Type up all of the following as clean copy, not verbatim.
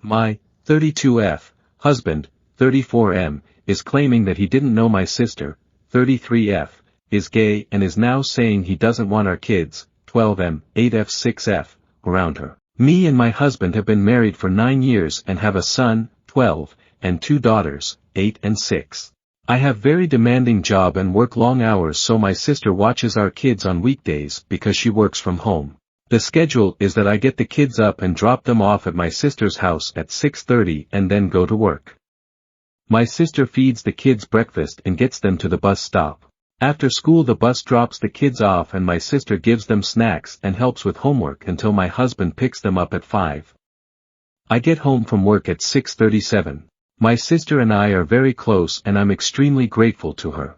My 32F husband, 34M, is claiming that he didn't know my sister, 33F, is gay and is now saying he doesn't want our kids, 12M, 8F, 6F, around her. Me and my husband have been married for 9 years and have a son, 12, and 2 daughters, 8 and 6. I have very demanding job and work long hours, so my sister watches our kids on weekdays because she works from home. The schedule is that I get the kids up and drop them off at my sister's house at 6:30 and then go to work. My sister feeds the kids breakfast and gets them to the bus stop. After school the bus drops the kids off and my sister gives them snacks and helps with homework until my husband picks them up at 5. I get home from work at 6:37. My sister and I are very close and I'm extremely grateful to her.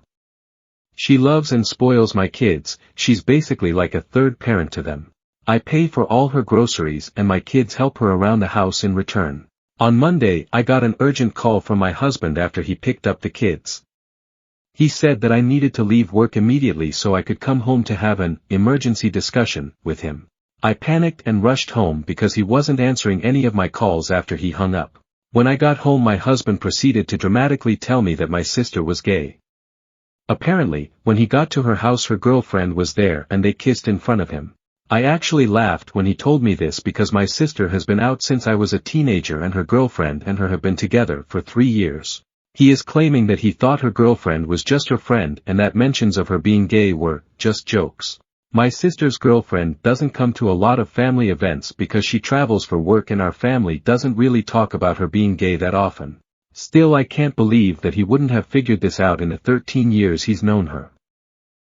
She loves and spoils my kids, she's basically like a third parent to them. I pay for all her groceries and my kids help her around the house in return. On Monday I got an urgent call from my husband after he picked up the kids. He said that I needed to leave work immediately so I could come home to have an emergency discussion with him. I panicked and rushed home because he wasn't answering any of my calls after he hung up. When I got home my husband proceeded to dramatically tell me that my sister was gay. Apparently, when he got to her house her girlfriend was there and they kissed in front of him. I actually laughed when he told me this because my sister has been out since I was a teenager and her girlfriend and her have been together for 3 years. He is claiming that he thought her girlfriend was just her friend and that mentions of her being gay were just jokes. My sister's girlfriend doesn't come to a lot of family events because she travels for work and our family doesn't really talk about her being gay that often. Still I can't believe that he wouldn't have figured this out in the 13 years he's known her.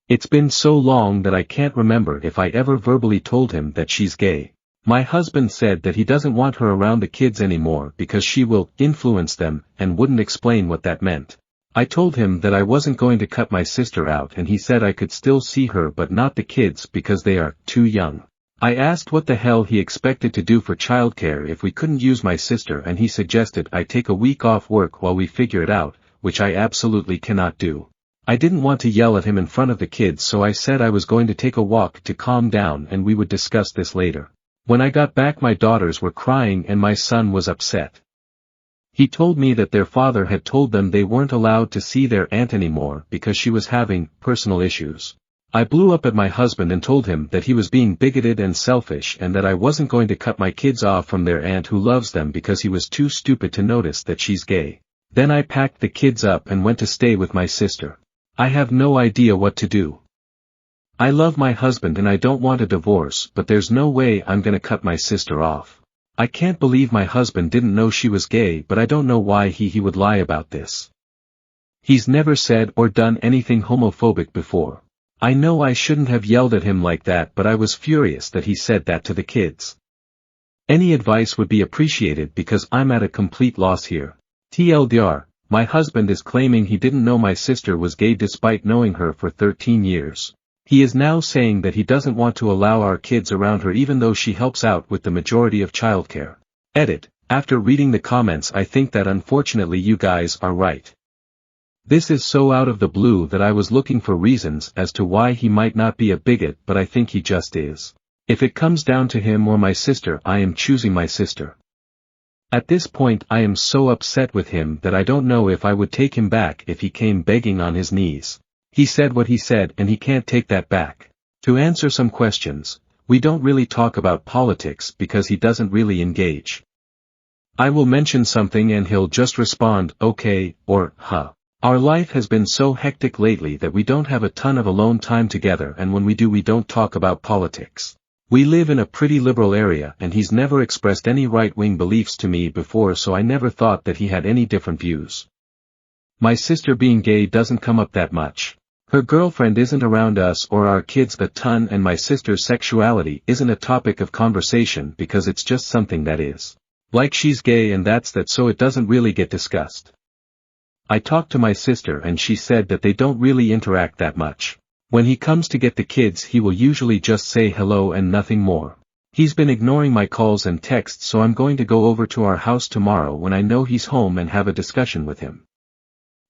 It's been so long that I can't remember if I ever verbally told him that she's gay. My husband said that he doesn't want her around the kids anymore because she will influence them and wouldn't explain what that meant. I told him that I wasn't going to cut my sister out and he said I could still see her but not the kids because they are too young. I asked what the hell he expected to do for childcare if we couldn't use my sister and he suggested I take a week off work while we figure it out, which I absolutely cannot do. I didn't want to yell at him in front of the kids so I said I was going to take a walk to calm down and we would discuss this later. When I got back my daughters were crying and my son was upset. He told me that their father had told them they weren't allowed to see their aunt anymore because she was having personal issues. I blew up at my husband and told him that he was being bigoted and selfish and that I wasn't going to cut my kids off from their aunt who loves them because he was too stupid to notice that she's gay. Then I packed the kids up and went to stay with my sister. I have no idea what to do. I love my husband and I don't want a divorce, but there's no way I'm gonna cut my sister off. I can't believe my husband didn't know she was gay, but I don't know why he would lie about this. He's never said or done anything homophobic before. I know I shouldn't have yelled at him like that, but I was furious that he said that to the kids. Any advice would be appreciated because I'm at a complete loss here. TLDR, my husband is claiming he didn't know my sister was gay despite knowing her for 13 years. He is now saying that he doesn't want to allow our kids around her even though she helps out with the majority of childcare. Edit. After reading the comments I think that unfortunately you guys are right. This is so out of the blue that I was looking for reasons as to why he might not be a bigot, but I think he just is. If it comes down to him or my sister I am choosing my sister. At this point I am so upset with him that I don't know if I would take him back if he came begging on his knees. He said what he said and he can't take that back. To answer some questions, we don't really talk about politics because he doesn't really engage. I will mention something and he'll just respond, okay, or, huh. Our life has been so hectic lately that we don't have a ton of alone time together, and when we do we don't talk about politics. We live in a pretty liberal area and he's never expressed any right-wing beliefs to me before, so I never thought that he had any different views. My sister being gay doesn't come up that much. Her girlfriend isn't around us or our kids a ton, and my sister's sexuality isn't a topic of conversation because it's just something that is. Like she's gay and that's that, so it doesn't really get discussed. I talked to my sister and she said that they don't really interact that much. When he comes to get the kids he will usually just say hello and nothing more. He's been ignoring my calls and texts, so I'm going to go over to our house tomorrow when I know he's home and have a discussion with him.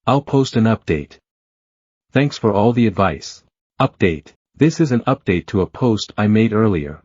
I'll post an update. Thanks for all the advice. Update. This is an update to a post I made earlier.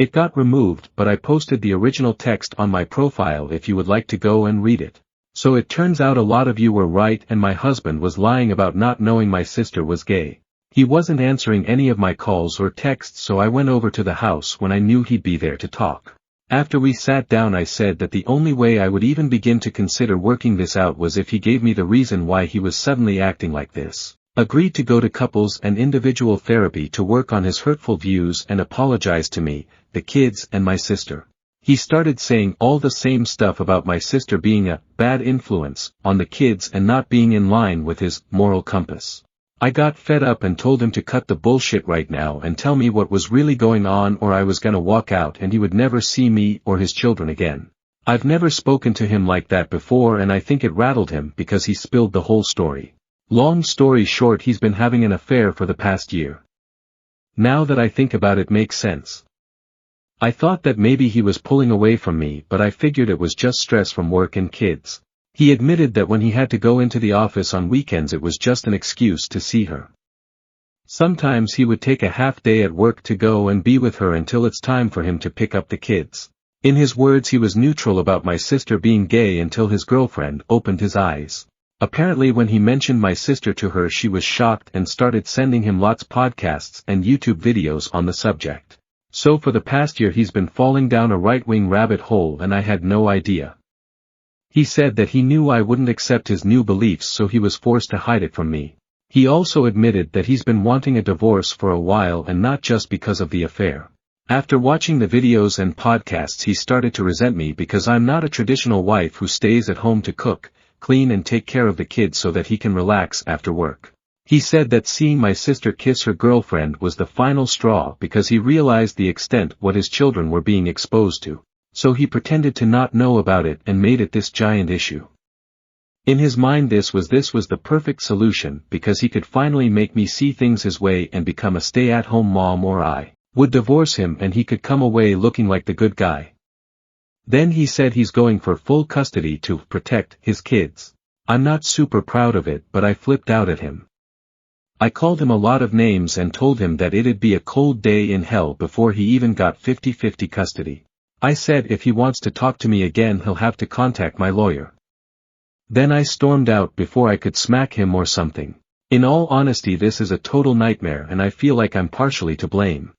It got removed, but I posted the original text on my profile if you would like to go and read it. So it turns out a lot of you were right and my husband was lying about not knowing my sister was gay. He wasn't answering any of my calls or texts, so I went over to the house when I knew he'd be there to talk. After we sat down I said that the only way I would even begin to consider working this out was if he gave me the reason why he was suddenly acting like this. Agreed to go to couples and individual therapy to work on his hurtful views and apologize to me, the kids and my sister. He started saying all the same stuff about my sister being a bad influence on the kids and not being in line with his moral compass. I got fed up and told him to cut the bullshit right now and tell me what was really going on, or I was gonna walk out and he would never see me or his children again. I've never spoken to him like that before and I think it rattled him because he spilled the whole story. Long story short, he's been having an affair for the past year. Now that I think about it, makes sense. I thought that maybe he was pulling away from me, but I figured it was just stress from work and kids. He admitted that when he had to go into the office on weekends it was just an excuse to see her. Sometimes he would take a half day at work to go and be with her until it's time for him to pick up the kids. In his words, he was neutral about my sister being gay until his girlfriend opened his eyes. Apparently when he mentioned my sister to her she was shocked and started sending him lots of podcasts and YouTube videos on the subject. So for the past year he's been falling down a right-wing rabbit hole and I had no idea. He said that he knew I wouldn't accept his new beliefs, so he was forced to hide it from me. He also admitted that he's been wanting a divorce for a while and not just because of the affair. After watching the videos and podcasts he started to resent me because I'm not a traditional wife who stays at home to cook, clean and take care of the kids so that he can relax after work. He said that seeing my sister kiss her girlfriend was the final straw because he realized the extent what his children were being exposed to. So he pretended to not know about it and made it this giant issue. In his mind this was the perfect solution because he could finally make me see things his way and become a stay-at-home mom, or I would divorce him and he could come away looking like the good guy. Then he said he's going for full custody to protect his kids. I'm not super proud of it, but I flipped out at him. I called him a lot of names and told him that it'd be a cold day in hell before he even got 50-50 custody. I said if he wants to talk to me again he'll have to contact my lawyer. Then I stormed out before I could smack him or something. In all honesty, this is a total nightmare and I feel like I'm partially to blame.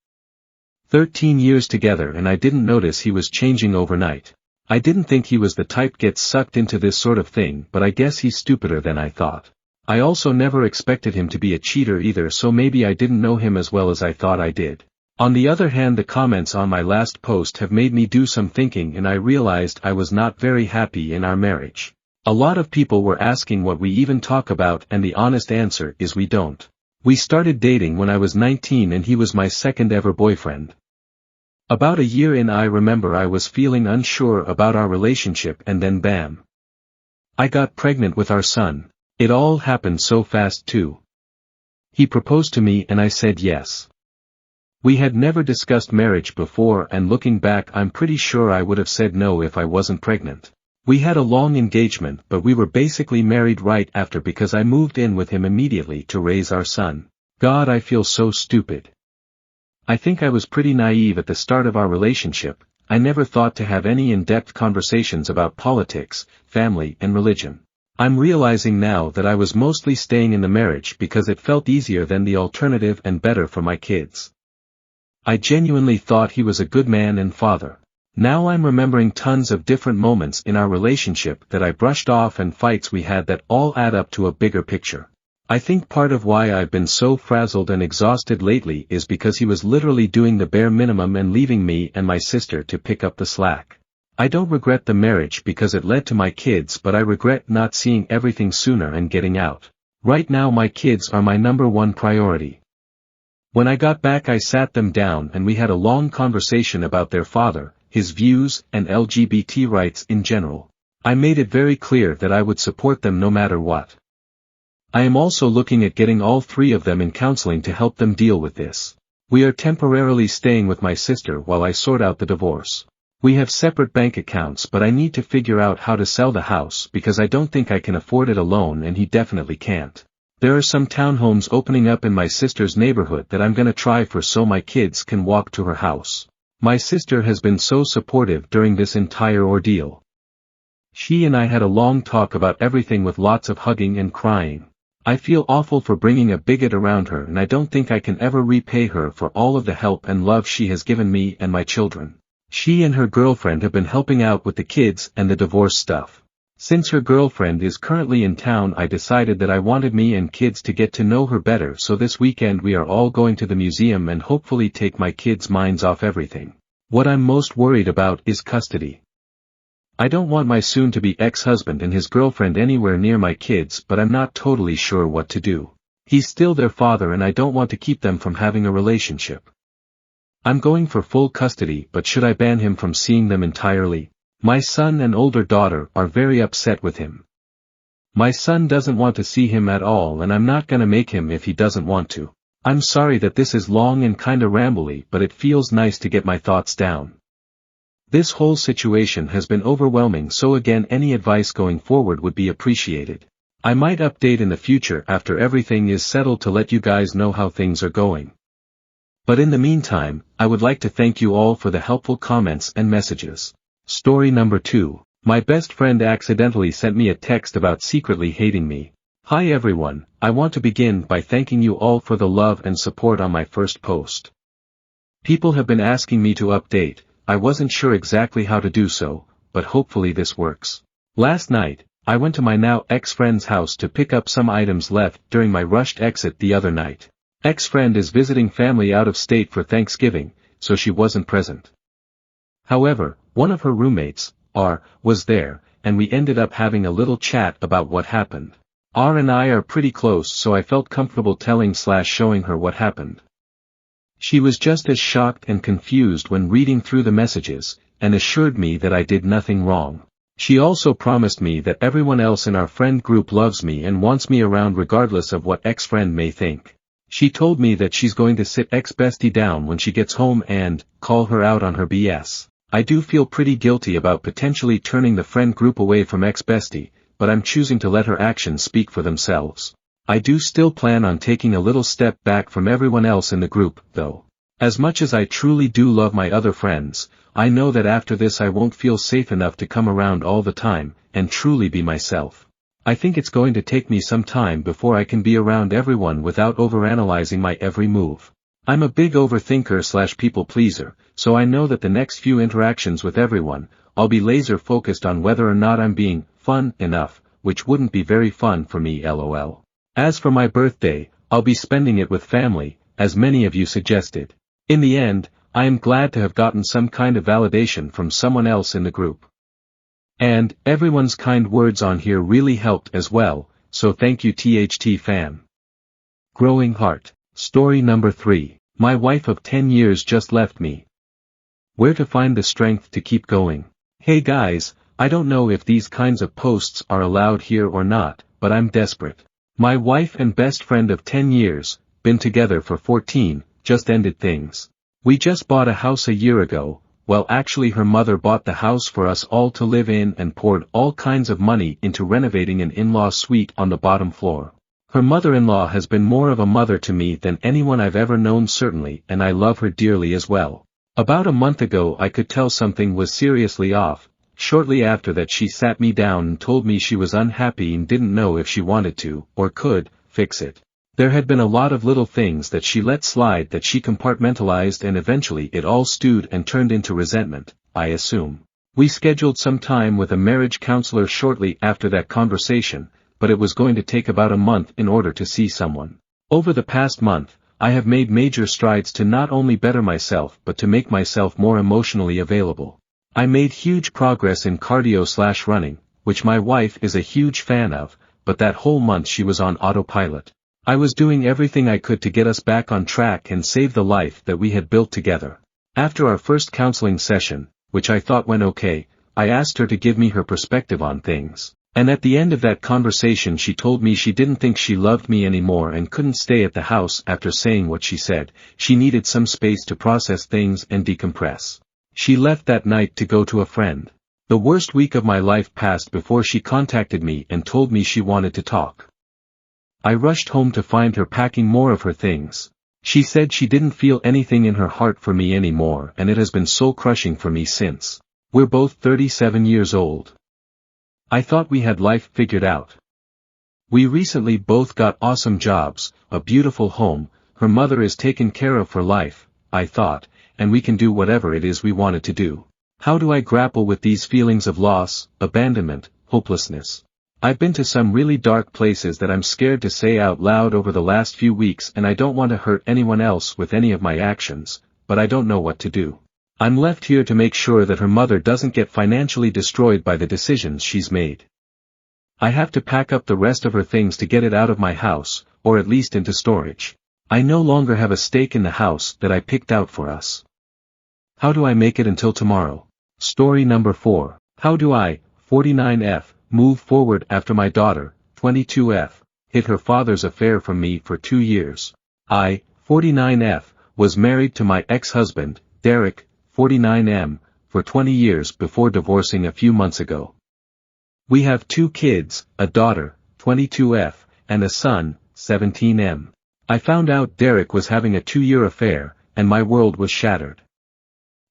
13 years together and I didn't notice he was changing overnight. I didn't think he was the type gets sucked into this sort of thing, but I guess he's stupider than I thought. I also never expected him to be a cheater either, so maybe I didn't know him as well as I thought I did. On the other hand, the comments on my last post have made me do some thinking and I realized I was not very happy in our marriage. A lot of people were asking what we even talk about, and the honest answer is we don't. We started dating when I was 19 and he was my second ever boyfriend. About a year in I remember I was feeling unsure about our relationship and then bam. I got pregnant with our son. It all happened so fast too. He proposed to me and I said yes. We had never discussed marriage before and looking back I'm pretty sure I would have said no if I wasn't pregnant. We had a long engagement but we were basically married right after because I moved in with him immediately to raise our son. God, I feel so stupid. I think I was pretty naive at the start of our relationship. I never thought to have any in-depth conversations about politics, family and religion. I'm realizing now that I was mostly staying in the marriage because it felt easier than the alternative and better for my kids. I genuinely thought he was a good man and father. Now I'm remembering tons of different moments in our relationship that I brushed off and fights we had that all add up to a bigger picture. I think part of why I've been so frazzled and exhausted lately is because he was literally doing the bare minimum and leaving me and my sister to pick up the slack. I don't regret the marriage because it led to my kids, but I regret not seeing everything sooner and getting out. Right now my kids are my number one priority. When I got back I sat them down and we had a long conversation about their father, his views, and LGBT rights in general. I made it very clear that I would support them no matter what. I am also looking at getting all three of them in counseling to help them deal with this. We are temporarily staying with my sister while I sort out the divorce. We have separate bank accounts, but I need to figure out how to sell the house because I don't think I can afford it alone and he definitely can't. There are some townhomes opening up in my sister's neighborhood that I'm gonna try for so my kids can walk to her house. My sister has been so supportive during this entire ordeal. She and I had a long talk about everything with lots of hugging and crying. I feel awful for bringing a bigot around her, and I don't think I can ever repay her for all of the help and love she has given me and my children. She and her girlfriend have been helping out with the kids and the divorce stuff. Since her girlfriend is currently in town, I decided that I wanted me and kids to get to know her better, so this weekend we are all going to the museum and hopefully take my kids' minds off everything. What I'm most worried about is custody. I don't want my soon-to-be ex-husband and his girlfriend anywhere near my kids, but I'm not totally sure what to do. He's still their father and I don't want to keep them from having a relationship. I'm going for full custody, but should I ban him from seeing them entirely? My son and older daughter are very upset with him. My son doesn't want to see him at all, and I'm not gonna make him if he doesn't want to. I'm sorry that this is long and kinda rambly, but it feels nice to get my thoughts down. This whole situation has been overwhelming, so again any advice going forward would be appreciated. I might update in the future after everything is settled to let you guys know how things are going. But in the meantime, I would like to thank you all for the helpful comments and messages. Story number 2. My best friend accidentally sent me a text about secretly hating me. Hi everyone, I want to begin by thanking you all for the love and support on my first post. People have been asking me to update. I wasn't sure exactly how to do so, but hopefully this works. Last night, I went to my now ex-friend's house to pick up some items left during my rushed exit the other night. Ex-friend is visiting family out of state for Thanksgiving, so she wasn't present. However, one of her roommates, R, was there, and we ended up having a little chat about what happened. R and I are pretty close, so I felt comfortable telling/showing her what happened. She was just as shocked and confused when reading through the messages, and assured me that I did nothing wrong. She also promised me that everyone else in our friend group loves me and wants me around regardless of what ex-friend may think. She told me that she's going to sit ex-bestie down when she gets home and call her out on her BS. I do feel pretty guilty about potentially turning the friend group away from ex-bestie, but I'm choosing to let her actions speak for themselves. I do still plan on taking a little step back from everyone else in the group, though. As much as I truly do love my other friends, I know that after this I won't feel safe enough to come around all the time, and truly be myself. I think it's going to take me some time before I can be around everyone without overanalyzing my every move. I'm a big overthinker/people pleaser, so I know that the next few interactions with everyone, I'll be laser focused on whether or not I'm being fun enough, which wouldn't be very fun for me lol. As for my birthday, I'll be spending it with family, as many of you suggested. In the end, I am glad to have gotten some kind of validation from someone else in the group. And, everyone's kind words on here really helped as well, so thank you THT fam. Growing Heart. Story number 3. My wife of 10 years just left me. Where to find the strength to keep going? Hey guys, I don't know if these kinds of posts are allowed here or not, but I'm desperate. My wife and best friend of 10 years, been together for 14, just ended things. We just bought a house a year ago. Well, actually her mother bought the house for us all to live in and poured all kinds of money into renovating an in-law suite on the bottom floor. Her mother-in-law has been more of a mother to me than anyone I've ever known certainly, and I love her dearly as well. About a month ago I could tell something was seriously off. Shortly after that she sat me down and told me she was unhappy and didn't know if she wanted to, or could, fix it. There had been a lot of little things that she let slide that she compartmentalized, and eventually it all stewed and turned into resentment, I assume. We scheduled some time with a marriage counselor shortly after that conversation, but it was going to take about a month in order to see someone. Over the past month, I have made major strides to not only better myself but to make myself more emotionally available. I made huge progress in cardio/running, which my wife is a huge fan of, but that whole month she was on autopilot. I was doing everything I could to get us back on track and save the life that we had built together. After our first counseling session, which I thought went okay, I asked her to give me her perspective on things. And at the end of that conversation she told me she didn't think she loved me anymore and couldn't stay at the house after saying what she said. She needed some space to process things and decompress. She left that night to go to a friend. The worst week of my life passed before she contacted me and told me she wanted to talk. I rushed home to find her packing more of her things. She said she didn't feel anything in her heart for me anymore, and it has been soul-crushing for me since. We're both 37 years old. I thought we had life figured out. We recently both got awesome jobs, a beautiful home, her mother is taken care of for life, I thought, and we can do whatever it is we wanted to do. How do I grapple with these feelings of loss, abandonment, hopelessness? I've been to some really dark places that I'm scared to say out loud over the last few weeks, and I don't want to hurt anyone else with any of my actions, but I don't know what to do. I'm left here to make sure that her mother doesn't get financially destroyed by the decisions she's made. I have to pack up the rest of her things to get it out of my house, or at least into storage. I no longer have a stake in the house that I picked out for us. How do I make it until tomorrow? Story number 4. How do I, 49F, move forward after my daughter, 22F, hid her father's affair from me for 2 years? I, 49F, was married to my ex-husband, Derek, 49M, for 20 years before divorcing a few months ago. We have 2 kids, a daughter, 22F, and a son, 17M. I found out Derek was having a 2-year affair, and my world was shattered.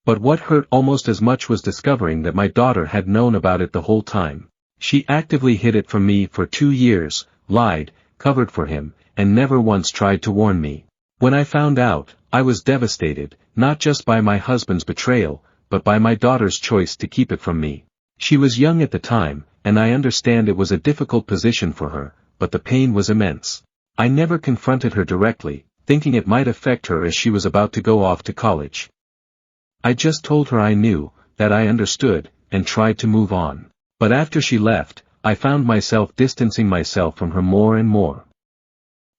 But what hurt almost as much was discovering that my daughter had known about it the whole time. She actively hid it from me for 2 years, lied, covered for him, and never once tried to warn me. When I found out, I was devastated, not just by my husband's betrayal, but by my daughter's choice to keep it from me. She was young at the time, and I understand it was a difficult position for her, but the pain was immense. I never confronted her directly, thinking it might affect her as she was about to go off to college. I just told her I knew, that I understood, and tried to move on. But after she left, I found myself distancing myself from her more and more.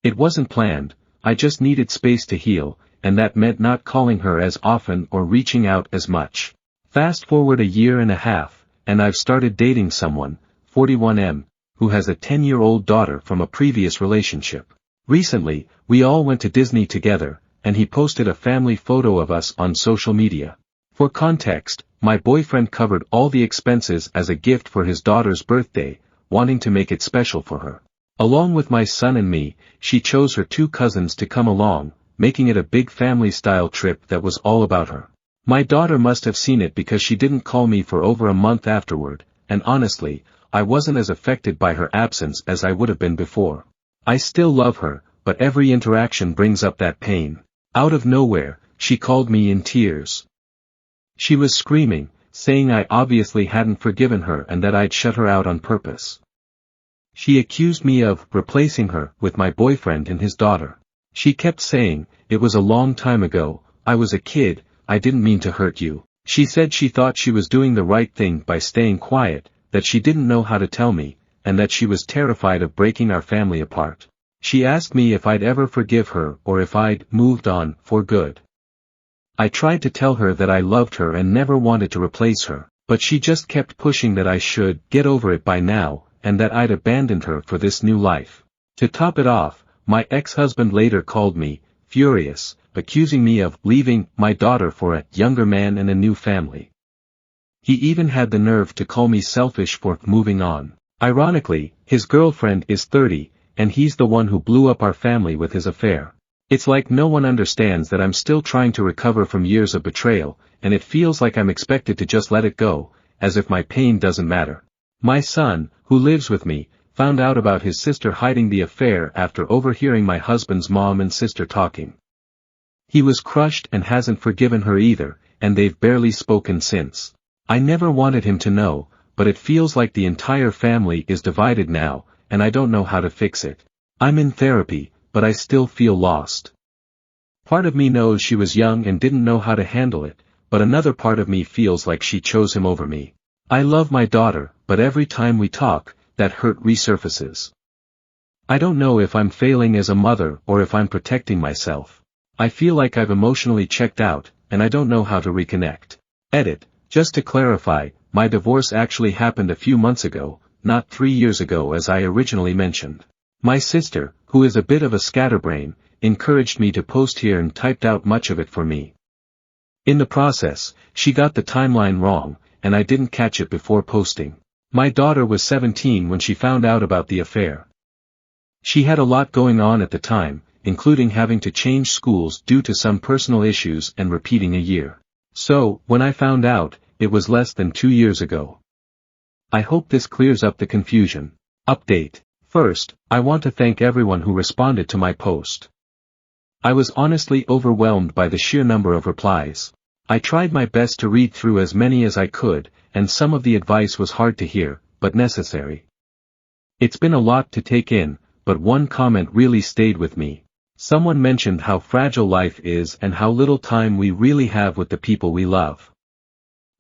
It wasn't planned, I just needed space to heal, and that meant not calling her as often or reaching out as much. Fast forward a year and a half, and I've started dating someone, 41M, who has a 10-year-old daughter from a previous relationship. Recently, we all went to Disney together, and he posted a family photo of us on social media. For context, my boyfriend covered all the expenses as a gift for his daughter's birthday, wanting to make it special for her. Along with my son and me, she chose her 2 cousins to come along, making it a big family-style trip that was all about her. My daughter must have seen it because she didn't call me for over a month afterward, and honestly, I wasn't as affected by her absence as I would have been before. I still love her, but every interaction brings up that pain. Out of nowhere, she called me in tears. She was screaming, saying I obviously hadn't forgiven her and that I'd shut her out on purpose. She accused me of replacing her with my boyfriend and his daughter. She kept saying, "It was a long time ago, I was a kid, I didn't mean to hurt you." She said she thought she was doing the right thing by staying quiet, that she didn't know how to tell me, and that she was terrified of breaking our family apart. She asked me if I'd ever forgive her or if I'd moved on for good. I tried to tell her that I loved her and never wanted to replace her, but she just kept pushing that I should get over it by now, and that I'd abandoned her for this new life. To top it off, my ex-husband later called me, furious, accusing me of leaving my daughter for a younger man and a new family. He even had the nerve to call me selfish for moving on. Ironically, his girlfriend is 30, and he's the one who blew up our family with his affair. It's like no one understands that I'm still trying to recover from years of betrayal, and it feels like I'm expected to just let it go, as if my pain doesn't matter. My son, who lives with me, found out about his sister hiding the affair after overhearing my husband's mom and sister talking. He was crushed and hasn't forgiven her either, and they've barely spoken since. I never wanted him to know, but it feels like the entire family is divided now, and I don't know how to fix it. I'm in therapy, but I still feel lost. Part of me knows she was young and didn't know how to handle it, but another part of me feels like she chose him over me. I love my daughter, but every time we talk, that hurt resurfaces. I don't know if I'm failing as a mother or if I'm protecting myself. I feel like I've emotionally checked out, and I don't know how to reconnect. Edit. Just to clarify, my divorce actually happened a few months ago, not 3 years ago as I originally mentioned. My sister, who is a bit of a scatterbrain, encouraged me to post here and typed out much of it for me. In the process, she got the timeline wrong, and I didn't catch it before posting. My daughter was 17 when she found out about the affair. She had a lot going on at the time, including having to change schools due to some personal issues and repeating a year. So, when I found out, it was less than 2 years ago. I hope this clears up the confusion. Update. First, I want to thank everyone who responded to my post. I was honestly overwhelmed by the sheer number of replies. I tried my best to read through as many as I could, and some of the advice was hard to hear, but necessary. It's been a lot to take in, but one comment really stayed with me. Someone mentioned how fragile life is and how little time we really have with the people we love.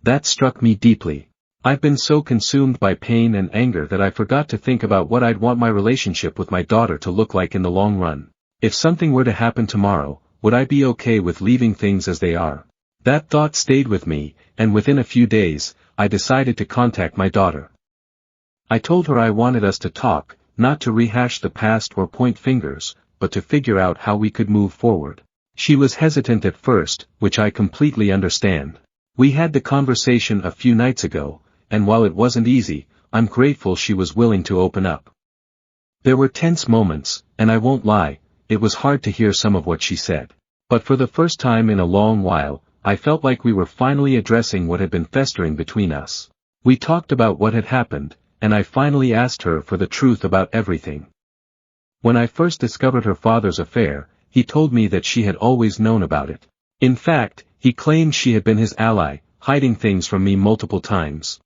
That struck me deeply. I've been so consumed by pain and anger that I forgot to think about what I'd want my relationship with my daughter to look like in the long run. If something were to happen tomorrow, would I be okay with leaving things as they are? That thought stayed with me, and within a few days, I decided to contact my daughter. I told her I wanted us to talk, not to rehash the past or point fingers, but to figure out how we could move forward. She was hesitant at first, which I completely understand. We had the conversation a few nights ago, and while it wasn't easy, I'm grateful she was willing to open up. There were tense moments, and I won't lie, it was hard to hear some of what she said. But for the first time in a long while, I felt like we were finally addressing what had been festering between us. We talked about what had happened, and I finally asked her for the truth about everything. When I first discovered her father's affair, he told me that she had always known about it. In fact, he claimed she had been his ally, hiding things from me multiple times.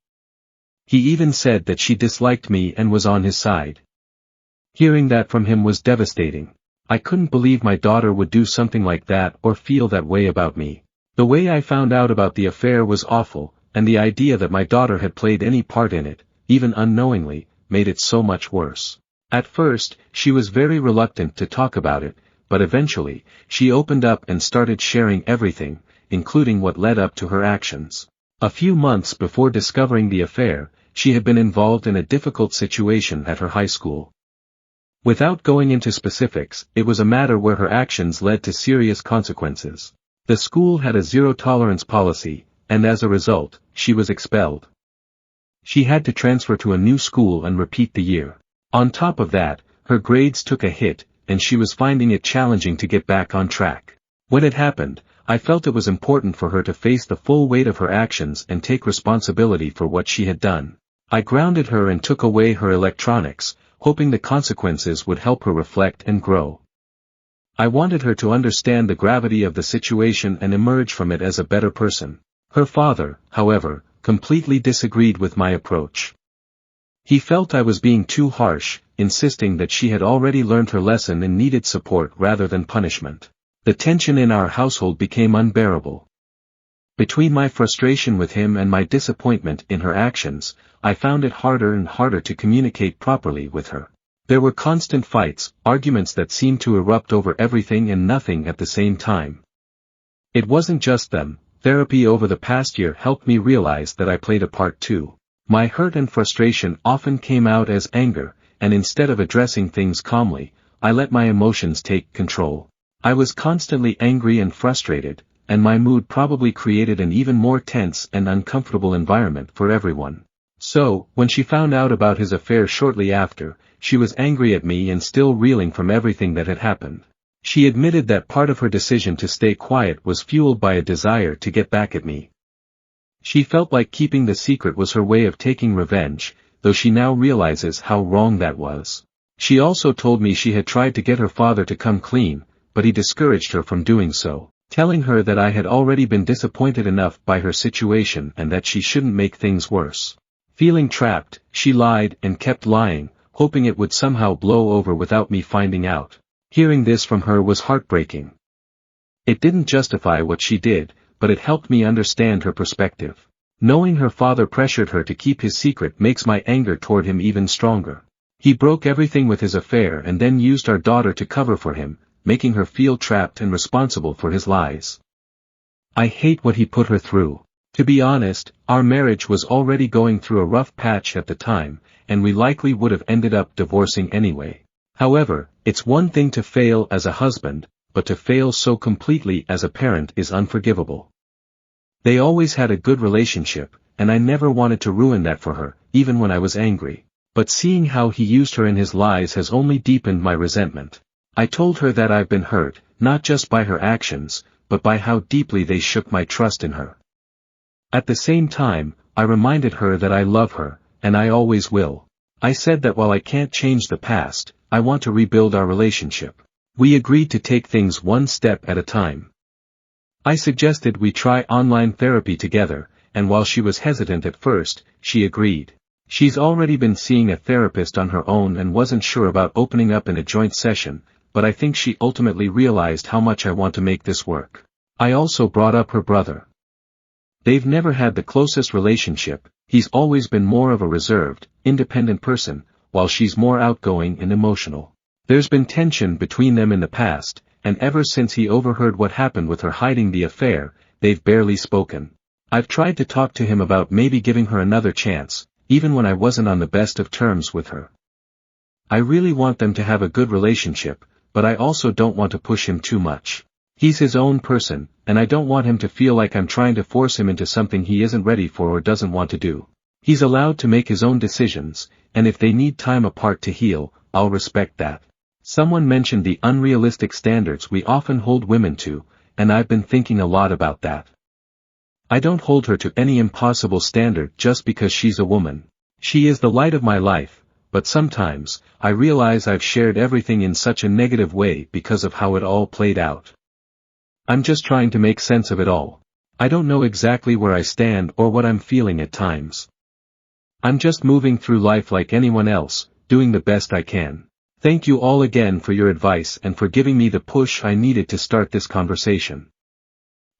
He even said that she disliked me and was on his side. Hearing that from him was devastating. I couldn't believe my daughter would do something like that or feel that way about me. The way I found out about the affair was awful, and the idea that my daughter had played any part in it, even unknowingly, made it so much worse. At first, she was very reluctant to talk about it, but eventually, she opened up and started sharing everything, including what led up to her actions. A few months before discovering the affair, she had been involved in a difficult situation at her high school. Without going into specifics, it was a matter where her actions led to serious consequences. The school had a zero-tolerance policy, and as a result, she was expelled. She had to transfer to a new school and repeat the year. On top of that, her grades took a hit, and she was finding it challenging to get back on track. When it happened, I felt it was important for her to face the full weight of her actions and take responsibility for what she had done. I grounded her and took away her electronics, hoping the consequences would help her reflect and grow. I wanted her to understand the gravity of the situation and emerge from it as a better person. Her father, however, completely disagreed with my approach. He felt I was being too harsh, insisting that she had already learned her lesson and needed support rather than punishment. The tension in our household became unbearable. Between my frustration with him and my disappointment in her actions, I found it harder and harder to communicate properly with her. There were constant fights, arguments that seemed to erupt over everything and nothing at the same time. It wasn't just them. Therapy over the past year helped me realize that I played a part too. My hurt and frustration often came out as anger, and instead of addressing things calmly, I let my emotions take control. I was constantly angry and frustrated, and my mood probably created an even more tense and uncomfortable environment for everyone. So, when she found out about his affair shortly after, she was angry at me and still reeling from everything that had happened. She admitted that part of her decision to stay quiet was fueled by a desire to get back at me. She felt like keeping the secret was her way of taking revenge, though she now realizes how wrong that was. She also told me she had tried to get her father to come clean, but he discouraged her from doing so, telling her that I had already been disappointed enough by her situation and that she shouldn't make things worse. Feeling trapped, she lied and kept lying, hoping it would somehow blow over without me finding out. Hearing this from her was heartbreaking. It didn't justify what she did, but it helped me understand her perspective. Knowing her father pressured her to keep his secret makes my anger toward him even stronger. He broke everything with his affair and then used our daughter to cover for him, making her feel trapped and responsible for his lies. I hate what he put her through. To be honest, our marriage was already going through a rough patch at the time, and we likely would have ended up divorcing anyway. However, it's one thing to fail as a husband, but to fail so completely as a parent is unforgivable. They always had a good relationship, and I never wanted to ruin that for her, even when I was angry. But seeing how he used her in his lies has only deepened my resentment. I told her that I've been hurt, not just by her actions, but by how deeply they shook my trust in her. At the same time, I reminded her that I love her, and I always will. I said that while I can't change the past, I want to rebuild our relationship. We agreed to take things one step at a time. I suggested we try online therapy together, and while she was hesitant at first, she agreed. She's already been seeing a therapist on her own and wasn't sure about opening up in a joint session, but I think she ultimately realized how much I want to make this work. I also brought up her brother. They've never had the closest relationship, he's always been more of a reserved, independent person, while she's more outgoing and emotional. There's been tension between them in the past, and ever since he overheard what happened with her hiding the affair, they've barely spoken. I've tried to talk to him about maybe giving her another chance, even when I wasn't on the best of terms with her. I really want them to have a good relationship, but I also don't want to push him too much. He's his own person, and I don't want him to feel like I'm trying to force him into something he isn't ready for or doesn't want to do. He's allowed to make his own decisions, and if they need time apart to heal, I'll respect that. Someone mentioned the unrealistic standards we often hold women to, and I've been thinking a lot about that. I don't hold her to any impossible standard just because she's a woman. She is the light of my life, but sometimes, I realize I've shared everything in such a negative way because of how it all played out. I'm just trying to make sense of it all. I don't know exactly where I stand or what I'm feeling at times. I'm just moving through life like anyone else, doing the best I can. Thank you all again for your advice and for giving me the push I needed to start this conversation.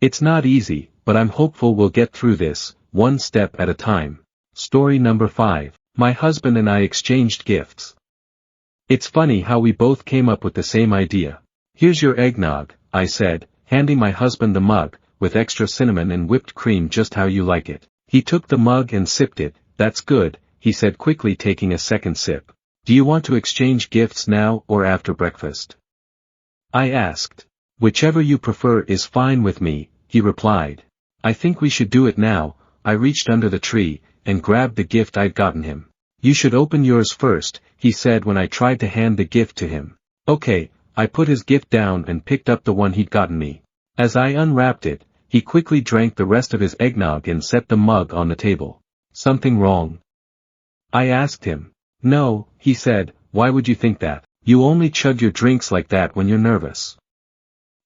It's not easy, but I'm hopeful we'll get through this, one step at a time. Story number 5. My husband and I exchanged gifts. It's funny how we both came up with the same idea. Here's your eggnog, I said, handing my husband the mug, with extra cinnamon and whipped cream just how you like it. He took the mug and sipped it. That's good, he said quickly taking a second sip. Do you want to exchange gifts now or after breakfast? I asked. Whichever you prefer is fine with me, he replied. I think we should do it now. I reached under the tree, and grabbed the gift I'd gotten him. You should open yours first, he said when I tried to hand the gift to him. Okay, I put his gift down and picked up the one he'd gotten me. As I unwrapped it, he quickly drank the rest of his eggnog and set the mug on the table. Something wrong? I asked him. No, he said, why would you think that? You only chug your drinks like that when you're nervous.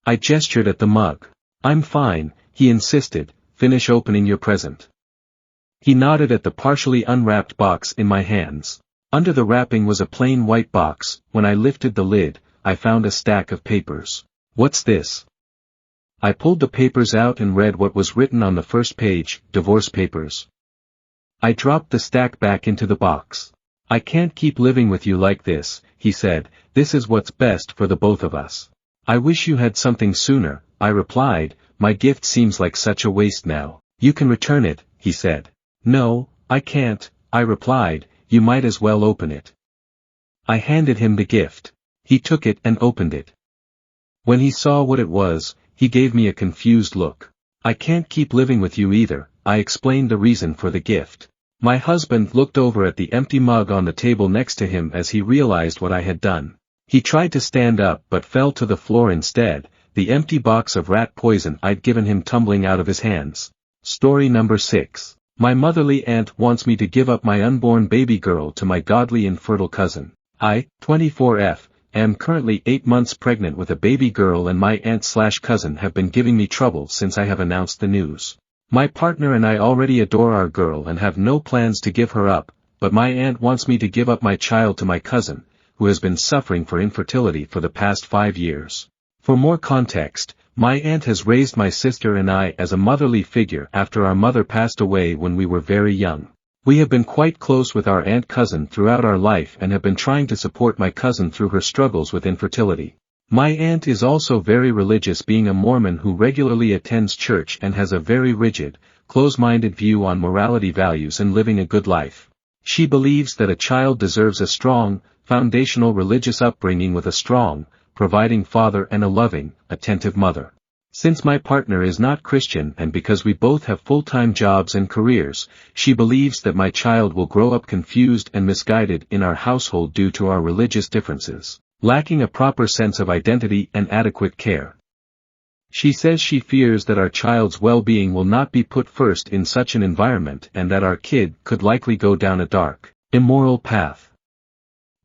I gestured at the mug. I'm fine, he insisted, finish opening your present. He nodded at the partially unwrapped box in my hands. Under the wrapping was a plain white box. When I lifted the lid, I found a stack of papers. What's this? I pulled the papers out and read what was written on the first page, divorce papers. I dropped the stack back into the box. I can't keep living with you like this, he said, this is what's best for the both of us. I wish you had something sooner, I replied, my gift seems like such a waste now. You can return it, he said. No, I can't, I replied, you might as well open it. I handed him the gift. He took it and opened it. When he saw what it was, he gave me a confused look. I can't keep living with you either, I explained the reason for the gift. My husband looked over at the empty mug on the table next to him as he realized what I had done. He tried to stand up but fell to the floor instead, the empty box of rat poison I'd given him tumbling out of his hands. Story number 6. My motherly aunt wants me to give up my unborn baby girl to my godly infertile cousin. I, 24F, am currently 8 months pregnant with a baby girl, and my aunt/cousin have been giving me trouble since I have announced the news. My partner and I already adore our girl and have no plans to give her up, but my aunt wants me to give up my child to my cousin, who has been suffering for infertility for the past 5 years. For more context, my aunt has raised my sister and I as a motherly figure after our mother passed away when we were very young. We have been quite close with our aunt-cousin throughout our life and have been trying to support my cousin through her struggles with infertility. My aunt is also very religious, being a Mormon who regularly attends church and has a very rigid, close-minded view on morality values and living a good life. She believes that a child deserves a strong, foundational religious upbringing with a strong, providing father and a loving, attentive mother. Since my partner is not Christian and because we both have full-time jobs and careers, she believes that my child will grow up confused and misguided in our household due to our religious differences. lacking a proper sense of identity and adequate care. She says she fears that our child's well-being will not be put first in such an environment and that our kid could likely go down a dark, immoral path.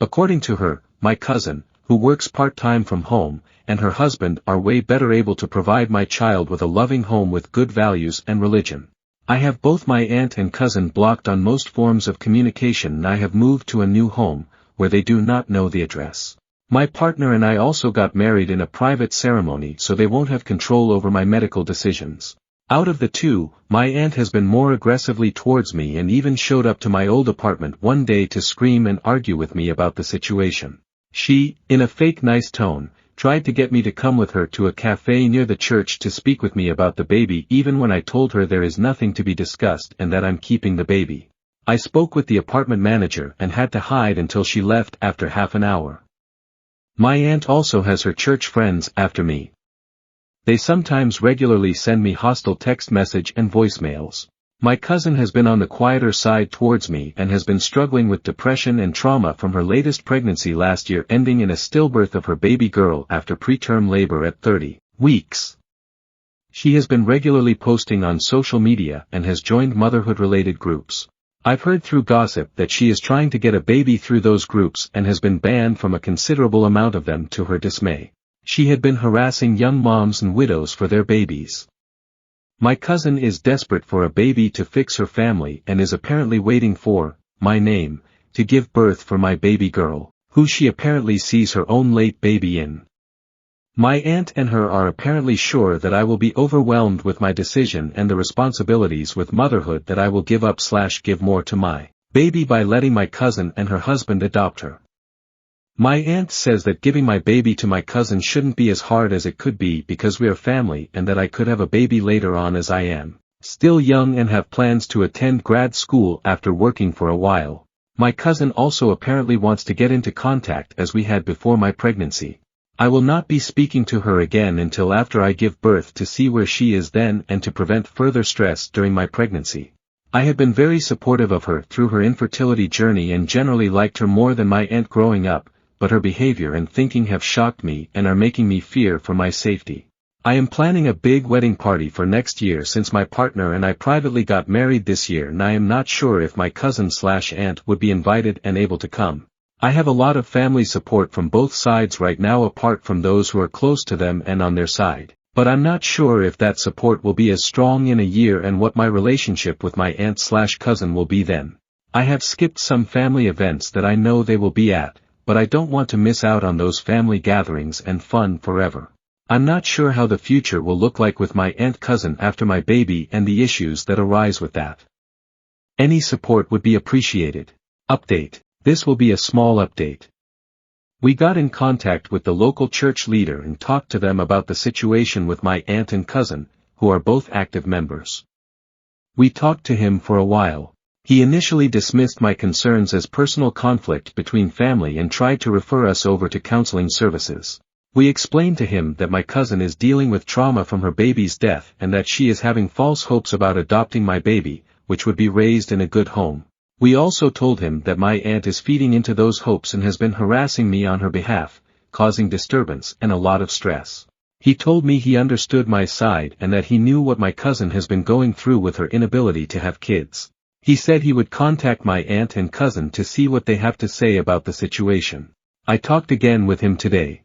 According to her, my cousin, who works part-time from home, and her husband are way better able to provide my child with a loving home with good values and religion. I have both my aunt and cousin blocked on most forms of communication and I have moved to a new home, where they do not know the address. My partner and I also got married in a private ceremony so they won't have control over my medical decisions. Out of the two, my aunt has been more aggressively towards me and even showed up to my old apartment one day to scream and argue with me about the situation. She, in a fake nice tone, tried to get me to come with her to a cafe near the church to speak with me about the baby even when I told her there is nothing to be discussed and that I'm keeping the baby. I spoke with the apartment manager and had to hide until she left after half an hour. My aunt also has her church friends after me. They sometimes regularly send me hostile text message and voicemails. My cousin has been on the quieter side towards me and has been struggling with depression and trauma from her latest pregnancy last year ending in a stillbirth of her baby girl after preterm labor at 30 weeks. She has been regularly posting on social media and has joined motherhood-related groups. I've heard through gossip that she is trying to get a baby through those groups and has been banned from a considerable amount of them to her dismay. She had been harassing young moms and widows for their babies. My cousin is desperate for a baby to fix her family and is apparently waiting for my name to give birth for my baby girl, who she apparently sees her own late baby in. My aunt and her are apparently sure that I will be overwhelmed with my decision and the responsibilities with motherhood that I will give more to my baby by letting my cousin and her husband adopt her. My aunt says that giving my baby to my cousin shouldn't be as hard as it could be because we are family and that I could have a baby later on as I am still young and have plans to attend grad school after working for a while. My cousin also apparently wants to get into contact as we had before my pregnancy. I will not be speaking to her again until after I give birth to see where she is then and to prevent further stress during my pregnancy. I have been very supportive of her through her infertility journey and generally liked her more than my aunt growing up, but her behavior and thinking have shocked me and are making me fear for my safety. I am planning a big wedding party for next year since my partner and I privately got married this year and I am not sure if my cousin/aunt would be invited and able to come. I have a lot of family support from both sides right now apart from those who are close to them and on their side, but I'm not sure if that support will be as strong in a year and what my relationship with my aunt/cousin will be then. I have skipped some family events that I know they will be at, but I don't want to miss out on those family gatherings and fun forever. I'm not sure how the future will look like with my aunt/cousin after my baby and the issues that arise with that. Any support would be appreciated. Update. This will be a small update. We got in contact with the local church leader and talked to them about the situation with my aunt and cousin, who are both active members. We talked to him for a while. He initially dismissed my concerns as personal conflict between family and tried to refer us over to counseling services. We explained to him that my cousin is dealing with trauma from her baby's death and that she is having false hopes about adopting my baby, which would be raised in a good home. We also told him that my aunt is feeding into those hopes and has been harassing me on her behalf, causing disturbance and a lot of stress. He told me he understood my side and that he knew what my cousin has been going through with her inability to have kids. He said he would contact my aunt and cousin to see what they have to say about the situation. I talked again with him today.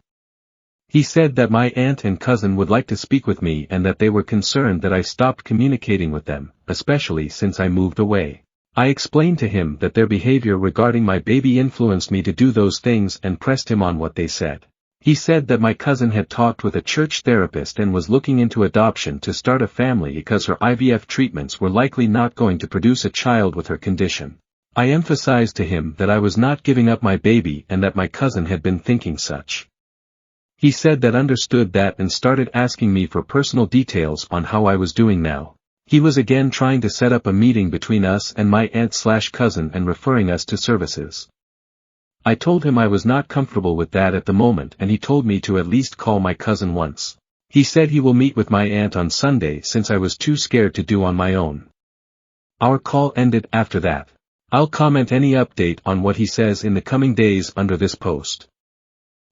He said that my aunt and cousin would like to speak with me and that they were concerned that I stopped communicating with them, especially since I moved away. I explained to him that their behavior regarding my baby influenced me to do those things and pressed him on what they said. He said that my cousin had talked with a church therapist and was looking into adoption to start a family because her IVF treatments were likely not going to produce a child with her condition. I emphasized to him that I was not giving up my baby and that my cousin had been thinking such. He said that understood that and started asking me for personal details on how I was doing now. He was again trying to set up a meeting between us and my aunt/cousin and referring us to services. I told him I was not comfortable with that at the moment and he told me to at least call my cousin once. He said he will meet with my aunt on Sunday since I was too scared to do on my own. Our call ended after that. I'll comment any update on what he says in the coming days under this post.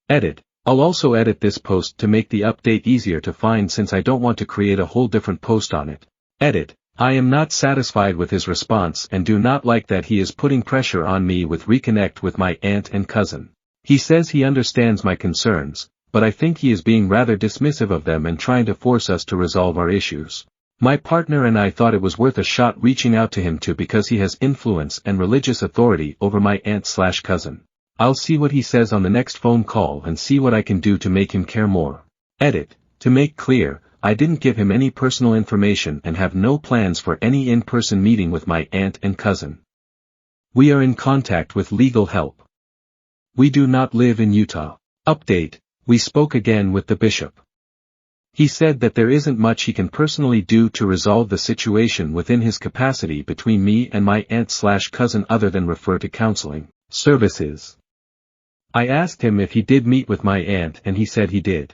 Edit. I'll also edit this post to make the update easier to find since I don't want to create a whole different post on it. Edit. I am not satisfied with his response and do not like that he is putting pressure on me with reconnect with my aunt and cousin. He says he understands my concerns, but I think he is being rather dismissive of them and trying to force us to resolve our issues. My partner and I thought it was worth a shot reaching out to him too because he has influence and religious authority over my aunt/cousin. I'll see what he says on the next phone call and see what I can do to make him care more. Edit. To make clear, I didn't give him any personal information and have no plans for any in-person meeting with my aunt and cousin. We are in contact with legal help. We do not live in Utah. Update. We spoke again with the bishop. He said that there isn't much he can personally do to resolve the situation within his capacity between me and my aunt/cousin other than refer to counseling services. I asked him if he did meet with my aunt and he said he did.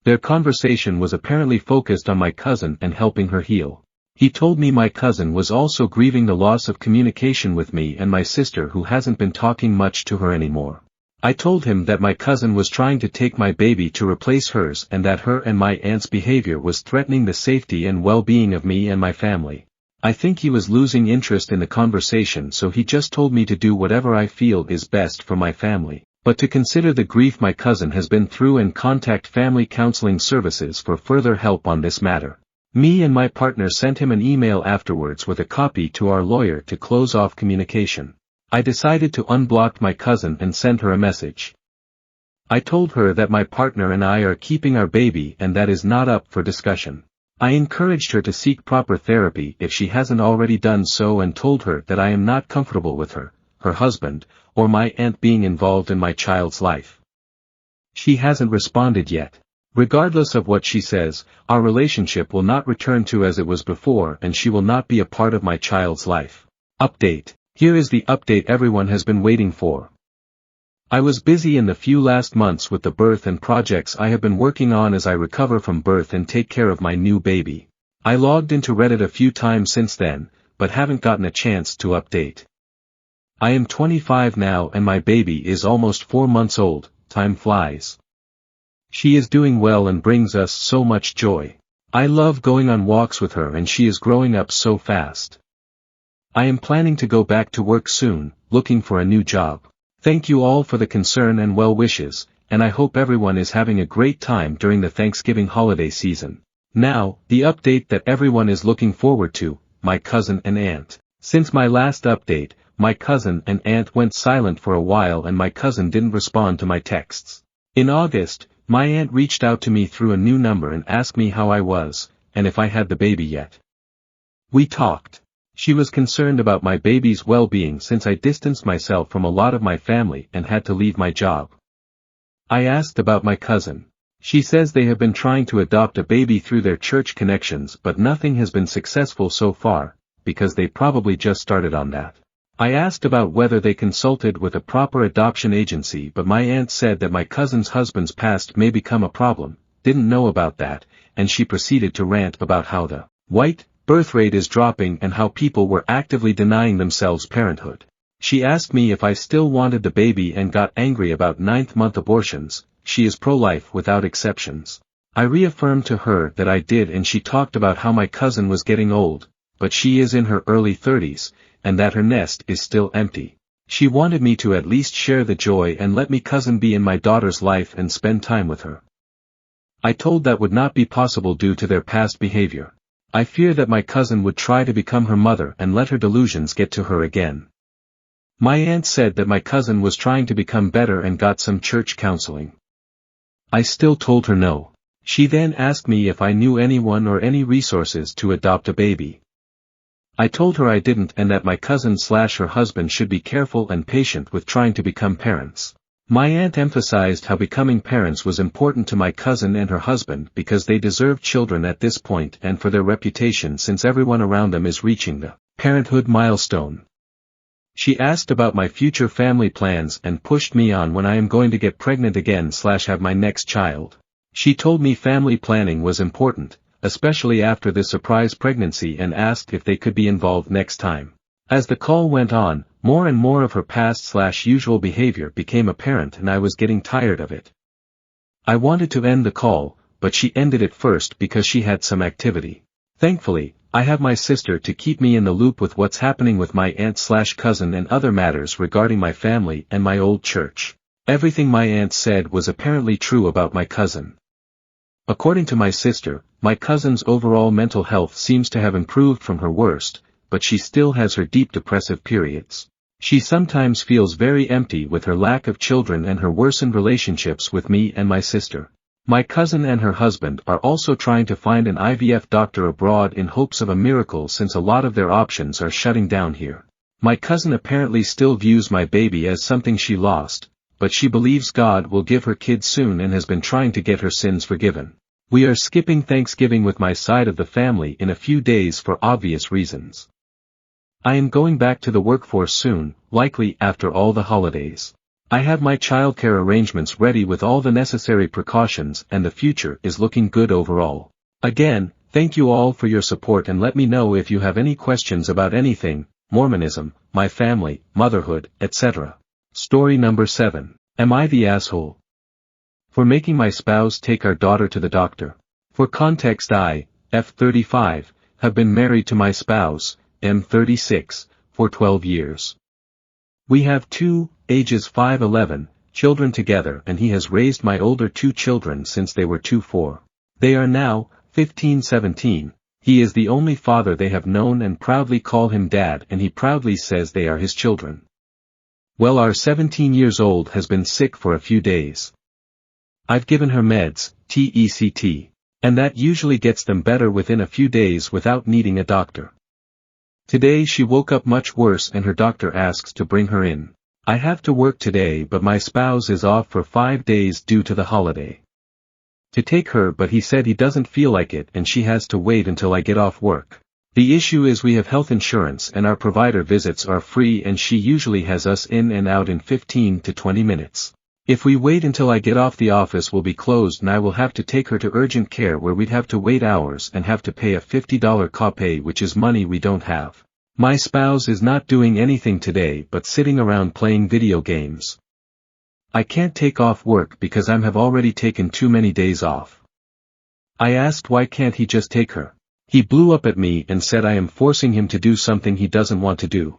Their conversation was apparently focused on my cousin and helping her heal. He told me my cousin was also grieving the loss of communication with me and my sister who hasn't been talking much to her anymore. I told him that my cousin was trying to take my baby to replace hers and that her and my aunt's behavior was threatening the safety and well-being of me and my family. I think he was losing interest in the conversation so he just told me to do whatever I feel is best for my family, but to consider the grief my cousin has been through and contact family counseling services for further help on this matter. Me and my partner sent him an email afterwards with a copy to our lawyer to close off communication. I decided to unblock my cousin and send her a message. I told her that my partner and I are keeping our baby and that is not up for discussion. I encouraged her to seek proper therapy if she hasn't already done so and told her that I am not comfortable with her husband, or my aunt being involved in my child's life. She hasn't responded yet. Regardless of what she says, our relationship will not return to as it was before and she will not be a part of my child's life. Update. Here is the update everyone has been waiting for. I was busy in the few last months with the birth and projects I have been working on as I recover from birth and take care of my new baby. I logged into Reddit a few times since then, but haven't gotten a chance to update. I am 25 now and my baby is almost 4 months old. Time flies. She is doing well and brings us so much joy. I love going on walks with her and she is growing up so fast. I am planning to go back to work soon, looking for a new job. Thank you all for the concern and well wishes, and I hope everyone is having a great time during the Thanksgiving holiday season. Now, the update that everyone is looking forward to, my cousin and aunt. Since my last update, my cousin and aunt went silent for a while and my cousin didn't respond to my texts. In August, my aunt reached out to me through a new number and asked me how I was, and if I had the baby yet. We talked. She was concerned about my baby's well-being since I distanced myself from a lot of my family and had to leave my job. I asked about my cousin. She says they have been trying to adopt a baby through their church connections but nothing has been successful so far, because they probably just started on that. I asked about whether they consulted with a proper adoption agency but my aunt said that my cousin's husband's past may become a problem, didn't know about that, and she proceeded to rant about how the white birth rate is dropping and how people were actively denying themselves parenthood. She asked me if I still wanted the baby and got angry about 9th-month abortions. She is pro-life without exceptions. I reaffirmed to her that I did and she talked about how my cousin was getting old, but she is in her early 30s, and that her nest is still empty. She wanted me to at least share the joy and let me cousin be in my daughter's life and spend time with her. I told that would not be possible due to their past behavior. I fear that my cousin would try to become her mother and let her delusions get to her again. My aunt said that my cousin was trying to become better and got some church counseling. I still told her no. She then asked me if I knew anyone or any resources to adopt a baby. I told her I didn't and that my cousin/her husband should be careful and patient with trying to become parents. My aunt emphasized how becoming parents was important to my cousin and her husband because they deserve children at this point and for their reputation since everyone around them is reaching the parenthood milestone. She asked about my future family plans and pushed me on when I am going to get pregnant again/have my next child. She told me family planning was important, especially after the surprise pregnancy and asked if they could be involved next time. As the call went on, more and more of her past/usual behavior became apparent and I was getting tired of it. I wanted to end the call, but she ended it first because she had some activity. Thankfully, I have my sister to keep me in the loop with what's happening with my aunt/cousin and other matters regarding my family and my old church. Everything my aunt said was apparently true about my cousin. According to my sister, my cousin's overall mental health seems to have improved from her worst, but she still has her deep depressive periods. She sometimes feels very empty with her lack of children and her worsened relationships with me and my sister. My cousin and her husband are also trying to find an IVF doctor abroad in hopes of a miracle since a lot of their options are shutting down here. My cousin apparently still views my baby as something she lost, but she believes God will give her kids soon and has been trying to get her sins forgiven. We are skipping Thanksgiving with my side of the family in a few days for obvious reasons. I am going back to the workforce soon, likely after all the holidays. I have my childcare arrangements ready with all the necessary precautions and the future is looking good overall. Again, thank you all for your support and let me know if you have any questions about anything, Mormonism, my family, motherhood, etc. Story number 7. Am I the asshole? For making my spouse take our daughter to the doctor. For context, I, F35, have been married to my spouse, M36, for 12 years. We have 2, ages 5-11, children together and he has raised my older 2 children since they were 2-4. They are now, 15-17, he is the only father they have known and proudly call him dad and he proudly says they are his children. Well, our 17 years old has been sick for a few days. I've given her meds, TECT, and that usually gets them better within a few days without needing a doctor. Today she woke up much worse and her doctor asks to bring her in. I have to work today but my spouse is off for 5 days due to the holiday. To take her but he said he doesn't feel like it and she has to wait until I get off work. The issue is we have health insurance and our provider visits are free and she usually has us in and out in 15 to 20 minutes. If we wait until I get off the office will be closed and I will have to take her to urgent care where we'd have to wait hours and have to pay a $50 copay which is money we don't have. My spouse is not doing anything today but sitting around playing video games. I can't take off work because I have already taken too many days off. I asked why can't he just take her. He blew up at me and said I am forcing him to do something he doesn't want to do.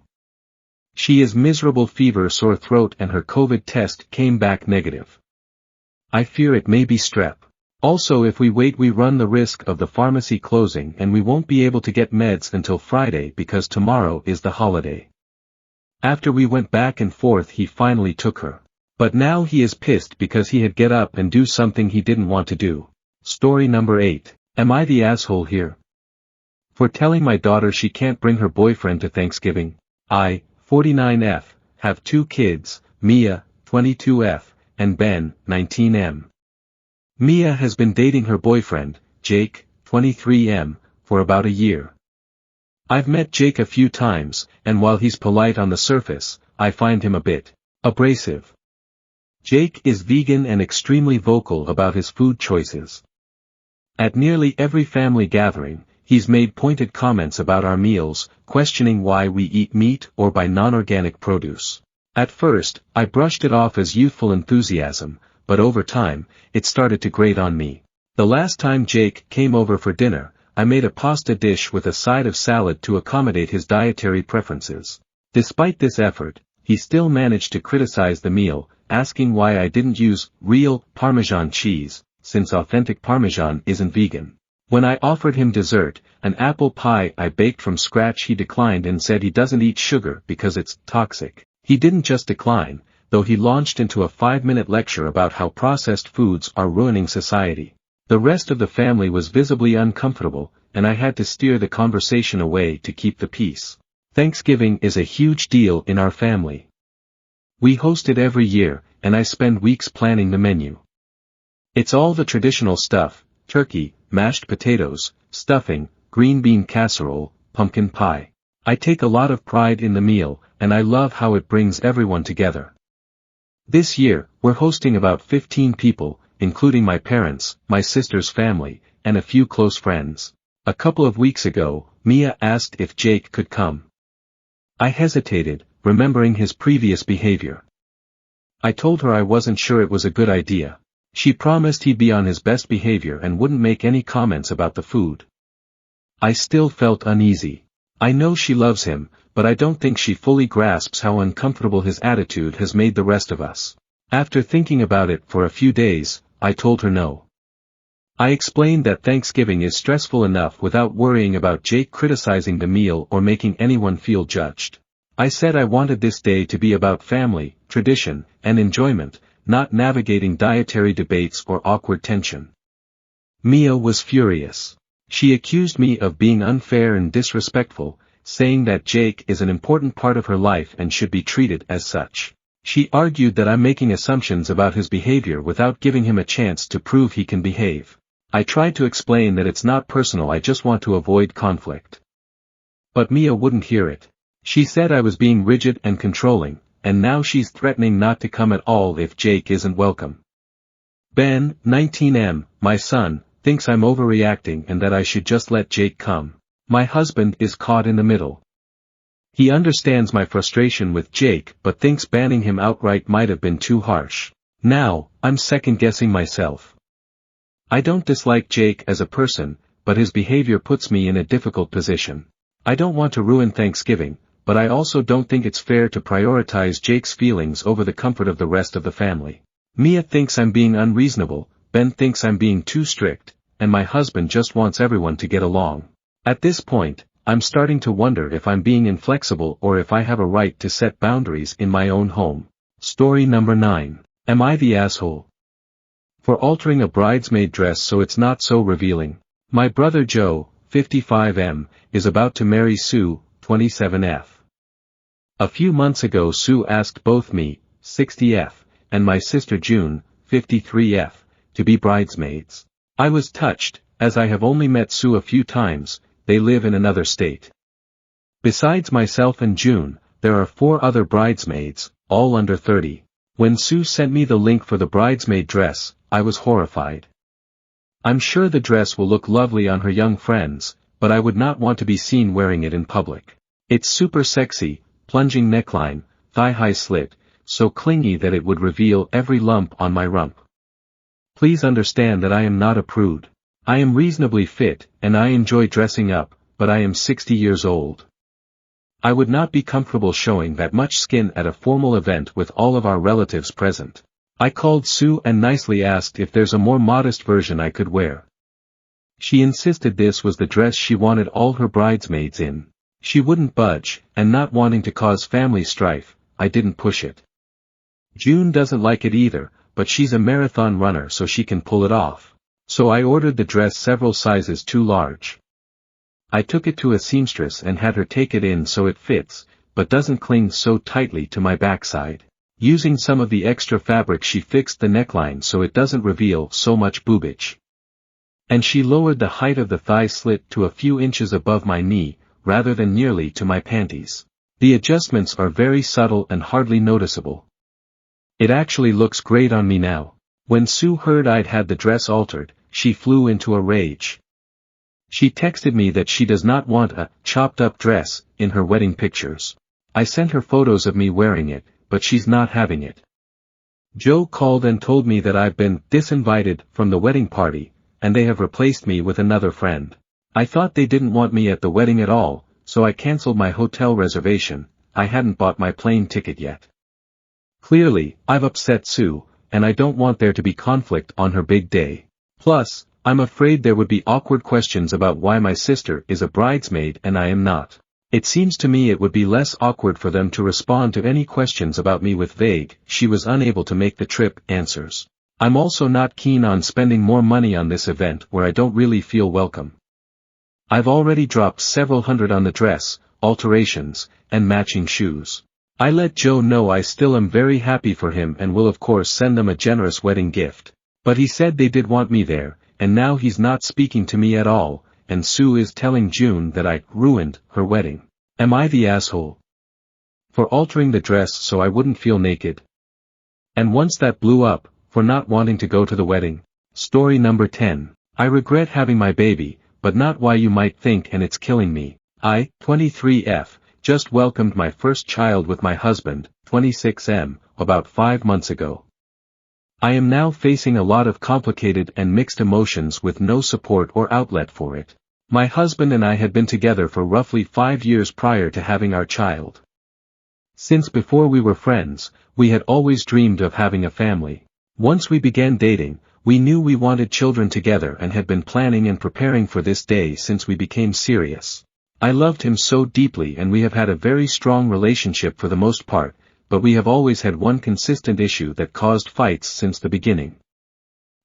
She is miserable, fever, sore throat and her COVID test came back negative. I fear it may be strep. Also if we wait we run the risk of the pharmacy closing and we won't be able to get meds until Friday because tomorrow is the holiday. After we went back and forth he finally took her. But now he is pissed because he had get up and do something he didn't want to do. Story number 8. Am I the asshole here? For telling my daughter she can't bring her boyfriend to Thanksgiving. I, 49F, have 2 kids, Mia, 22F, and Ben, 19M. Mia has been dating her boyfriend, Jake, 23M, for about a year. I've met Jake a few times, and while he's polite on the surface, I find him a bit abrasive. Jake is vegan and extremely vocal about his food choices. At nearly every family gathering, he's made pointed comments about our meals, questioning why we eat meat or buy non-organic produce. At first, I brushed it off as youthful enthusiasm, but over time, it started to grate on me. The last time Jake came over for dinner, I made a pasta dish with a side of salad to accommodate his dietary preferences. Despite this effort, he still managed to criticize the meal, asking why I didn't use real Parmesan cheese, since authentic Parmesan isn't vegan. When I offered him dessert, an apple pie I baked from scratch, he declined and said he doesn't eat sugar because it's toxic. He didn't just decline, though he launched into a 5-minute lecture about how processed foods are ruining society. The rest of the family was visibly uncomfortable, and I had to steer the conversation away to keep the peace. Thanksgiving is a huge deal in our family. We host it every year, and I spend weeks planning the menu. It's all the traditional stuff: turkey, mashed potatoes, stuffing, green bean casserole, pumpkin pie. I take a lot of pride in the meal, and I love how it brings everyone together. This year, we're hosting about 15 people, including my parents, my sister's family, and a few close friends. A couple of weeks ago, Mia asked if Jake could come. I hesitated, remembering his previous behavior. I told her I wasn't sure it was a good idea. She promised he'd be on his best behavior and wouldn't make any comments about the food. I still felt uneasy. I know she loves him, but I don't think she fully grasps how uncomfortable his attitude has made the rest of us. After thinking about it for a few days, I told her no. I explained that Thanksgiving is stressful enough without worrying about Jake criticizing the meal or making anyone feel judged. I said I wanted this day to be about family, tradition, and enjoyment, not navigating dietary debates or awkward tension. Mia was furious. She accused me of being unfair and disrespectful, saying that Jake is an important part of her life and should be treated as such. She argued that I'm making assumptions about his behavior without giving him a chance to prove he can behave. I tried to explain that it's not personal, I just want to avoid conflict. But Mia wouldn't hear it. She said I was being rigid and controlling, and now she's threatening not to come at all if Jake isn't welcome. Ben, 19M, my son, thinks I'm overreacting and that I should just let Jake come. My husband is caught in the middle. He understands my frustration with Jake but thinks banning him outright might have been too harsh. Now, I'm second-guessing myself. I don't dislike Jake as a person, but his behavior puts me in a difficult position. I don't want to ruin Thanksgiving, but I also don't think it's fair to prioritize Jake's feelings over the comfort of the rest of the family. Mia thinks I'm being unreasonable, Ben thinks I'm being too strict, and my husband just wants everyone to get along. At this point, I'm starting to wonder if I'm being inflexible or if I have a right to set boundaries in my own home. Story number 9. Am I the asshole? For altering a bridesmaid dress so it's not so revealing. My brother Joe, 55M, is about to marry Sue, 27F. A few months ago Sue asked both me, 60F, and my sister June, 53F, to be bridesmaids. I was touched, as I have only met Sue a few times, they live in another state. Besides myself and June, there are 4 other bridesmaids, all under 30. When Sue sent me the link for the bridesmaid dress, I was horrified. I'm sure the dress will look lovely on her young friends, but I would not want to be seen wearing it in public. It's super sexy, plunging neckline, thigh-high slit, so clingy that it would reveal every lump on my rump. Please understand that I am not a prude. I am reasonably fit, and I enjoy dressing up, but I am 60 years old. I would not be comfortable showing that much skin at a formal event with all of our relatives present. I called Sue and nicely asked if there's a more modest version I could wear. She insisted this was the dress she wanted all her bridesmaids in. She wouldn't budge, and not wanting to cause family strife, I didn't push it. June doesn't like it either, but she's a marathon runner so she can pull it off. So I ordered the dress several sizes too large. I took it to a seamstress and had her take it in so it fits, but doesn't cling so tightly to my backside. Using some of the extra fabric she fixed the neckline so it doesn't reveal so much boobage. And she lowered the height of the thigh slit to a few inches above my knee, rather than nearly to my panties. The adjustments are very subtle and hardly noticeable. It actually looks great on me now. When Sue heard I'd had the dress altered, she flew into a rage. She texted me that she does not want a chopped-up dress in her wedding pictures. I sent her photos of me wearing it, but she's not having it. Joe called and told me that I've been disinvited from the wedding party, and they have replaced me with another friend. I thought they didn't want me at the wedding at all, so I canceled my hotel reservation. I hadn't bought my plane ticket yet. Clearly, I've upset Sue, and I don't want there to be conflict on her big day. Plus, I'm afraid there would be awkward questions about why my sister is a bridesmaid and I am not. It seems to me it would be less awkward for them to respond to any questions about me with vague, she was unable to make the trip, answers. I'm also not keen on spending more money on this event where I don't really feel welcome. I've already dropped several hundred on the dress, alterations, and matching shoes. I let Joe know I still am very happy for him and will of course send them a generous wedding gift. But he said they did want me there, and now he's not speaking to me at all, and Sue is telling June that I ruined her wedding. Am I the asshole? For altering the dress so I wouldn't feel naked? And once that blew up, for not wanting to go to the wedding. Story number 10. I regret having my baby, but not why you might think, and it's killing me. I, 23F, just welcomed my first child with my husband, 26M, about 5 months ago. I am now facing a lot of complicated and mixed emotions with no support or outlet for it. My husband and I had been together for roughly 5 years prior to having our child. Since before we were friends, we had always dreamed of having a family. Once we began dating, we knew we wanted children together and had been planning and preparing for this day since we became serious. I loved him so deeply and we have had a very strong relationship for the most part, but we have always had one consistent issue that caused fights since the beginning.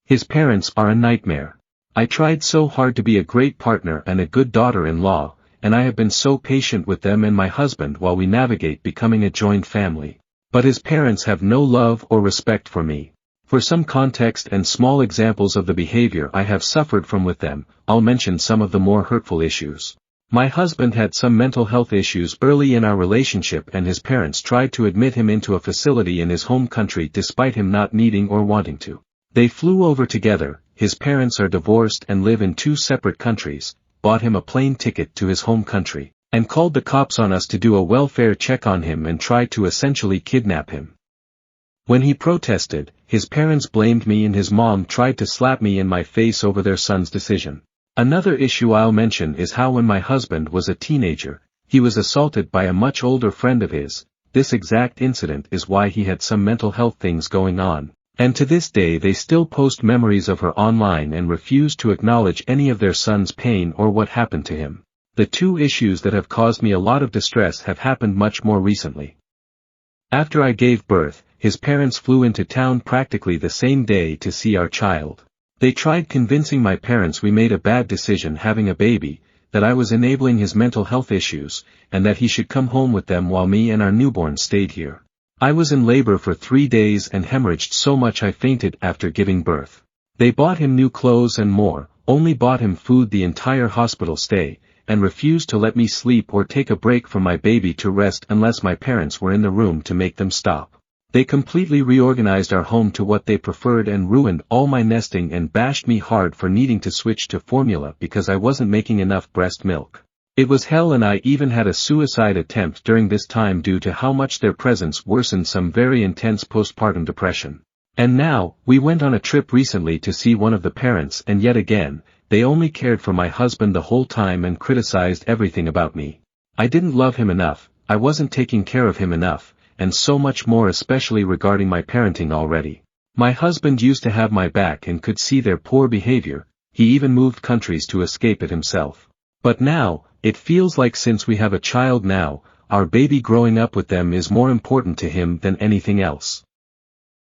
His parents are a nightmare. I tried so hard to be a great partner and a good daughter-in-law, and I have been so patient with them and my husband while we navigate becoming a joint family. But his parents have no love or respect for me. For some context and small examples of the behavior I have suffered from with them, I'll mention some of the more hurtful issues. My husband had some mental health issues early in our relationship and his parents tried to admit him into a facility in his home country despite him not needing or wanting to. They flew over together, his parents are divorced and live in 2 separate countries, bought him a plane ticket to his home country, and called the cops on us to do a welfare check on him and tried to essentially kidnap him. When he protested, his parents blamed me and his mom tried to slap me in my face over their son's decision. Another issue I'll mention is how when my husband was a teenager, he was assaulted by a much older friend of his. This exact incident is why he had some mental health things going on, and to this day they still post memories of her online and refuse to acknowledge any of their son's pain or what happened to him. The 2 issues that have caused me a lot of distress have happened much more recently. After I gave birth, his parents flew into town practically the same day to see our child. They tried convincing my parents we made a bad decision having a baby, that I was enabling his mental health issues, and that he should come home with them while me and our newborn stayed here. I was in labor for 3 days and hemorrhaged so much I fainted after giving birth. They bought him new clothes and more, only bought him food the entire hospital stay, and refused to let me sleep or take a break from my baby to rest unless my parents were in the room to make them stop. They completely reorganized our home to what they preferred and ruined all my nesting and bashed me hard for needing to switch to formula because I wasn't making enough breast milk. It was hell and I even had a suicide attempt during this time due to how much their presence worsened some very intense postpartum depression. And now, we went on a trip recently to see one of the parents and yet again, they only cared for my husband the whole time and criticized everything about me. I didn't love him enough, I wasn't taking care of him enough, and so much more especially regarding my parenting already. My husband used to have my back and could see their poor behavior, he even moved countries to escape it himself. But now, it feels like since we have a child now, our baby growing up with them is more important to him than anything else.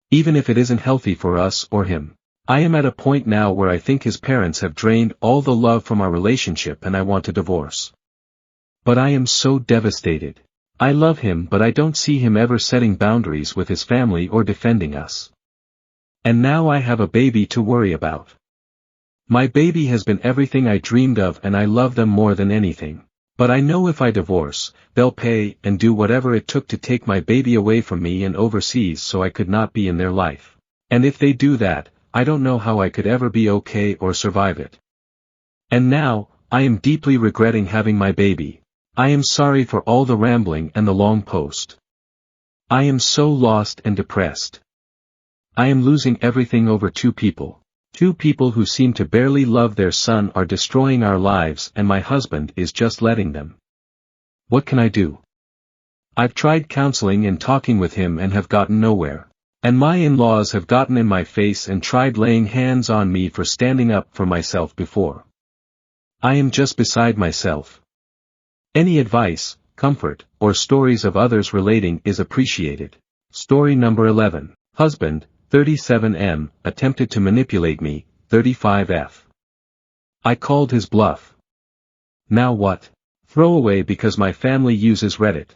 Even if it isn't healthy for us or him. I am at a point now where I think his parents have drained all the love from our relationship and I want a divorce. But I am so devastated. I love him but I don't see him ever setting boundaries with his family or defending us. And now I have a baby to worry about. My baby has been everything I dreamed of and I love them more than anything. But I know if I divorce, they'll pay and do whatever it took to take my baby away from me and overseas so I could not be in their life. And if they do that, I don't know how I could ever be okay or survive it. And now, I am deeply regretting having my baby. I am sorry for all the rambling and the long post. I am so lost and depressed. I am losing everything over 2 people. 2 people who seem to barely love their son are destroying our lives and my husband is just letting them. What can I do? I've tried counseling and talking with him and have gotten nowhere. And my in-laws have gotten in my face and tried laying hands on me for standing up for myself before. I am just beside myself. Any advice, comfort, or stories of others relating is appreciated. Story number 11. Husband, 37M, attempted to manipulate me, 35F. I called his bluff. Now what? Throwaway because my family uses Reddit.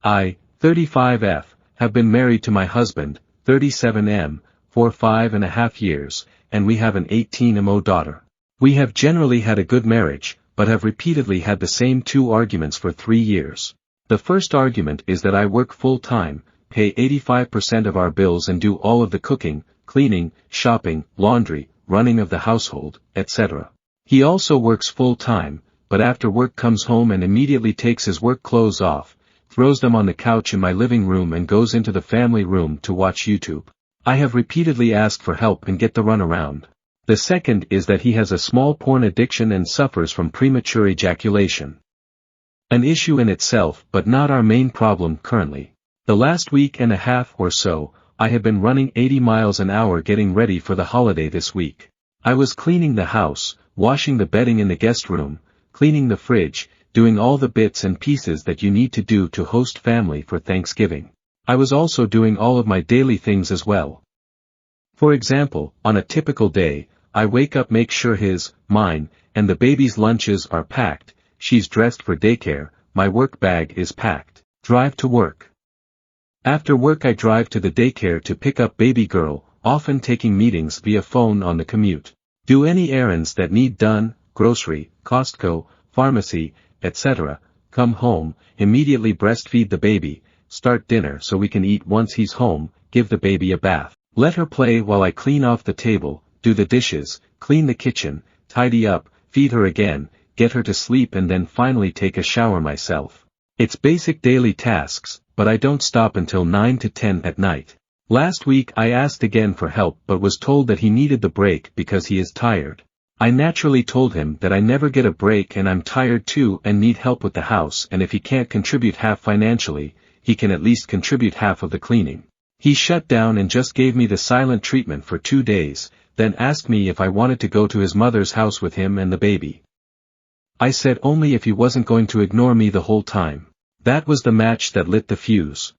I, 35F, have been married to my husband, 37M, for 5.5 years, and we have an 18mo daughter. We have generally had a good marriage, but have repeatedly had the same 2 arguments for 3 years. The first argument is that I work full-time, pay 85% of our bills and do all of the cooking, cleaning, shopping, laundry, running of the household, etc. He also works full-time, but after work comes home and immediately takes his work clothes off, throws them on the couch in my living room and goes into the family room to watch YouTube. I have repeatedly asked for help and get the runaround. The second is that he has a small porn addiction and suffers from premature ejaculation. An issue in itself but not our main problem currently. The last week and a half or so, I have been running 80 miles an hour getting ready for the holiday this week. I was cleaning the house, washing the bedding in the guest room, cleaning the fridge, doing all the bits and pieces that you need to do to host family for Thanksgiving. I was also doing all of my daily things as well. For example, on a typical day, I wake up, make sure mine, and the baby's lunches are packed, she's dressed for daycare, my work bag is packed, drive to work. After work I drive to the daycare to pick up baby girl, often taking meetings via phone on the commute. Do any errands that need done, grocery, Costco, pharmacy, etc., come home, immediately breastfeed the baby, start dinner so we can eat once he's home, give the baby a bath, let her play while I clean off the table, do the dishes, clean the kitchen, tidy up, feed her again, get her to sleep and then finally take a shower myself. It's basic daily tasks, but I don't stop until 9 to 10 at night. Last week I asked again for help but was told that he needed the break because he is tired. I naturally told him that I never get a break and I'm tired too and need help with the house, and if he can't contribute half financially, he can at least contribute half of the cleaning. He shut down and just gave me the silent treatment for 2 days, then asked me if I wanted to go to his mother's house with him and the baby. I said only if he wasn't going to ignore me the whole time. That was the match that lit the fuse.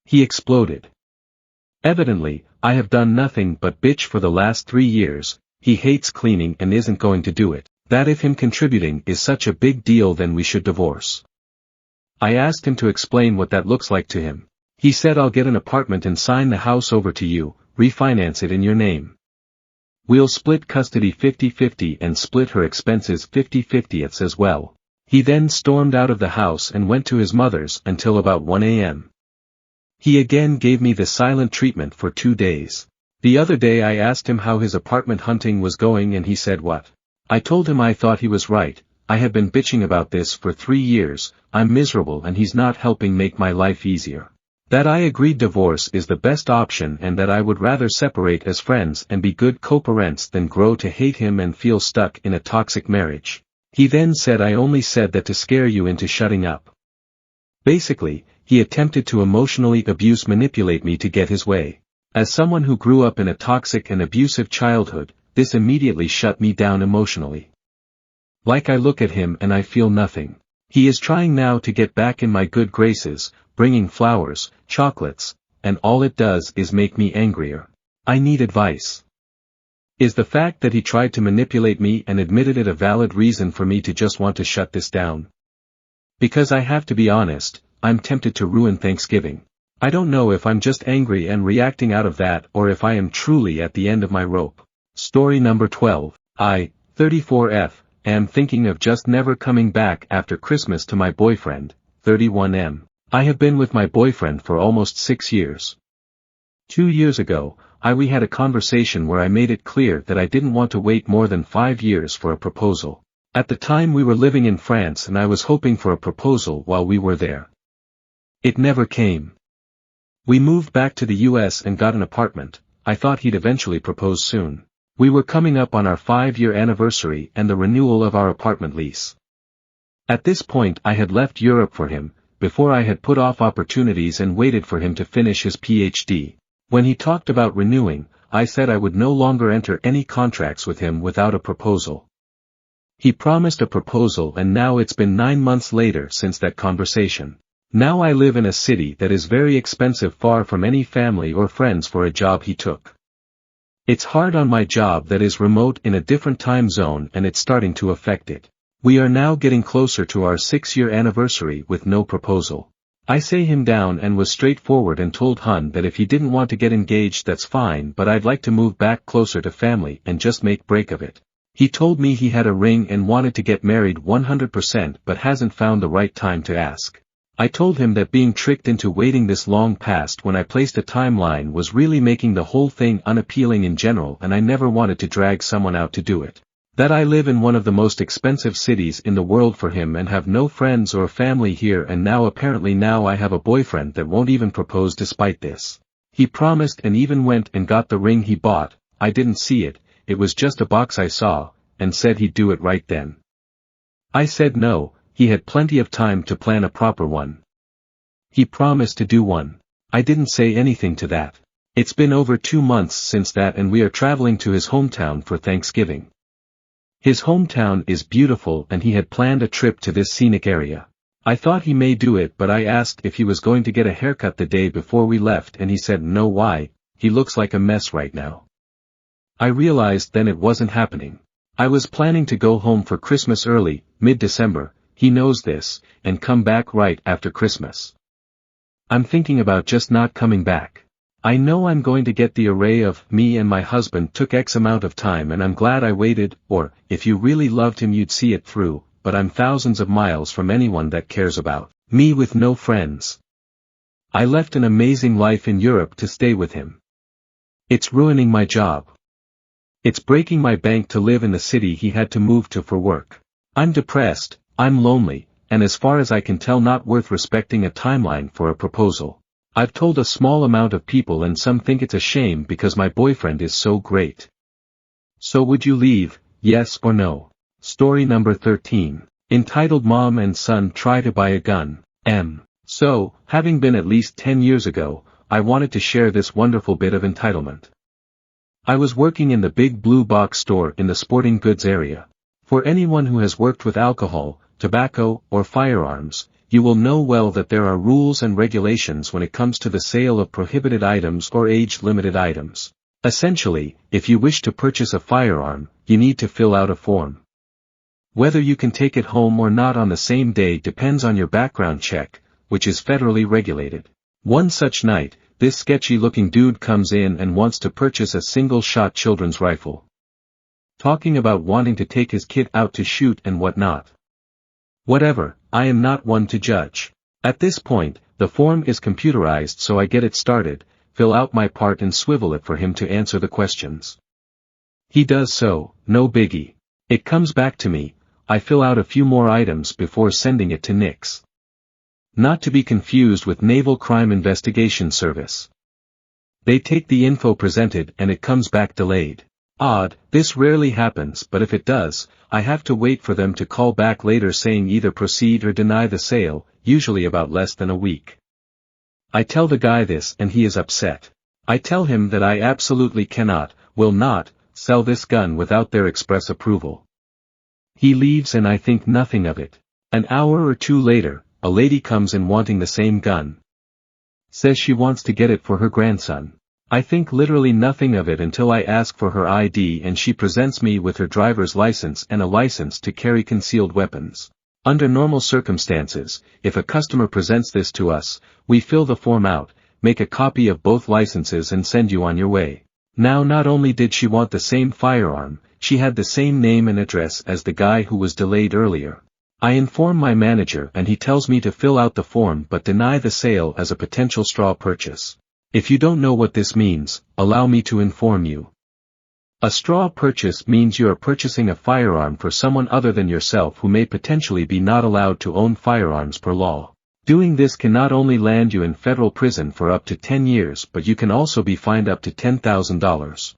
He exploded. Evidently, I have done nothing but bitch for the last 3 years, he hates cleaning and isn't going to do it, that if him contributing is such a big deal then we should divorce. I asked him to explain what that looks like to him. He said I'll get an apartment and sign the house over to you, refinance it in your name. We'll split custody 50-50 and split her expenses 50-50 as well. He then stormed out of the house and went to his mother's until about 1 a.m. He again gave me the silent treatment for 2 days. The other day I asked him how his apartment hunting was going and he said what? I told him I thought he was right, I have been bitching about this for 3 years, I'm miserable and he's not helping make my life easier. That I agreed divorce is the best option and that I would rather separate as friends and be good co-parents than grow to hate him and feel stuck in a toxic marriage. He then said I only said that to scare you into shutting up. Basically, he attempted to emotionally manipulate me to get his way. As someone who grew up in a toxic and abusive childhood, this immediately shut me down emotionally. Like I look at him and I feel nothing. He is trying now to get back in my good graces, bringing flowers, chocolates, and all it does is make me angrier. I need advice. Is the fact that he tried to manipulate me and admitted it a valid reason for me to just want to shut this down? Because I have to be honest, I'm tempted to ruin Thanksgiving. I don't know if I'm just angry and reacting out of that or if I am truly at the end of my rope. Story number 12. I, 34F, am thinking of just never coming back after Christmas to my boyfriend, 31M. I have been with my boyfriend for almost 6 years. 2 years ago, we had a conversation where I made it clear that I didn't want to wait more than 5 years for a proposal. At the time we were living in France and I was hoping for a proposal while we were there. It never came. We moved back to the US and got an apartment. I thought he'd eventually propose soon. We were coming up on our 5-year anniversary and the renewal of our apartment lease. At this point I had left Europe for him, before I had put off opportunities and waited for him to finish his PhD. When he talked about renewing, I said I would no longer enter any contracts with him without a proposal. He promised a proposal and now it's been 9 months later since that conversation. Now I live in a city that is very expensive, far from any family or friends for a job he took. It's hard on my job that is remote in a different time zone and it's starting to affect it. We are now getting closer to our 6-year anniversary with no proposal. I sat him down and was straightforward and told Hun that if he didn't want to get engaged that's fine, but I'd like to move back closer to family and just make break of it. He told me he had a ring and wanted to get married 100% but hasn't found the right time to ask. I told him that being tricked into waiting this long past when I placed a timeline was really making the whole thing unappealing in general and I never wanted to drag someone out to do it. That I live in one of the most expensive cities in the world for him and have no friends or family here, and apparently now I have a boyfriend that won't even propose despite this. He promised and even went and got the ring he bought. I didn't see it, it was just a box I saw, and said he'd do it right then. I said no, he had plenty of time to plan a proper one. He promised to do one. I didn't say anything to that. It's been over 2 months since that, and we are traveling to his hometown for Thanksgiving. His hometown is beautiful and he had planned a trip to this scenic area. I thought he may do it, but I asked if he was going to get a haircut the day before we left and he said no. Why? He looks like a mess right now. I realized then it wasn't happening. I was planning to go home for Christmas early, mid-December, he knows this, and come back right after Christmas. I'm thinking about just not coming back. I know I'm going to get the array of me and my husband took X amount of time and I'm glad I waited, or, if you really loved him you'd see it through, but I'm thousands of miles from anyone that cares about me with no friends. I left an amazing life in Europe to stay with him. It's ruining my job. It's breaking my bank to live in the city he had to move to for work. I'm depressed, I'm lonely, and as far as I can tell not worth respecting a timeline for a proposal. I've told a small amount of people and some think it's a shame because my boyfriend is so great. So would you leave, yes or no? Story number 13, entitled Mom and Son Try to Buy a Gun. So, having been at least 10 years ago, I wanted to share this wonderful bit of entitlement. I was working in the big blue box store in the sporting goods area. For anyone who has worked with alcohol, tobacco, or firearms, you will know well that there are rules and regulations when it comes to the sale of prohibited items or age-limited items. Essentially, if you wish to purchase a firearm, you need to fill out a form. Whether you can take it home or not on the same day depends on your background check, which is federally regulated. One such night, this sketchy-looking dude comes in and wants to purchase a single-shot children's rifle. Talking about wanting to take his kid out to shoot and whatnot. Whatever, I am not one to judge. At this point, the form is computerized, so I get it started, fill out my part and swivel it for him to answer the questions. He does so, no biggie. It comes back to me, I fill out a few more items before sending it to NICS. Not to be confused with Naval Crime Investigation Service. They take the info presented and it comes back delayed. Odd, this rarely happens, but if it does, I have to wait for them to call back later saying either proceed or deny the sale, usually about less than a week. I tell the guy this and he is upset. I tell him that I absolutely cannot, will not, sell this gun without their express approval. He leaves and I think nothing of it. An hour or two later, a lady comes in wanting the same gun. Says she wants to get it for her grandson. I think literally nothing of it until I ask for her ID and she presents me with her driver's license and a license to carry concealed weapons. Under normal circumstances, if a customer presents this to us, we fill the form out, make a copy of both licenses and send you on your way. Now not only did she want the same firearm, she had the same name and address as the guy who was delayed earlier. I inform my manager and he tells me to fill out the form but deny the sale as a potential straw purchase. If you don't know what this means, allow me to inform you. A straw purchase means you are purchasing a firearm for someone other than yourself who may potentially be not allowed to own firearms per law. Doing this can not only land you in federal prison for up to 10 years but you can also be fined up to $10,000.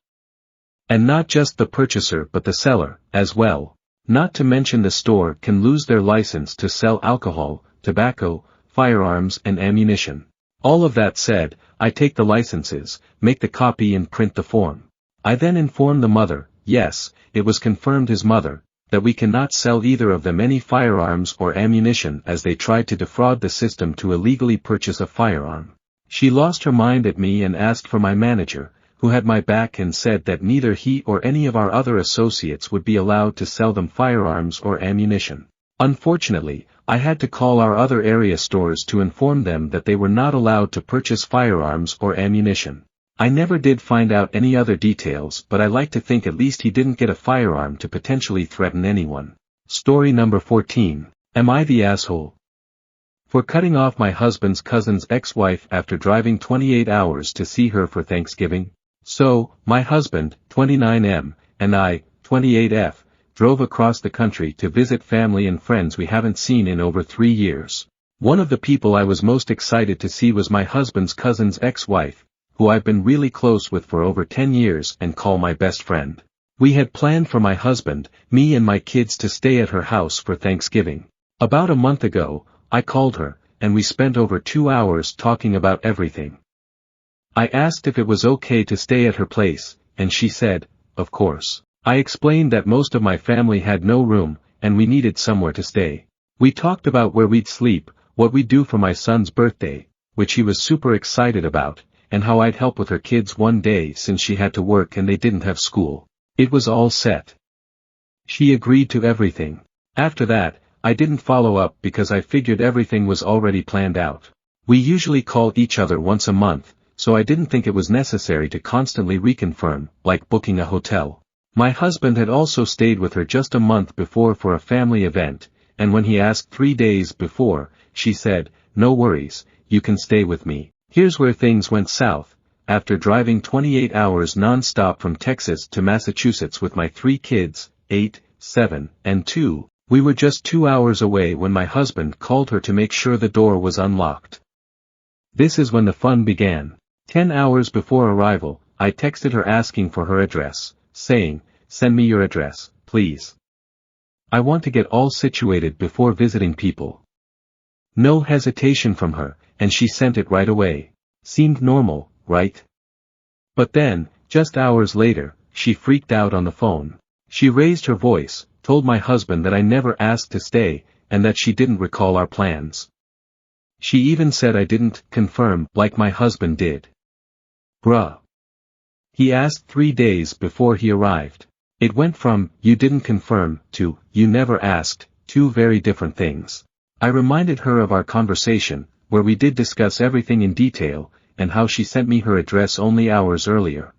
And not just the purchaser but the seller, as well. Not to mention the store can lose their license to sell alcohol, tobacco, firearms and ammunition. All of that said, I take the licenses, make the copy and print the form. I then inform the mother, yes, it was confirmed his mother, that we cannot sell either of them any firearms or ammunition as they tried to defraud the system to illegally purchase a firearm. She lost her mind at me and asked for my manager, who had my back and said that neither he or any of our other associates would be allowed to sell them firearms or ammunition. Unfortunately, I had to call our other area stores to inform them that they were not allowed to purchase firearms or ammunition. I never did find out any other details, but I like to think at least he didn't get a firearm to potentially threaten anyone. Story number 14. Am I the asshole? For cutting off my husband's cousin's ex-wife after driving 28 hours to see her for Thanksgiving? So, my husband, 29M, and I, 28F, drove across the country to visit family and friends we haven't seen in over 3 years. One of the people I was most excited to see was my husband's cousin's ex-wife, who I've been really close with for over 10 years and call my best friend. We had planned for my husband, me and my kids to stay at her house for Thanksgiving. About a month ago, I called her, and we spent over 2 hours talking about everything. I asked if it was okay to stay at her place, and she said, of course. I explained that most of my family had no room, and we needed somewhere to stay. We talked about where we'd sleep, what we'd do for my son's birthday, which he was super excited about, and how I'd help with her kids one day since she had to work and they didn't have school. It was all set. She agreed to everything. After that, I didn't follow up because I figured everything was already planned out. We usually call each other once a month, so I didn't think it was necessary to constantly reconfirm, like booking a hotel. My husband had also stayed with her just a month before for a family event, and when he asked 3 days before, she said, no worries, you can stay with me. Here's where things went south. After driving 28 hours non-stop from Texas to Massachusetts with my 3 kids, 8, 7, and 2, we were just 2 hours away when my husband called her to make sure the door was unlocked. This is when the fun began. 10 hours before arrival, I texted her asking for her address, saying, send me your address, please. I want to get all situated before visiting people. No hesitation from her, and she sent it right away. Seemed normal, right? But then, just hours later, she freaked out on the phone. She raised her voice, told my husband that I never asked to stay, and that she didn't recall our plans. She even said I didn't confirm like my husband did. Bruh. He asked 3 days before he arrived. It went from, you didn't confirm, to, you never asked, 2 very different things. I reminded her of our conversation, where we did discuss everything in detail, and how she sent me her address only hours earlier.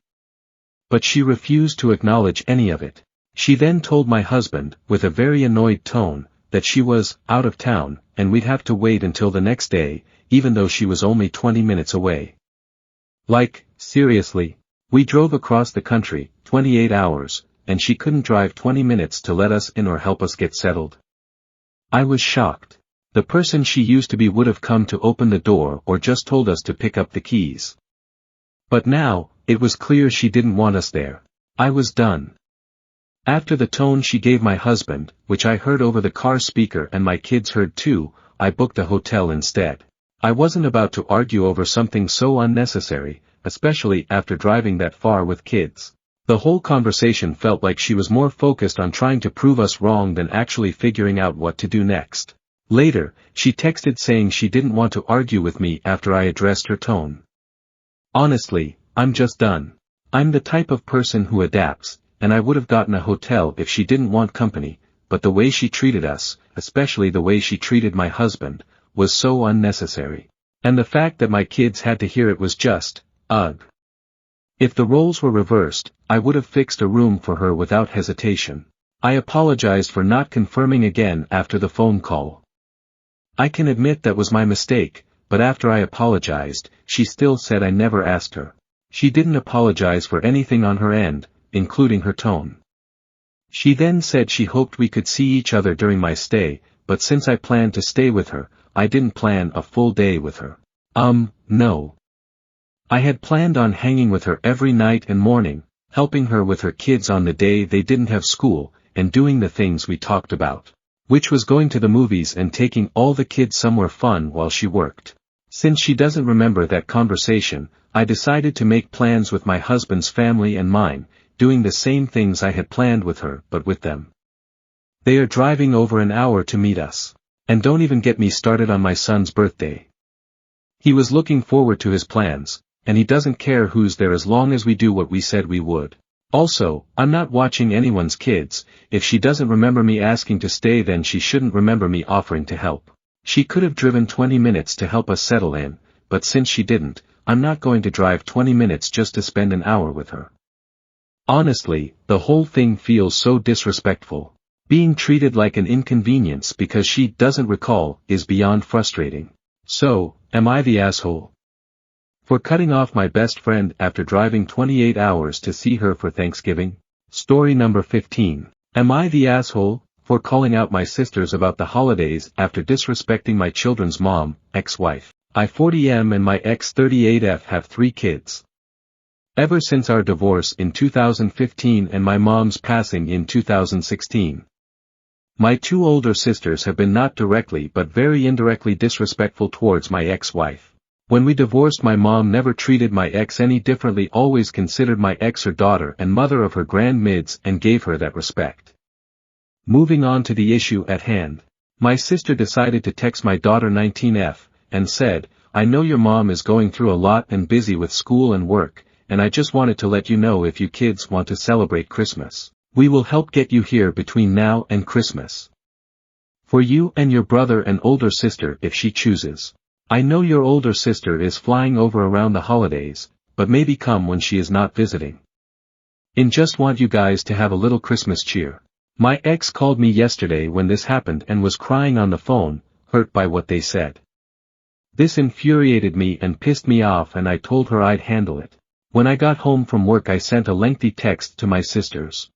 But she refused to acknowledge any of it. She then told my husband, with a very annoyed tone, that she was out of town, and we'd have to wait until the next day, even though she was only 20 minutes away. Like, seriously? We drove across the country, 28 hours, and she couldn't drive 20 minutes to let us in or help us get settled? I was shocked. The person she used to be would have come to open the door or just told us to pick up the keys. But now, it was clear she didn't want us there. I was done. After the tone she gave my husband, which I heard over the car speaker and my kids heard too, I booked a hotel instead. I wasn't about to argue over something so unnecessary, especially after driving that far with kids. The whole conversation felt like she was more focused on trying to prove us wrong than actually figuring out what to do next. Later, she texted saying she didn't want to argue with me after I addressed her tone. Honestly, I'm just done. I'm the type of person who adapts, and I would have gotten a hotel if she didn't want company, but the way she treated us, especially the way she treated my husband, was so unnecessary. And the fact that my kids had to hear it was just, ugh. If the roles were reversed, I would have fixed a room for her without hesitation. I apologized for not confirming again after the phone call. I can admit that was my mistake, but after I apologized, she still said I never asked her. She didn't apologize for anything on her end, including her tone. She then said she hoped we could see each other during my stay, but since I planned to stay with her, I didn't plan a full day with her. No. I had planned on hanging with her every night and morning, helping her with her kids on the day they didn't have school, and doing the things we talked about, which was going to the movies and taking all the kids somewhere fun while she worked. Since she doesn't remember that conversation, I decided to make plans with my husband's family and mine, doing the same things I had planned with her but with them. They are driving over an hour to meet us. And don't even get me started on my son's birthday. He was looking forward to his plans, and he doesn't care who's there as long as we do what we said we would. Also, I'm not watching anyone's kids. If she doesn't remember me asking to stay, then she shouldn't remember me offering to help. She could have driven 20 minutes to help us settle in, but since she didn't, I'm not going to drive 20 minutes just to spend an hour with her. Honestly, the whole thing feels so disrespectful. Being treated like an inconvenience because she doesn't recall is beyond frustrating. So, am I the asshole? For cutting off my best friend after driving 28 hours to see her for Thanksgiving? Story number 15. Am I the asshole for calling out my sisters about the holidays after disrespecting my children's mom, ex-wife? I 40M and my ex 38F have 3 kids. Ever since our divorce in 2015 and my mom's passing in 2016. My 2 older sisters have been not directly but very indirectly disrespectful towards my ex-wife. When we divorced, my mom never treated my ex any differently, always considered my ex her daughter and mother of her grandmids and gave her that respect. Moving on to the issue at hand. My sister decided to text my daughter 19F, and said, "I know your mom is going through a lot and busy with school and work, and I just wanted to let you know if you kids want to celebrate Christmas, we will help get you here between now and Christmas. For you and your brother and older sister if she chooses. I know your older sister is flying over around the holidays, but maybe come when she is not visiting. Just want you guys to have a little Christmas cheer." My ex called me yesterday when this happened and was crying on the phone, hurt by what they said. This infuriated me and pissed me off, and I told her I'd handle it. When I got home from work I sent a lengthy text to my sisters.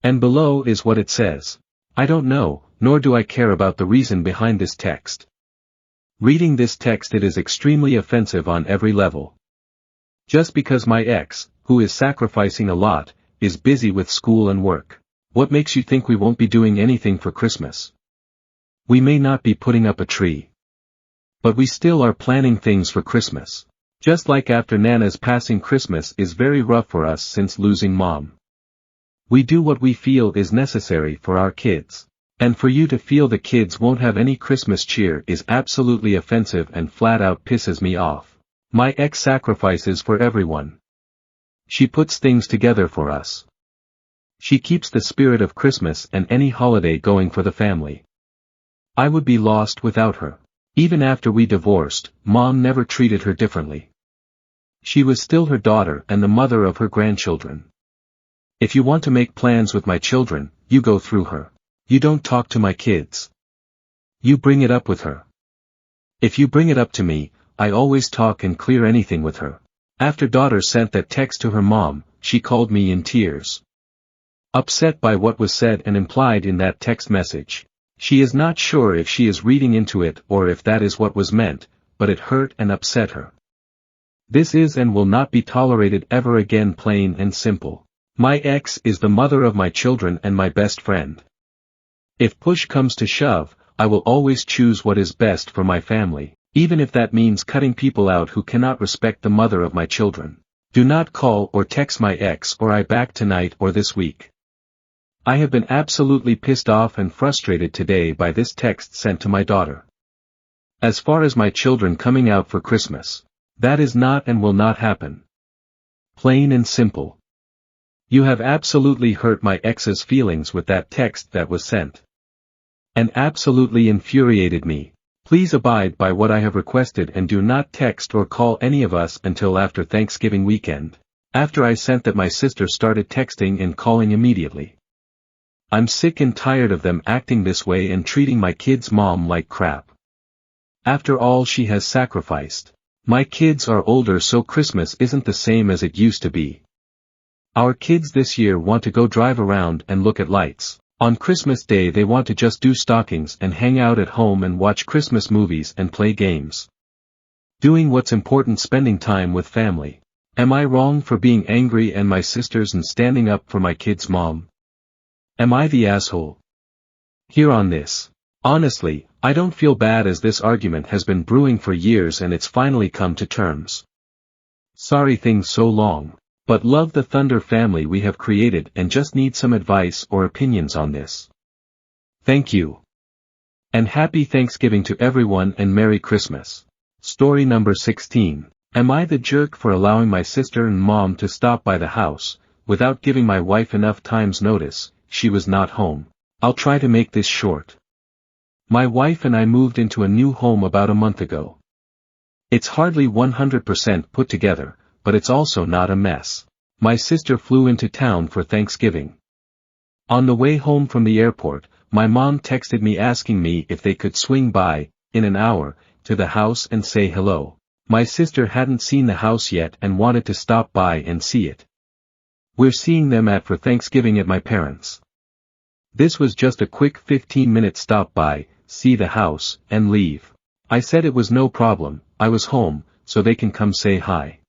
And below is what it says. I don't know, nor do I care about the reason behind this text. Reading this text, it is extremely offensive on every level. Just because my ex, who is sacrificing a lot, is busy with school and work. What makes you think we won't be doing anything for Christmas? We may not be putting up a tree, but we still are planning things for Christmas. Just like after Nana's passing, Christmas is very rough for us since losing Mom. We do what we feel is necessary for our kids. And for you to feel the kids won't have any Christmas cheer is absolutely offensive and flat out pisses me off. My ex sacrifices for everyone. She puts things together for us. She keeps the spirit of Christmas and any holiday going for the family. I would be lost without her. Even after we divorced, Mom never treated her differently. She was still her daughter and the mother of her grandchildren. If you want to make plans with my children, you go through her. You don't talk to my kids. You bring it up with her. If you bring it up to me, I always talk and clear anything with her. After daughter sent that text to her mom, she called me in tears. Upset by what was said and implied in that text message. She is not sure if she is reading into it or if that is what was meant, but it hurt and upset her. This is and will not be tolerated ever again, plain and simple. My ex is the mother of my children and my best friend. If push comes to shove, I will always choose what is best for my family, even if that means cutting people out who cannot respect the mother of my children. Do not call or text my ex or I back tonight or this week. I have been absolutely pissed off and frustrated today by this text sent to my daughter. As far as my children coming out for Christmas, that is not and will not happen. Plain and simple. You have absolutely hurt my ex's feelings with that text that was sent. And absolutely infuriated me. Please abide by what I have requested and do not text or call any of us until after Thanksgiving weekend. After I sent that, my sister started texting and calling immediately. I'm sick and tired of them acting this way and treating my kid's mom like crap. After all she has sacrificed. My kids are older, so Christmas isn't the same as it used to be. Our kids this year want to go drive around and look at lights. On Christmas Day they want to just do stockings and hang out at home and watch Christmas movies and play games. Doing what's important, spending time with family. Am I wrong for being angry and my sisters and standing up for my kid's mom? Am I the asshole here on this? Honestly, I don't feel bad, as this argument has been brewing for years and it's finally come to terms. Sorry things so long. But love the Thunder family we have created and just need some advice or opinions on this. Thank you. And happy Thanksgiving to everyone and Merry Christmas. Story number 16. Am I the jerk for allowing my sister and mom to stop by the house, without giving my wife enough time's notice? She was not home. I'll try to make this short. My wife and I moved into a new home about a month ago. It's hardly 100% put together, but it's also not a mess. My sister flew into town for Thanksgiving. On the way home from the airport, my mom texted me asking me if they could swing by, in an hour, to the house and say hello. My sister hadn't seen the house yet and wanted to stop by and see it. We're seeing them for Thanksgiving at my parents'. This was just a quick 15-minute stop by, see the house, and leave. I said it was no problem, I was home, so they can come say hi.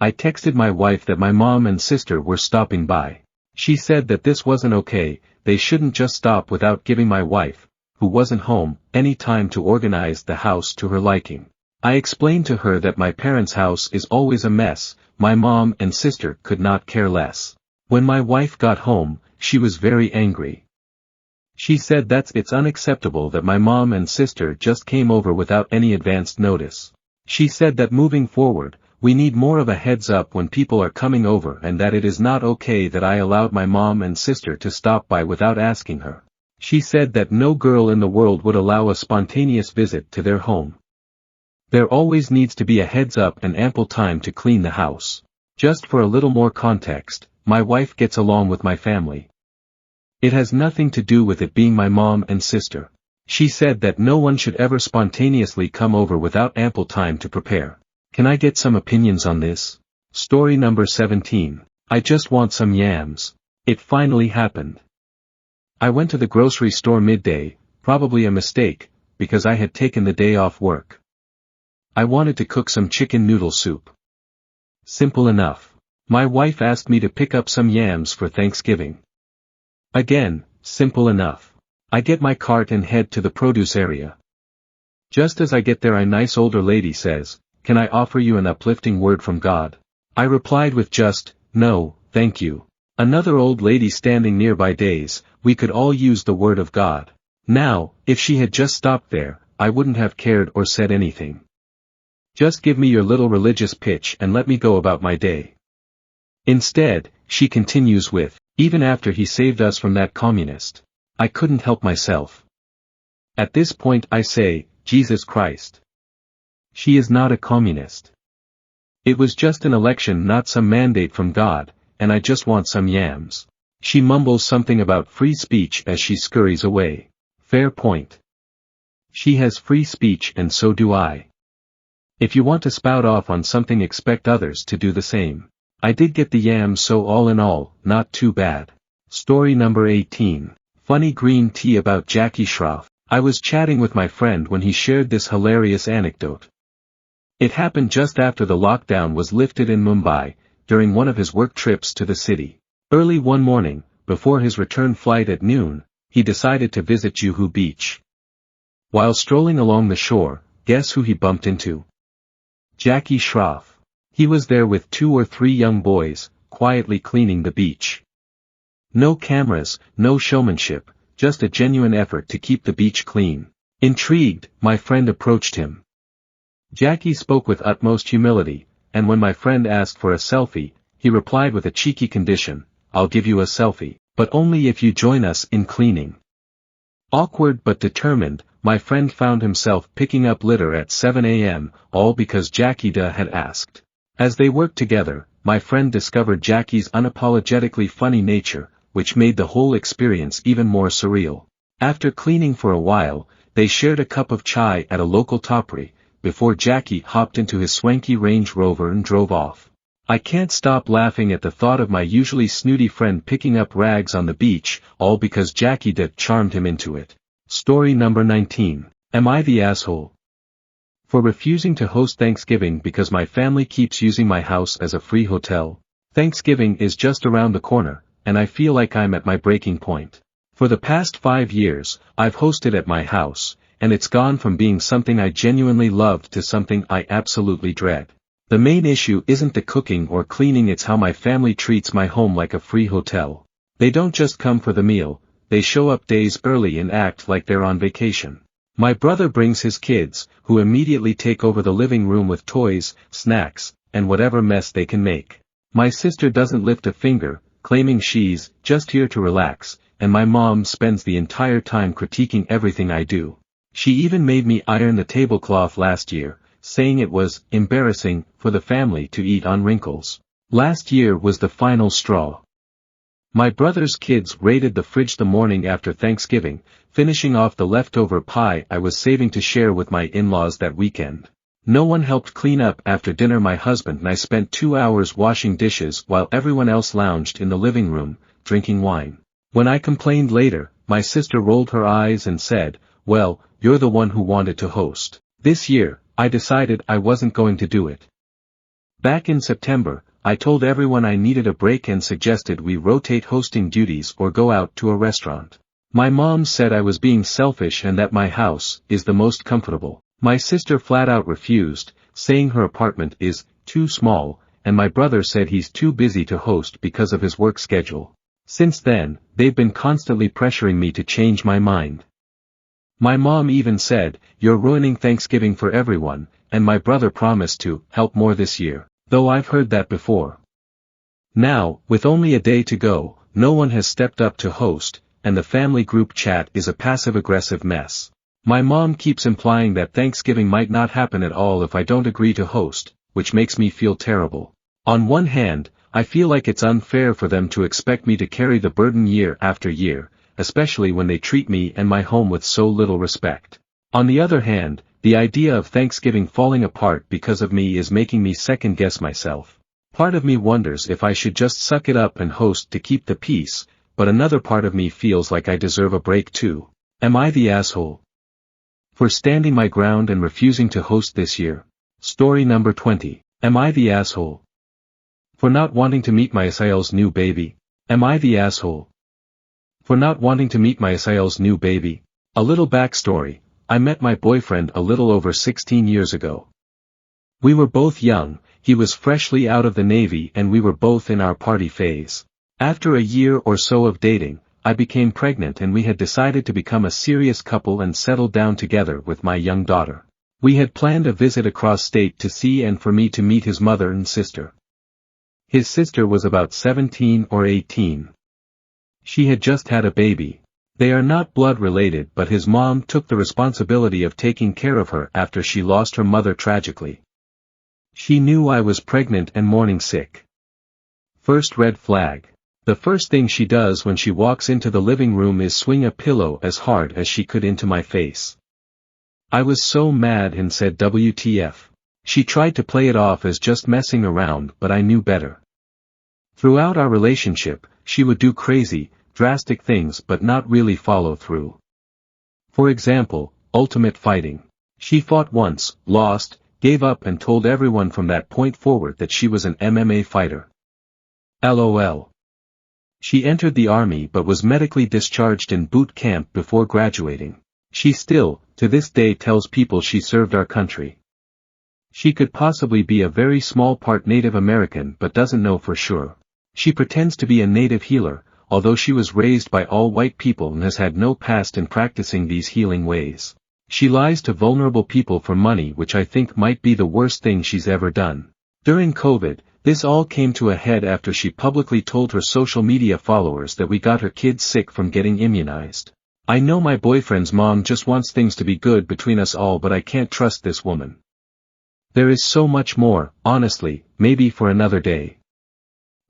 I texted my wife that my mom and sister were stopping by. She said that this wasn't okay, they shouldn't just stop without giving my wife, who wasn't home, any time to organize the house to her liking. I explained to her that my parents' house is always a mess, my mom and sister could not care less. When my wife got home, she was very angry. She said it's unacceptable that my mom and sister just came over without any advanced notice. She said that moving forward, we need more of a heads up when people are coming over and that it is not okay that I allowed my mom and sister to stop by without asking her. She said that no girl in the world would allow a spontaneous visit to their home. There always needs to be a heads up and ample time to clean the house. Just for a little more context, my wife gets along with my family. It has nothing to do with it being my mom and sister. She said that no one should ever spontaneously come over without ample time to prepare. Can I get some opinions on this? Story number 17. I just want some yams. It finally happened. I went to the grocery store midday, probably a mistake, because I had taken the day off work. I wanted to cook some chicken noodle soup. Simple enough. My wife asked me to pick up some yams for Thanksgiving. Again, simple enough. I get my cart and head to the produce area. Just as I get there, a nice older lady says, "Can I offer you an uplifting word from God?" I replied with just, "No, thank you." Another old lady standing nearby days, "We could all use the word of God." Now, if she had just stopped there, I wouldn't have cared or said anything. Just give me your little religious pitch and let me go about my day. Instead, she continues with, "Even after he saved us from that communist." I couldn't help myself. At this point I say, Jesus Christ. She is not a communist. It was just an election, not some mandate from God, and I just want some yams. She mumbles something about free speech as she scurries away. Fair point. She has free speech and so do I. If you want to spout off on something, expect others to do the same. I did get the yams, so all in all, not too bad. Story number 18. Funny green tea about Jackie Schroff. I was chatting with my friend when he shared this hilarious anecdote. It happened just after the lockdown was lifted in Mumbai, during one of his work trips to the city. Early one morning, before his return flight at noon, he decided to visit Juhu Beach. While strolling along the shore, guess who he bumped into? Jackie Schroff. He was there with 2 or 3 young boys, quietly cleaning the beach. No cameras, no showmanship, just a genuine effort to keep the beach clean. Intrigued, my friend approached him. Jackie spoke with utmost humility, and when my friend asked for a selfie, he replied with a cheeky condition, "I'll give you a selfie, but only if you join us in cleaning." Awkward but determined, my friend found himself picking up litter at 7 a.m., all because Jackie had asked. As they worked together, my friend discovered Jackie's unapologetically funny nature, which made the whole experience even more surreal. After cleaning for a while, they shared a cup of chai at a local tapri, before Jackie hopped into his swanky Range Rover and drove off. I can't stop laughing at the thought of my usually snooty friend picking up rags on the beach, all because Jackie charmed him into it. Story number 19. Am I the asshole? For refusing to host Thanksgiving because my family keeps using my house as a free hotel. Thanksgiving is just around the corner, and I feel like I'm at my breaking point. For the past 5 years, I've hosted at my house, and it's gone from being something I genuinely loved to something I absolutely dread. The main issue isn't the cooking or cleaning, it's how my family treats my home like a free hotel. They don't just come for the meal, they show up days early and act like they're on vacation. My brother brings his kids, who immediately take over the living room with toys, snacks, and whatever mess they can make. My sister doesn't lift a finger, claiming she's just here to relax, and my mom spends the entire time critiquing everything I do. She even made me iron the tablecloth last year, saying it was embarrassing for the family to eat on wrinkles. Last year was the final straw. My brother's kids raided the fridge the morning after Thanksgiving, finishing off the leftover pie I was saving to share with my in-laws that weekend. No one helped clean up after dinner. My husband and I spent 2 hours washing dishes while everyone else lounged in the living room, drinking wine. When I complained later, my sister rolled her eyes and said, "Well, you're the one who wanted to host." This year, I decided I wasn't going to do it. Back in September, I told everyone I needed a break and suggested we rotate hosting duties or go out to a restaurant. My mom said I was being selfish and that my house is the most comfortable. My sister flat out refused, saying her apartment is too small, and my brother said he's too busy to host because of his work schedule. Since then, they've been constantly pressuring me to change my mind. My mom even said, "You're ruining Thanksgiving for everyone," and my brother promised to help more this year, though I've heard that before. Now, with only a day to go, no one has stepped up to host, and the family group chat is a passive-aggressive mess. My mom keeps implying that Thanksgiving might not happen at all if I don't agree to host, which makes me feel terrible. On one hand, I feel like it's unfair for them to expect me to carry the burden year after year, especially when they treat me and my home with so little respect. On the other hand, the idea of Thanksgiving falling apart because of me is making me second-guess myself. Part of me wonders if I should just suck it up and host to keep the peace, but another part of me feels like I deserve a break too. Am I the asshole for standing my ground and refusing to host this year? Story number 20. Am I the asshole for not wanting to meet my Israel's new baby? Am I the asshole for not wanting to meet my Israel's new baby? A little backstory: I met my boyfriend a little over 16 years ago. We were both young, he was freshly out of the Navy and we were both in our party phase. After a year or so of dating, I became pregnant and we had decided to become a serious couple and settle down together with my young daughter. We had planned a visit across state to see and for me to meet his mother and sister. His sister was about 17 or 18. She had just had a baby. They are not blood related, but his mom took the responsibility of taking care of her after she lost her mother tragically. She knew I was pregnant and morning sick. First red flag. The first thing she does when she walks into the living room is swing a pillow as hard as she could into my face. I was so mad and said WTF. She tried to play it off as just messing around, but I knew better. Throughout our relationship, she would do crazy, drastic things but not really follow through. For example, ultimate fighting. She fought once, lost, gave up and told everyone from that point forward that she was an MMA fighter. LOL. She entered the army but was medically discharged in boot camp before graduating. She still, to this day, tells people she served our country. She could possibly be a very small part Native American but doesn't know for sure. She pretends to be a native healer, although she was raised by all white people and has had no past in practicing these healing ways. She lies to vulnerable people for money, which I think might be the worst thing she's ever done. During COVID, this all came to a head after she publicly told her social media followers that we got her kids sick from getting immunized. I know my boyfriend's mom just wants things to be good between us all, but I can't trust this woman. There is so much more, honestly, maybe for another day.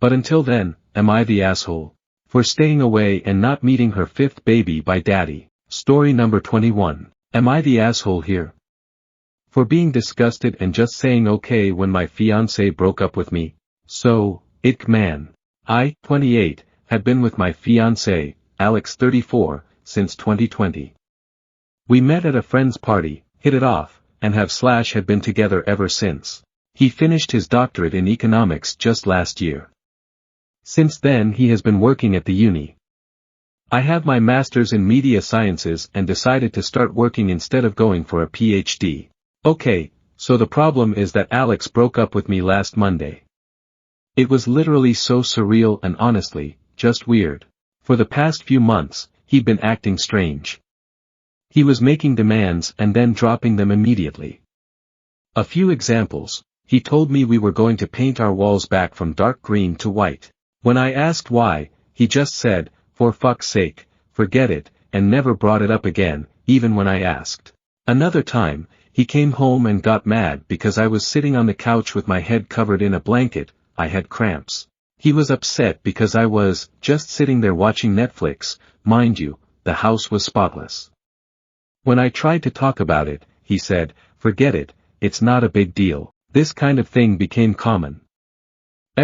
But until then, am I the asshole for staying away and not meeting her fifth baby by daddy? Story number 21. Am I the asshole here for being disgusted and just saying okay when my fiancé broke up with me? So, ick man. I, 28, had been with my fiancé, Alex 34, since 2020. We met at a friend's party, hit it off, and had been together ever since. He finished his doctorate in economics just last year. Since then he has been working at the uni. I have my master's in media sciences and decided to start working instead of going for a PhD. Okay, so the problem is that Alex broke up with me last Monday. It was literally so surreal and honestly, just weird. For the past few months, he'd been acting strange. He was making demands and then dropping them immediately. A few examples: he told me we were going to paint our walls back from dark green to white. When I asked why, he just said, "For fuck's sake, forget it," and never brought it up again, even when I asked. Another time, he came home and got mad because I was sitting on the couch with my head covered in a blanket. I had cramps. He was upset because I was just sitting there watching Netflix. Mind you, the house was spotless. When I tried to talk about it, he said, "Forget it, it's not a big deal." This kind of thing became common.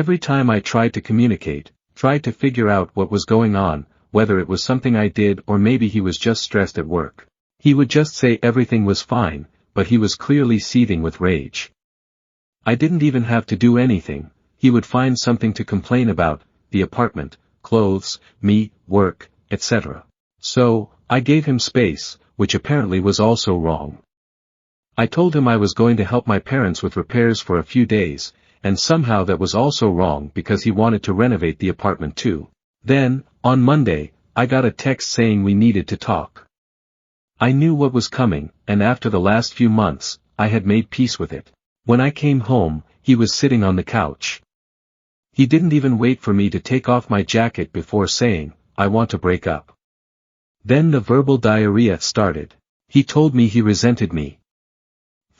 Every time I tried to communicate, tried to figure out what was going on, whether it was something I did or maybe he was just stressed at work. He would just say everything was fine, but he was clearly seething with rage. I didn't even have to do anything. He would find something to complain about, the apartment, clothes, me, work, etc. So, I gave him space, which apparently was also wrong. I told him I was going to help my parents with repairs for a few days, and somehow that was also wrong because he wanted to renovate the apartment too. Then, on Monday, I got a text saying we needed to talk. I knew what was coming, and after the last few months, I had made peace with it. When I came home, he was sitting on the couch. He didn't even wait for me to take off my jacket before saying, "I want to break up." Then the verbal diarrhea started. He told me he resented me.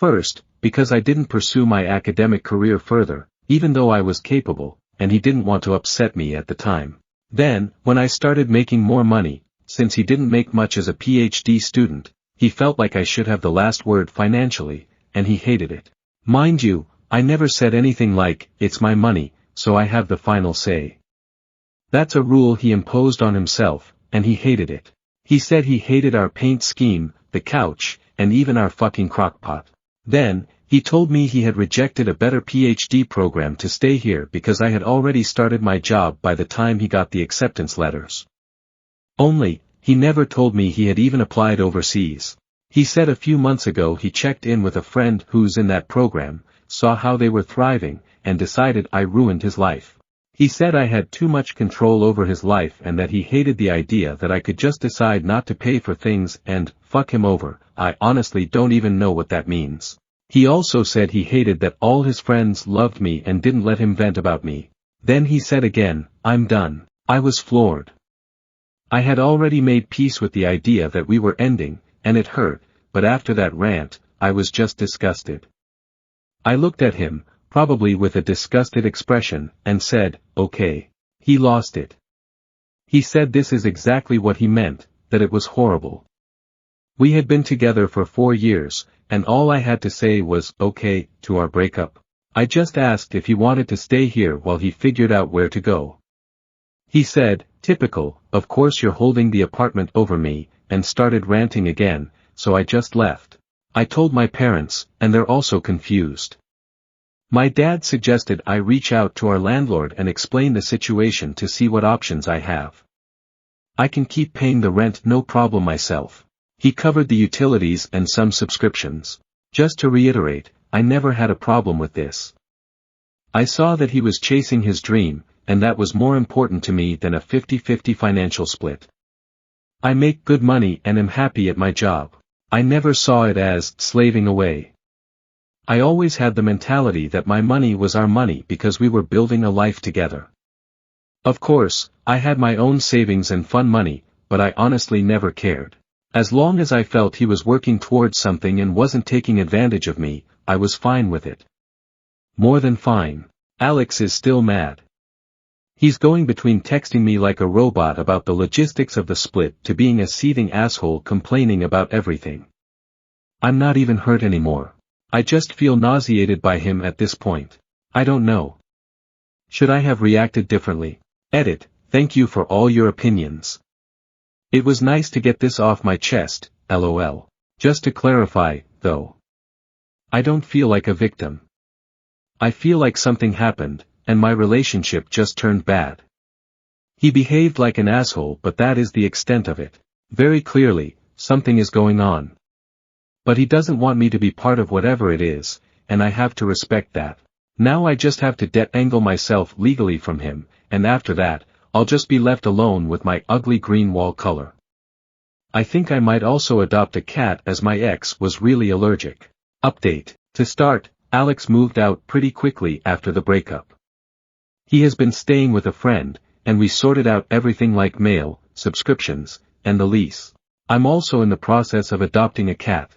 First, because I didn't pursue my academic career further, even though I was capable, and he didn't want to upset me at the time. Then, when I started making more money, since he didn't make much as a PhD student, he felt like I should have the last word financially, and he hated it. Mind you, I never said anything like, "It's my money, so I have the final say." That's a rule he imposed on himself, and he hated it. He said he hated our paint scheme, the couch, and even our fucking crockpot. Then, he told me he had rejected a better PhD program to stay here because I had already started my job by the time he got the acceptance letters. Only, he never told me he had even applied overseas. He said a few months ago he checked in with a friend who's in that program, saw how they were thriving, and decided I ruined his life. He said I had too much control over his life and that he hated the idea that I could just decide not to pay for things and fuck him over. I honestly don't even know what that means. He also said he hated that all his friends loved me and didn't let him vent about me. Then he said again, "I'm done." I was floored. I had already made peace with the idea that we were ending, and it hurt, but after that rant, I was just disgusted. I looked at him, probably with a disgusted expression, and said, "Okay." He lost it. He said this is exactly what he meant, that it was horrible. We had been together for 4 years, and all I had to say was, "Okay," to our breakup. I just asked if he wanted to stay here while he figured out where to go. He said, "Typical, of course you're holding the apartment over me," and started ranting again, so I just left. I told my parents, and they're also confused. My dad suggested I reach out to our landlord and explain the situation to see what options I have. I can keep paying the rent no problem myself. He covered the utilities and some subscriptions. Just to reiterate, I never had a problem with this. I saw that he was chasing his dream, and that was more important to me than a 50-50 financial split. I make good money and am happy at my job. I never saw it as slaving away. I always had the mentality that my money was our money because we were building a life together. Of course, I had my own savings and fun money, but I honestly never cared. As long as I felt he was working towards something and wasn't taking advantage of me, I was fine with it. More than fine. Alex is still mad. He's going between texting me like a robot about the logistics of the split to being a seething asshole complaining about everything. I'm not even hurt anymore. I just feel nauseated by him at this point. I don't know. Should I have reacted differently? Edit, thank you for all your opinions. It was nice to get this off my chest, lol. Just to clarify, though. I don't feel like a victim. I feel like something happened, and my relationship just turned bad. He behaved like an asshole, but that is the extent of it. Very clearly, something is going on. But he doesn't want me to be part of whatever it is, and I have to respect that. Now I just have to detangle myself legally from him, and after that, I'll just be left alone with my ugly green wall color. I think I might also adopt a cat as my ex was really allergic. Update. To start, Alex moved out pretty quickly after the breakup. He has been staying with a friend, and we sorted out everything like mail, subscriptions, and the lease. I'm also in the process of adopting a cat.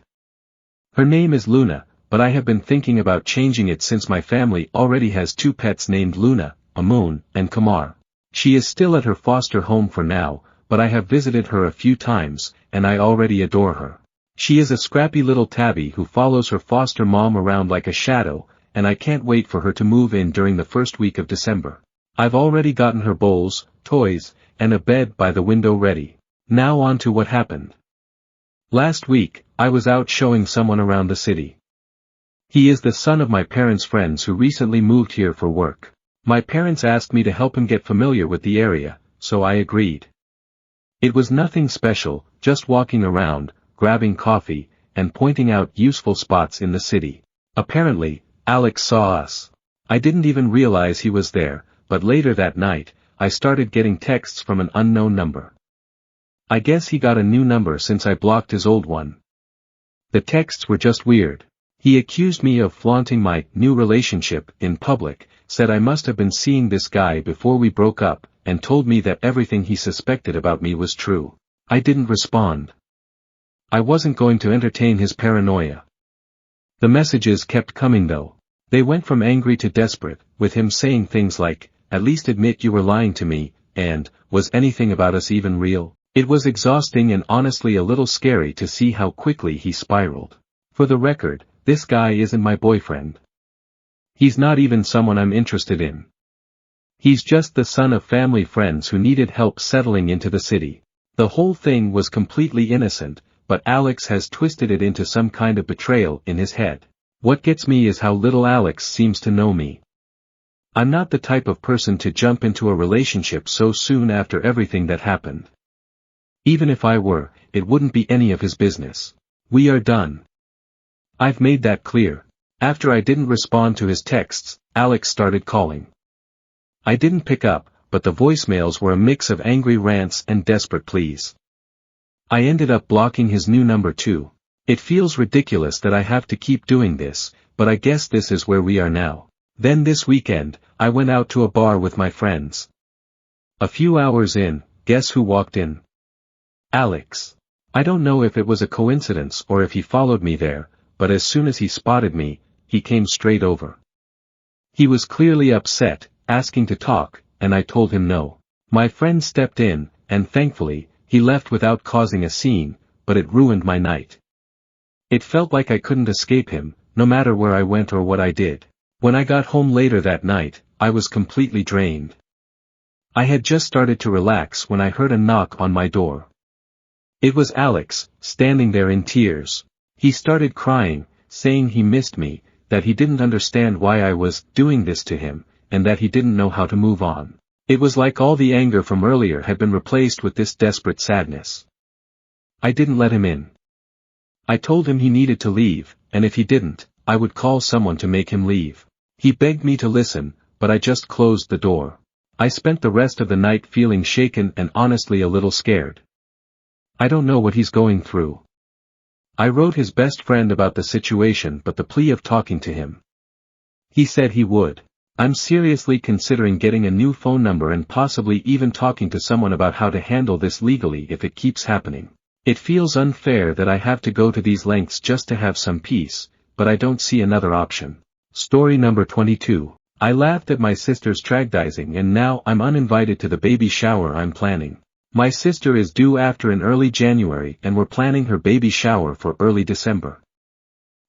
Her name is Luna, but I have been thinking about changing it since my family already has 2 pets named Luna, Amun, and Kamar. She is still at her foster home for now, but I have visited her a few times, and I already adore her. She is a scrappy little tabby who follows her foster mom around like a shadow, and I can't wait for her to move in during the first week of December. I've already gotten her bowls, toys, and a bed by the window ready. Now on to what happened. Last week, I was out showing someone around the city. He is the son of my parents' friends who recently moved here for work. My parents asked me to help him get familiar with the area, so I agreed. It was nothing special, just walking around, grabbing coffee, and pointing out useful spots in the city. Apparently, Alex saw us. I didn't even realize he was there, but later that night, I started getting texts from an unknown number. I guess he got a new number since I blocked his old one. The texts were just weird. He accused me of flaunting my new relationship in public, said I must have been seeing this guy before we broke up, and told me that everything he suspected about me was true. I didn't respond. I wasn't going to entertain his paranoia. The messages kept coming though. They went from angry to desperate, with him saying things like, "At least admit you were lying to me," and, "Was anything about us even real?" It was exhausting and honestly a little scary to see how quickly he spiraled. For the record, this guy isn't my boyfriend. He's not even someone I'm interested in. He's just the son of family friends who needed help settling into the city. The whole thing was completely innocent, but Alex has twisted it into some kind of betrayal in his head. What gets me is how little Alex seems to know me. I'm not the type of person to jump into a relationship so soon after everything that happened. Even if I were, it wouldn't be any of his business. We are done. I've made that clear. After I didn't respond to his texts, Alex started calling. I didn't pick up, but the voicemails were a mix of angry rants and desperate pleas. I ended up blocking his new number too. It feels ridiculous that I have to keep doing this, but I guess this is where we are now. Then this weekend, I went out to a bar with my friends. A few hours in, guess who walked in? Alex. I don't know if it was a coincidence or if he followed me there, but as soon as he spotted me, he came straight over. He was clearly upset, asking to talk, and I told him no. My friend stepped in, and thankfully, he left without causing a scene, but it ruined my night. It felt like I couldn't escape him, no matter where I went or what I did. When I got home later that night, I was completely drained. I had just started to relax when I heard a knock on my door. It was Alex, standing there in tears. He started crying, saying he missed me, that he didn't understand why I was doing this to him, and that he didn't know how to move on. It was like all the anger from earlier had been replaced with this desperate sadness. I didn't let him in. I told him he needed to leave, and if he didn't, I would call someone to make him leave. He begged me to listen, but I just closed the door. I spent the rest of the night feeling shaken and honestly a little scared. I don't know what he's going through. I wrote his best friend about the situation but the plea of talking to him. He said he would. I'm seriously considering getting a new phone number and possibly even talking to someone about how to handle this legally if it keeps happening. It feels unfair that I have to go to these lengths just to have some peace, but I don't see another option. Story number 22. I laughed at my sister's tragedizing and now I'm uninvited to the baby shower I'm planning. My sister is due after in early January and we're planning her baby shower for early December.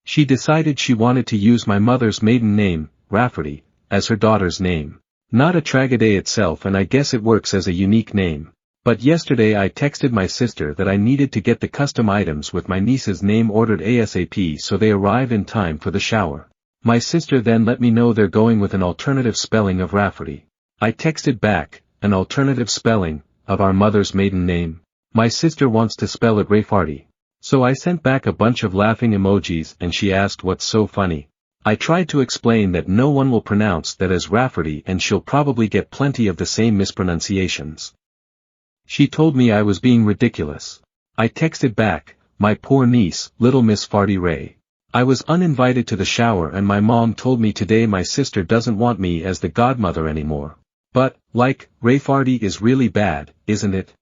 She decided she wanted to use my mother's maiden name, Rafferty, as her daughter's name. Not a tragedy itself and I guess it works as a unique name. But yesterday I texted my sister that I needed to get the custom items with my niece's name ordered ASAP so they arrive in time for the shower. My sister then let me know they're going with an alternative spelling of Rafferty. I texted back, an alternative spelling of our mother's maiden name. My sister wants to spell it Raffarty. So I sent back a bunch of laughing emojis and she asked what's so funny. I tried to explain that no one will pronounce that as Rafferty and she'll probably get plenty of the same mispronunciations. She told me I was being ridiculous. I texted back, my poor niece, little Miss Farty Ray. I was uninvited to the shower and my mom told me today my sister doesn't want me as the godmother anymore. But, like, Raffarty is really bad, isn't it?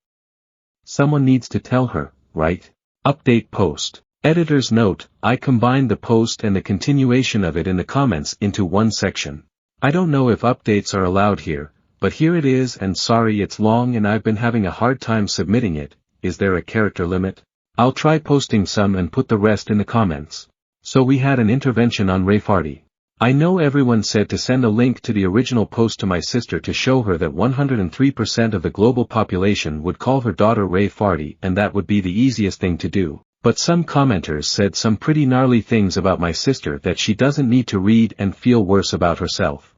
Someone needs to tell her, right? Update post. Editor's note, I combined the post and the continuation of it in the comments into one section. I don't know if updates are allowed here, but here it is and sorry it's long and I've been having a hard time submitting it. Is there a character limit? I'll try posting some and put the rest in the comments. So we had an intervention on Raffarty. I know everyone said to send a link to the original post to my sister to show her that 103% of the global population would call her daughter Ray Farty and that would be the easiest thing to do. But some commenters said some pretty gnarly things about my sister that she doesn't need to read and feel worse about herself.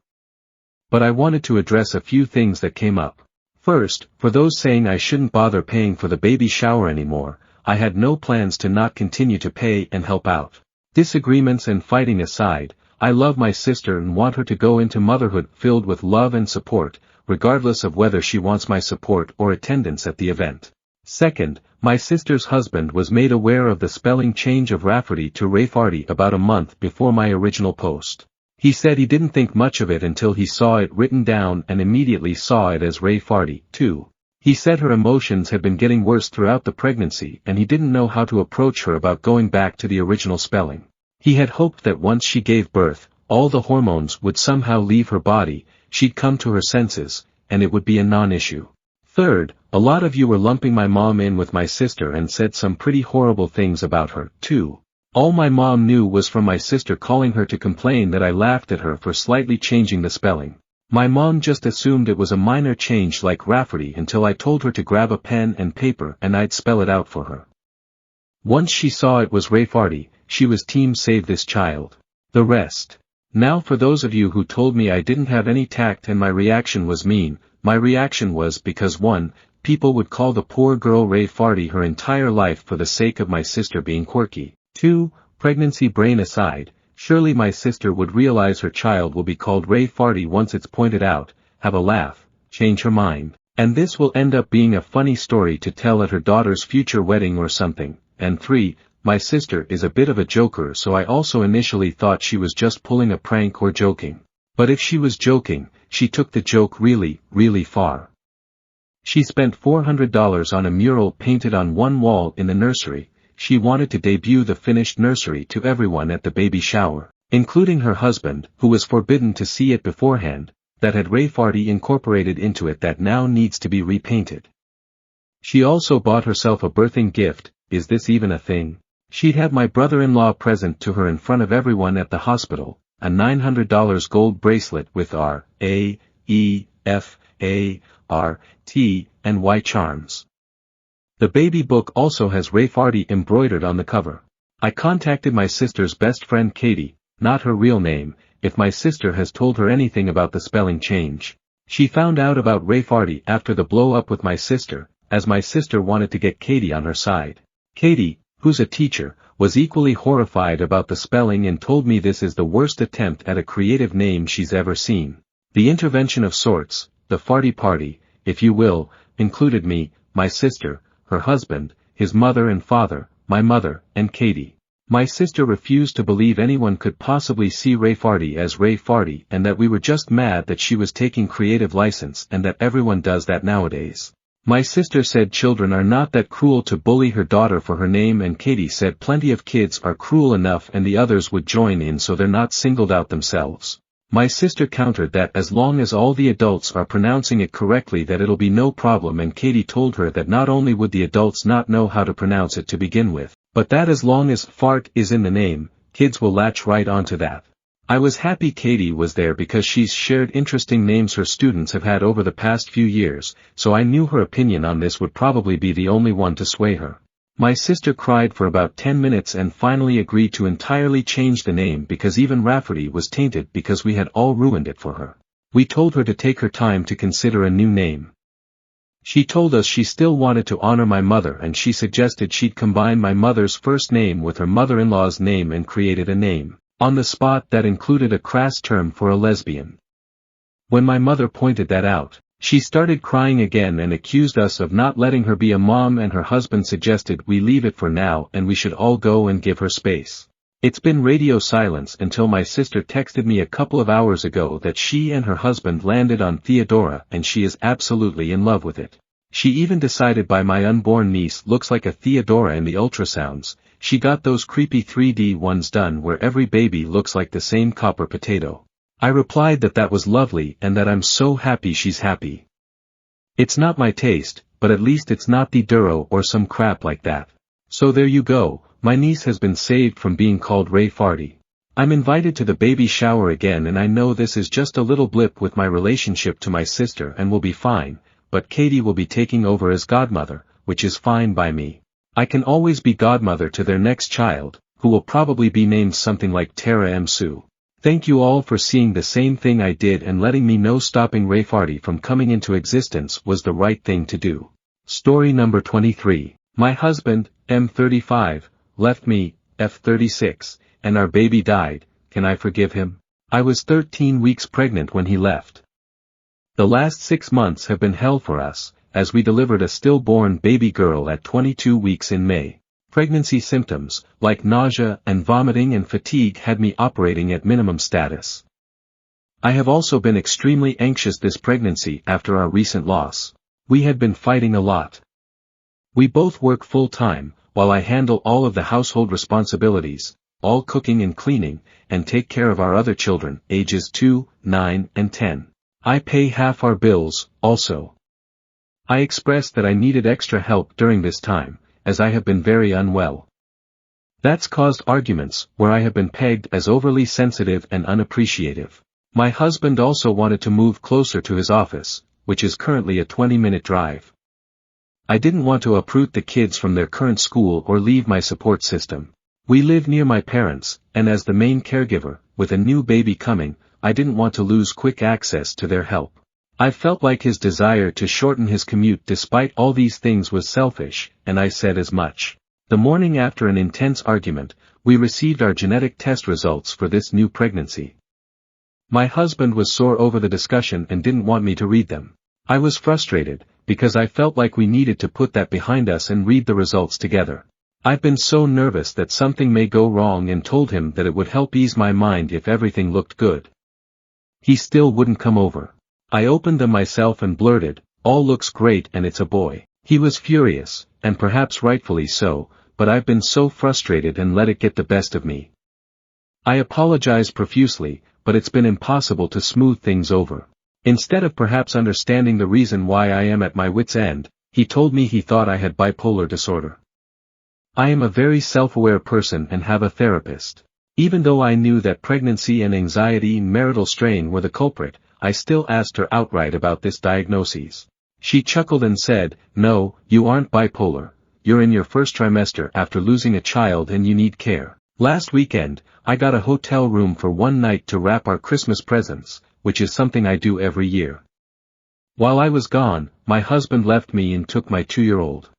But I wanted to address a few things that came up. First, for those saying I shouldn't bother paying for the baby shower anymore, I had no plans to not continue to pay and help out. Disagreements and fighting aside, I love my sister and want her to go into motherhood filled with love and support, regardless of whether she wants my support or attendance at the event. Second, my sister's husband was made aware of the spelling change of Rafferty to Rayfarty about a month before my original post. He said he didn't think much of it until he saw it written down and immediately saw it as Ray Farty, too. He said her emotions had been getting worse throughout the pregnancy and he didn't know how to approach her about going back to the original spelling. He had hoped that once she gave birth, all the hormones would somehow leave her body, she'd come to her senses, and it would be a non-issue. Third, a lot of you were lumping my mom in with my sister and said some pretty horrible things about her, too. All my mom knew was from my sister calling her to complain that I laughed at her for slightly changing the spelling. My mom just assumed it was a minor change like Rafferty until I told her to grab a pen and paper and I'd spell it out for her. Once she saw it was Rayfarty, she was team save this child. The rest. Now for those of you who told me I didn't have any tact and my reaction was mean, my reaction was because 1, people would call the poor girl Ray Farty her entire life for the sake of my sister being quirky. 2, pregnancy brain aside, surely my sister would realize her child will be called Ray Farty once it's pointed out, have a laugh, change her mind, and this will end up being a funny story to tell at her daughter's future wedding or something. And 3, my sister is a bit of a joker, so I also initially thought she was just pulling a prank or joking. But if she was joking, she took the joke really, really far. She spent $400 on a mural painted on one wall in the nursery. She wanted to debut the finished nursery to everyone at the baby shower, including her husband, who was forbidden to see it beforehand, that had Ray Farty incorporated into it that now needs to be repainted. She also bought herself a birthing gift. Is this even a thing? She'd had my brother-in-law present to her in front of everyone at the hospital, a $900 gold bracelet with R, A, E, F, A, R, T, and Y charms. The baby book also has Ray Farty embroidered on the cover. I contacted my sister's best friend Katie, not her real name, if my sister has told her anything about the spelling change. She found out about Ray Farty after the blow-up with my sister, as my sister wanted to get Katie on her side. Katie, who's a teacher, was equally horrified about the spelling and told me this is the worst attempt at a creative name she's ever seen. The intervention of sorts, the Farty Party, if you will, included me, my sister, her husband, his mother and father, my mother, and Katie. My sister refused to believe anyone could possibly see Ray Farty as Ray Farty and that we were just mad that she was taking creative license and that everyone does that nowadays. My sister said children are not that cruel to bully her daughter for her name, and Katie said plenty of kids are cruel enough and the others would join in so they're not singled out themselves. My sister countered that as long as all the adults are pronouncing it correctly that it'll be no problem, and Katie told her that not only would the adults not know how to pronounce it to begin with, but that as long as fart is in the name, kids will latch right onto that. I was happy Katie was there because she's shared interesting names her students have had over the past few years, so I knew her opinion on this would probably be the only one to sway her. My sister cried for about 10 minutes and finally agreed to entirely change the name because even Rafferty was tainted because we had all ruined it for her. We told her to take her time to consider a new name. She told us she still wanted to honor my mother and she suggested she'd combine my mother's first name with her mother-in-law's name and created a name on the spot that included a crass term for a lesbian. When my mother pointed that out, she started crying again and accused us of not letting her be a mom, and her husband suggested we leave it for now and we should all go and give her space. It's been radio silence until my sister texted me a couple of hours ago that she and her husband landed on Theodora and she is absolutely in love with it. She even decided by my unborn niece looks like a Theodora in the ultrasounds. She got those creepy 3D ones done where every baby looks like the same copper potato. I replied that that was lovely and that I'm so happy she's happy. It's not my taste, but at least it's not the Duro or some crap like that. So there you go, my niece has been saved from being called Ray Farty. I'm invited to the baby shower again, and I know this is just a little blip with my relationship to my sister and will be fine, but Katie will be taking over as godmother, which is fine by me. I can always be godmother to their next child, who will probably be named something like Tara M. Sue. Thank you all for seeing the same thing I did and letting me know stopping Rayfarty from coming into existence was the right thing to do. Story number 23. My husband, M35, left me, F36, and our baby died. Can I forgive him? I was 13 weeks pregnant when he left. The last 6 months have been hell for us, as we delivered a stillborn baby girl at 22 weeks in May. Pregnancy symptoms, like nausea and vomiting and fatigue, had me operating at minimum status. I have also been extremely anxious this pregnancy after our recent loss. We had been fighting a lot. We both work full-time, while I handle all of the household responsibilities, all cooking and cleaning, and take care of our other children, ages 2, 9, and 10. I pay half our bills, also. I expressed that I needed extra help during this time, as I have been very unwell. That's caused arguments, where I have been pegged as overly sensitive and unappreciative. My husband also wanted to move closer to his office, which is currently a 20-minute drive. I didn't want to uproot the kids from their current school or leave my support system. We live near my parents, and as the main caregiver, with a new baby coming, I didn't want to lose quick access to their help. I felt like his desire to shorten his commute despite all these things was selfish, and I said as much. The morning after an intense argument, we received our genetic test results for this new pregnancy. My husband was sore over the discussion and didn't want me to read them. I was frustrated, because I felt like we needed to put that behind us and read the results together. I've been so nervous that something may go wrong and told him that it would help ease my mind if everything looked good. He still wouldn't come over. I opened them myself and blurted, "All looks great and it's a boy." He was furious, and perhaps rightfully so, but I've been so frustrated and let it get the best of me. I apologized profusely, but it's been impossible to smooth things over. Instead of perhaps understanding the reason why I am at my wit's end, he told me he thought I had bipolar disorder. I am a very self-aware person and have a therapist. Even though I knew that pregnancy and anxiety and marital strain were the culprit, I still asked her outright about this diagnosis. She chuckled and said, "No, you aren't bipolar. You're in your first trimester after losing a child and you need care." Last weekend, I got a hotel room for one night to wrap our Christmas presents, which is something I do every year. While I was gone, my husband left me and took my 2-year-old.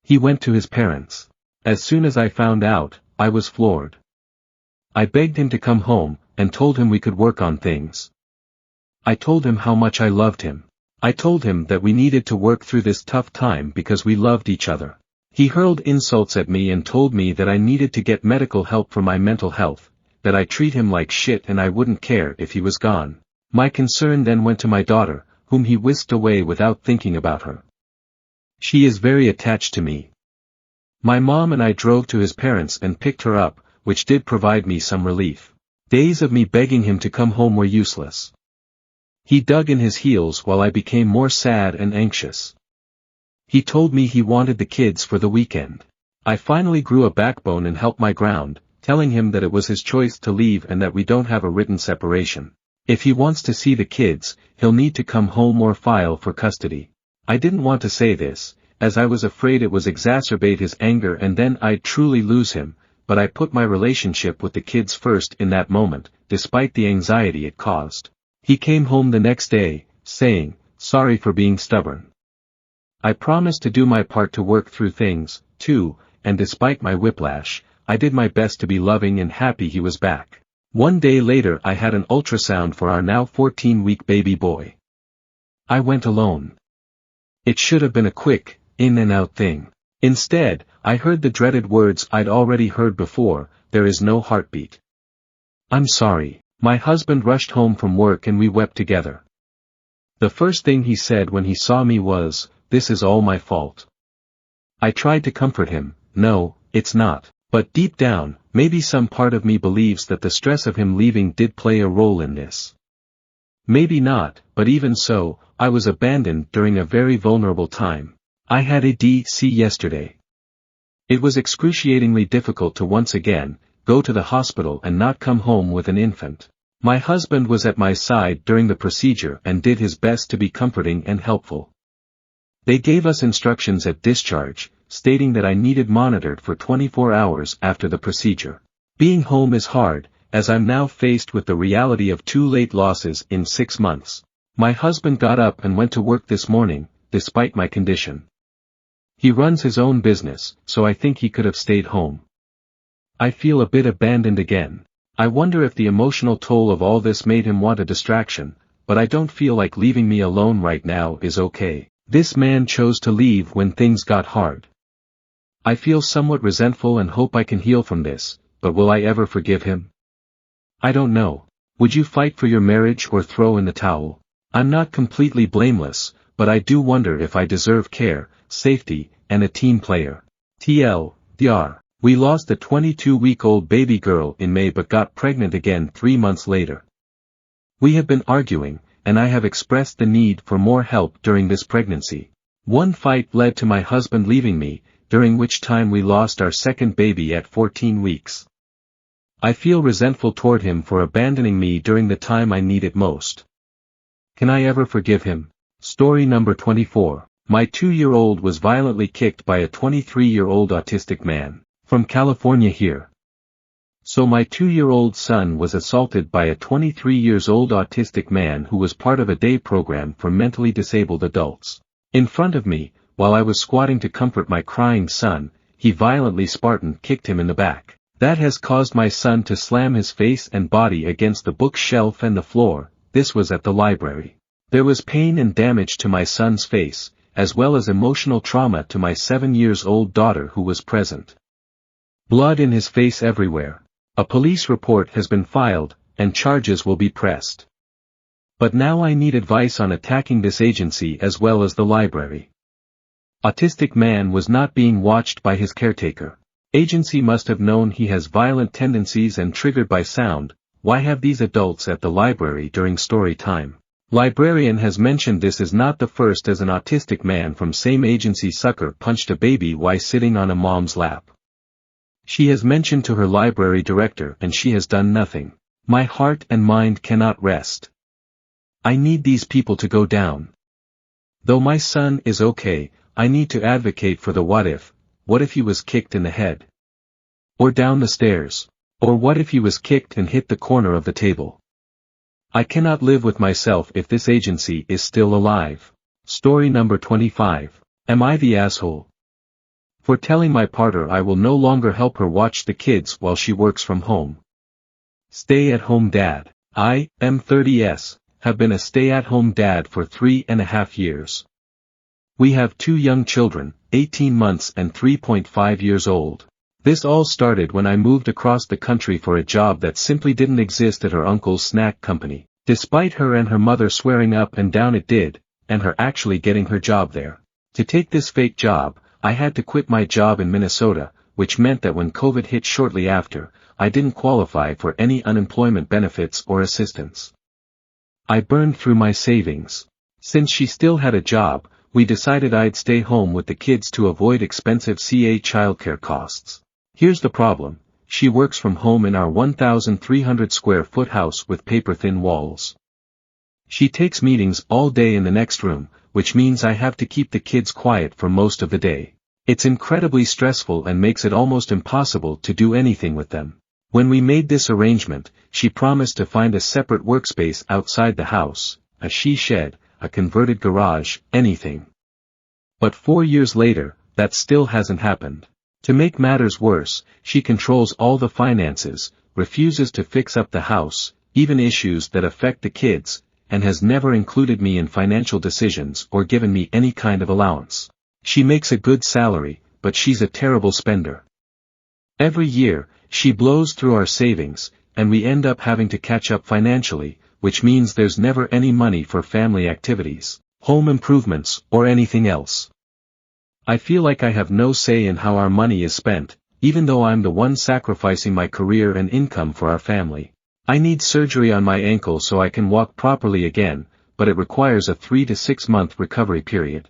He went to his parents. As soon as I found out, I was floored. I begged him to come home, and told him we could work on things. I told him how much I loved him. I told him that we needed to work through this tough time because we loved each other. He hurled insults at me and told me that I needed to get medical help for my mental health, that I treat him like shit and I wouldn't care if he was gone. My concern then went to my daughter, whom he whisked away without thinking about her. She is very attached to me. My mom and I drove to his parents and picked her up, which did provide me some relief. Days of me begging him to come home were useless. He dug in his heels while I became more sad and anxious. He told me he wanted the kids for the weekend. I finally grew a backbone and held my ground, telling him that it was his choice to leave and that we don't have a written separation. If he wants to see the kids, he'll need to come home or file for custody. I didn't want to say this, as I was afraid it was exacerbate his anger and then I'd truly lose him, but I put my relationship with the kids first in that moment, despite the anxiety it caused. He came home the next day, saying, "Sorry for being stubborn. I promised to do my part to work through things, too, and despite my whiplash, I did my best to be loving and happy he was back." One day later I had an ultrasound for our now 14-week baby boy. I went alone. It should have been a quick, in-and-out thing. Instead, I heard the dreaded words I'd already heard before, "There is no heartbeat." "I'm sorry." My husband rushed home from work and we wept together. The first thing he said when he saw me was, "This is all my fault." I tried to comfort him, "No, it's not." But deep down, maybe some part of me believes that the stress of him leaving did play a role in this. Maybe not, but even so, I was abandoned during a very vulnerable time. I had a DC yesterday. It was excruciatingly difficult to once again go to the hospital and not come home with an infant. My husband was at my side during the procedure and did his best to be comforting and helpful. They gave us instructions at discharge, stating that I needed monitored for 24 hours after the procedure. Being home is hard, as I'm now faced with the reality of 2 late losses in 6 months. My husband got up and went to work this morning, despite my condition. He runs his own business, so I think he could have stayed home. I feel a bit abandoned again. I wonder if the emotional toll of all this made him want a distraction, but I don't feel like leaving me alone right now is okay. This man chose to leave when things got hard. I feel somewhat resentful and hope I can heal from this, but will I ever forgive him? I don't know. Would you fight for your marriage or throw in the towel? I'm not completely blameless, but I do wonder if I deserve care, safety, and a team player. TLDR. We lost a 22-week-old baby girl in May but got pregnant again 3 months later. We have been arguing, and I have expressed the need for more help during this pregnancy. One fight led to my husband leaving me, during which time we lost our second baby at 14 weeks. I feel resentful toward him for abandoning me during the time I need it most. Can I ever forgive him? Story number 24. My 2-year-old was violently kicked by a 23-year-old autistic man. From California here. So my 2-year-old son was assaulted by a 23-years-old autistic man who was part of a day program for mentally disabled adults. In front of me, while I was squatting to comfort my crying son, he violently Spartan kicked him in the back. That has caused my son to slam his face and body against the bookshelf and the floor. This was at the library. There was pain and damage to my son's face, as well as emotional trauma to my 7-year-old daughter who was present. Blood in his face everywhere. A police report has been filed, and charges will be pressed. But now I need advice on attacking this agency as well as the library. Autistic man was not being watched by his caretaker. Agency must have known he has violent tendencies and triggered by sound. Why have these adults at the library during story time? Librarian has mentioned this is not the first as an autistic man from same agency sucker punched a baby while sitting on a mom's lap. She has mentioned to her library director and she has done nothing. My heart and mind cannot rest. I need these people to go down. Though my son is okay, I need to advocate for the what if he was kicked in the head? Or down the stairs? Or what if he was kicked and hit the corner of the table? I cannot live with myself if this agency is still alive. Story number 25. Am I the asshole? For telling my partner I will no longer help her watch the kids while she works from home. Stay-at-home dad. I, M30S, have been a stay-at-home dad for 3.5 years. We have 2 young children, 18 months and 3.5 years old. This all started when I moved across the country for a job that simply didn't exist at her uncle's snack company, despite her and her mother swearing up and down it did, and her actually getting her job there. To take this fake job, I had to quit my job in Minnesota, which meant that when COVID hit shortly after, I didn't qualify for any unemployment benefits or assistance. I burned through my savings. Since she still had a job, we decided I'd stay home with the kids to avoid expensive CA childcare costs. Here's the problem, she works from home in our 1,300 square foot house with paper-thin walls. She takes meetings all day in the next room, which means I have to keep the kids quiet for most of the day. It's incredibly stressful and makes it almost impossible to do anything with them. When we made this arrangement, she promised to find a separate workspace outside the house, a she shed, a converted garage, anything. But 4 years later, that still hasn't happened. To make matters worse, she controls all the finances, refuses to fix up the house, even issues that affect the kids, and has never included me in financial decisions or given me any kind of allowance. She makes a good salary, but she's a terrible spender. Every year, she blows through our savings, and we end up having to catch up financially, which means there's never any money for family activities, home improvements, or anything else. I feel like I have no say in how our money is spent, even though I'm the one sacrificing my career and income for our family. I need surgery on my ankle so I can walk properly again, but it requires a 3 to 6 month recovery period.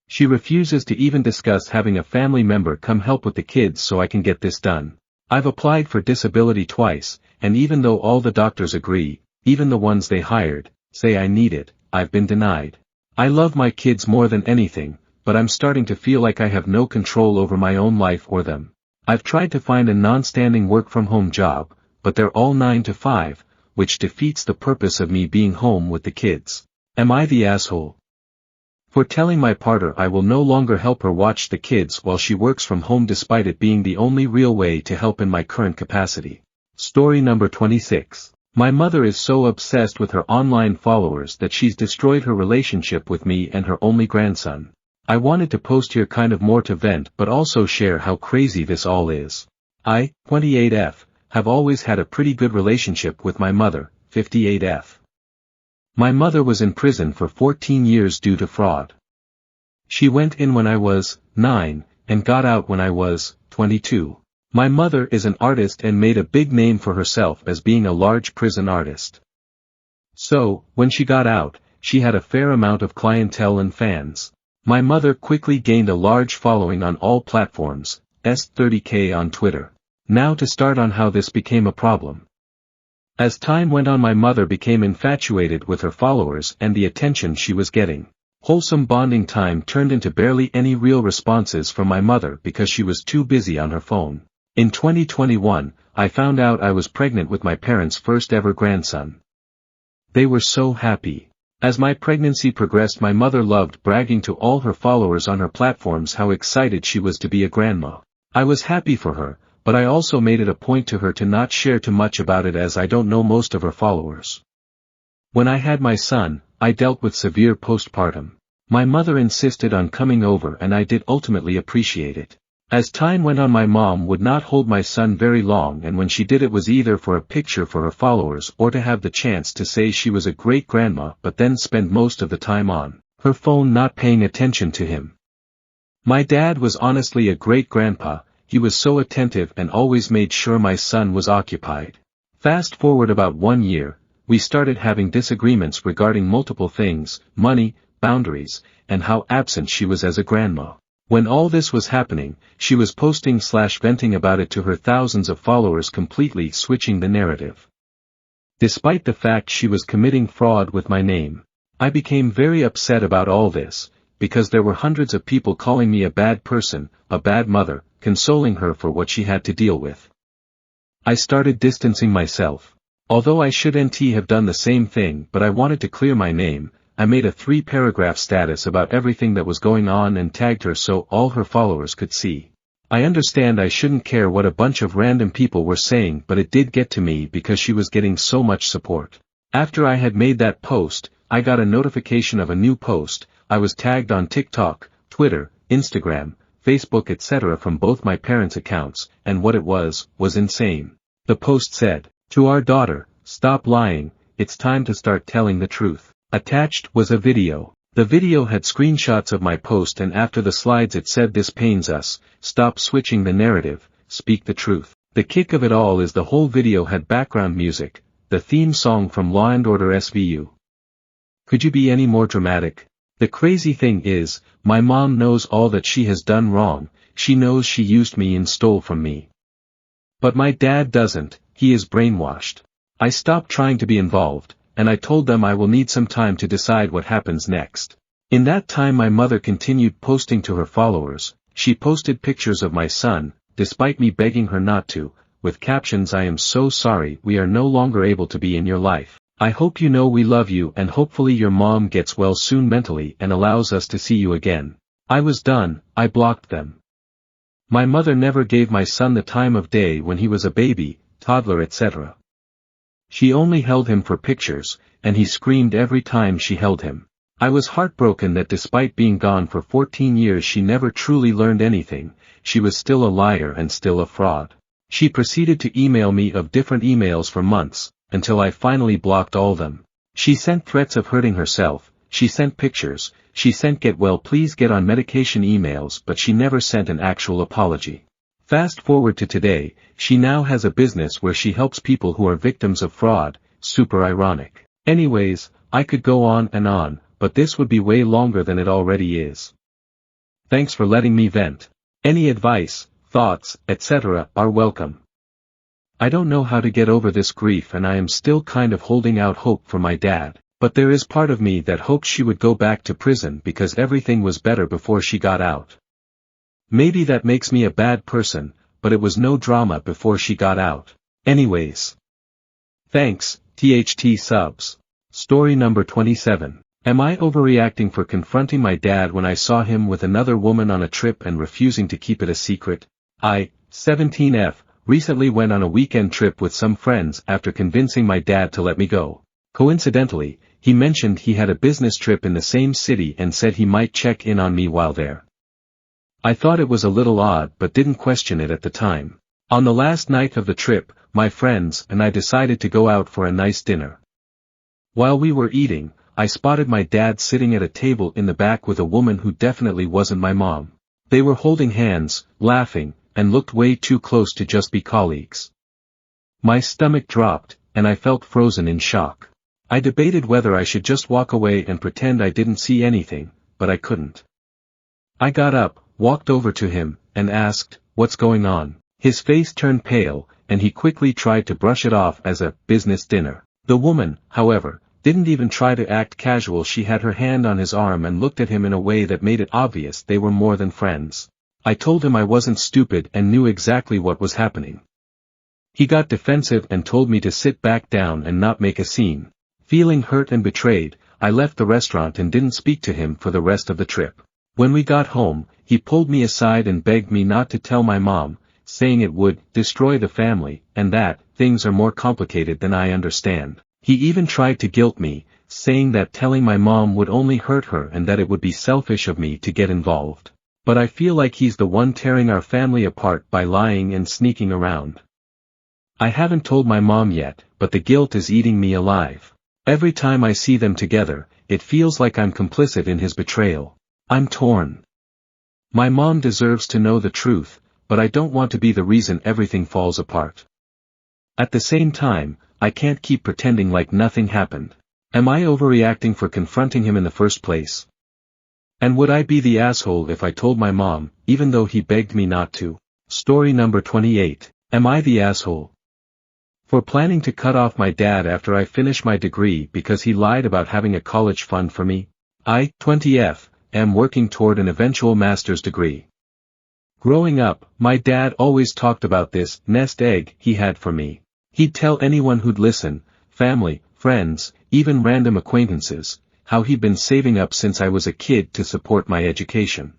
She refuses to even discuss having a family member come help with the kids so I can get this done. I've applied for disability twice, and even though all the doctors agree, even the ones they hired, say I need it, I've been denied. I love my kids more than anything, but I'm starting to feel like I have no control over my own life or them. I've tried to find a non-standing work-from-home job, but they're all 9 to 5, which defeats the purpose of me being home with the kids. Am I the asshole for telling my partner I will no longer help her watch the kids while she works from home despite it being the only real way to help in my current capacity? Story number 26. My mother is so obsessed with her online followers that she's destroyed her relationship with me and her only grandson. I wanted to post here kind of more to vent but also share how crazy this all is. I, 28F, have always had a pretty good relationship with my mother, 58F. My mother was in prison for 14 years due to fraud. She went in when I was 9, and got out when I was 22. My mother is an artist and made a big name for herself as being a large prison artist. So, when she got out, she had a fair amount of clientele and fans. My mother quickly gained a large following on all platforms, 30K on Twitter. Now to start on how this became a problem. As time went on, my mother became infatuated with her followers and the attention she was getting. Wholesome bonding time turned into barely any real responses from my mother because she was too busy on her phone. In 2021, I found out I was pregnant with my parents' first ever grandson. They were so happy. As my pregnancy progressed, my mother loved bragging to all her followers on her platforms how excited she was to be a grandma. I was happy for her, but I also made it a point to her to not share too much about it as I don't know most of her followers. When I had my son, I dealt with severe postpartum. My mother insisted on coming over and I did ultimately appreciate it. As time went on, my mom would not hold my son very long, and when she did it was either for a picture for her followers or to have the chance to say she was a great grandma, but then spend most of the time on her phone not paying attention to him. My dad was honestly a great grandpa. He was so attentive and always made sure my son was occupied. Fast forward about 1 year, we started having disagreements regarding multiple things, money, boundaries, and how absent she was as a grandma. When all this was happening, she was posting/venting about it to her thousands of followers, completely switching the narrative. Despite the fact she was committing fraud with my name, I became very upset about all this, because there were hundreds of people calling me a bad person, a bad mother, consoling her for what she had to deal with. I started distancing myself. Although I shouldn't have done the same thing, but I wanted to clear my name, I made a 3-paragraph status about everything that was going on and tagged her so all her followers could see. I understand I shouldn't care what a bunch of random people were saying, but it did get to me because she was getting so much support. After I had made that post, I got a notification of a new post. I was tagged on TikTok, Twitter, Instagram, Facebook etc. from both my parents' accounts, and what it was insane. The post said, "To our daughter, stop lying, it's time to start telling the truth." Attached was a video. The video had screenshots of my post, and after the slides it said, "This pains us, stop switching the narrative, speak the truth." The kick of it all is the whole video had background music, the theme song from Law and Order SVU. Could you be any more dramatic? The crazy thing is, my mom knows all that she has done wrong. She knows she used me and stole from me. But my dad doesn't, he is brainwashed. I stopped trying to be involved, and I told them I will need some time to decide what happens next. In that time my mother continued posting to her followers. She posted pictures of my son, despite me begging her not to, with captions, "I am so sorry we are no longer able to be in your life. I hope you know we love you and hopefully your mom gets well soon mentally and allows us to see you again." I was done, I blocked them. My mother never gave my son the time of day when he was a baby, toddler etc. She only held him for pictures, and he screamed every time she held him. I was heartbroken that despite being gone for 14 years she never truly learned anything. She was still a liar and still a fraud. She proceeded to email me of different emails for months, until I finally blocked all them. She sent threats of hurting herself, she sent pictures, she sent "get well please get on medication" emails, but she never sent an actual apology. Fast forward to today, she now has a business where she helps people who are victims of fraud. Super ironic. Anyways, I could go on, but this would be way longer than it already is. Thanks for letting me vent. Any advice, thoughts, etc. are welcome. I don't know how to get over this grief and I am still kind of holding out hope for my dad, but there is part of me that hoped she would go back to prison because everything was better before she got out. Maybe that makes me a bad person, but it was no drama before she got out. Anyways. Thanks, THT subs. Story number 27. Am I overreacting for confronting my dad when I saw him with another woman on a trip and refusing to keep it a secret? I, 17F, recently went on a weekend trip with some friends after convincing my dad to let me go. Coincidentally, he mentioned he had a business trip in the same city and said he might check in on me while there. I thought it was a little odd but didn't question it at the time. On the last night of the trip, my friends and I decided to go out for a nice dinner. While we were eating, I spotted my dad sitting at a table in the back with a woman who definitely wasn't my mom. They were holding hands, laughing, and looked way too close to just be colleagues. My stomach dropped, and I felt frozen in shock. I debated whether I should just walk away and pretend I didn't see anything, but I couldn't. I got up, walked over to him, and asked, "What's going on?" His face turned pale, and he quickly tried to brush it off as a business dinner. The woman, however, didn't even try to act casual. She had her hand on his arm and looked at him in a way that made it obvious they were more than friends. I told him I wasn't stupid and knew exactly what was happening. He got defensive and told me to sit back down and not make a scene. Feeling hurt and betrayed, I left the restaurant and didn't speak to him for the rest of the trip. When we got home, he pulled me aside and begged me not to tell my mom, saying it would destroy the family, and that things are more complicated than I understand. He even tried to guilt me, saying that telling my mom would only hurt her and that it would be selfish of me to get involved. But I feel like he's the one tearing our family apart by lying and sneaking around. I haven't told my mom yet, but the guilt is eating me alive. Every time I see them together, it feels like I'm complicit in his betrayal. I'm torn. My mom deserves to know the truth, but I don't want to be the reason everything falls apart. At the same time, I can't keep pretending like nothing happened. Am I overreacting for confronting him in the first place? And would I be the asshole if I told my mom, even though he begged me not to? Story number 28. Am I the asshole for planning to cut off my dad after I finish my degree because he lied about having a college fund for me? I, 20F, am working toward an eventual master's degree. Growing up, my dad always talked about this nest egg he had for me. He'd tell anyone who'd listen, family, friends, even random acquaintances, how he'd been saving up since I was a kid to support my education.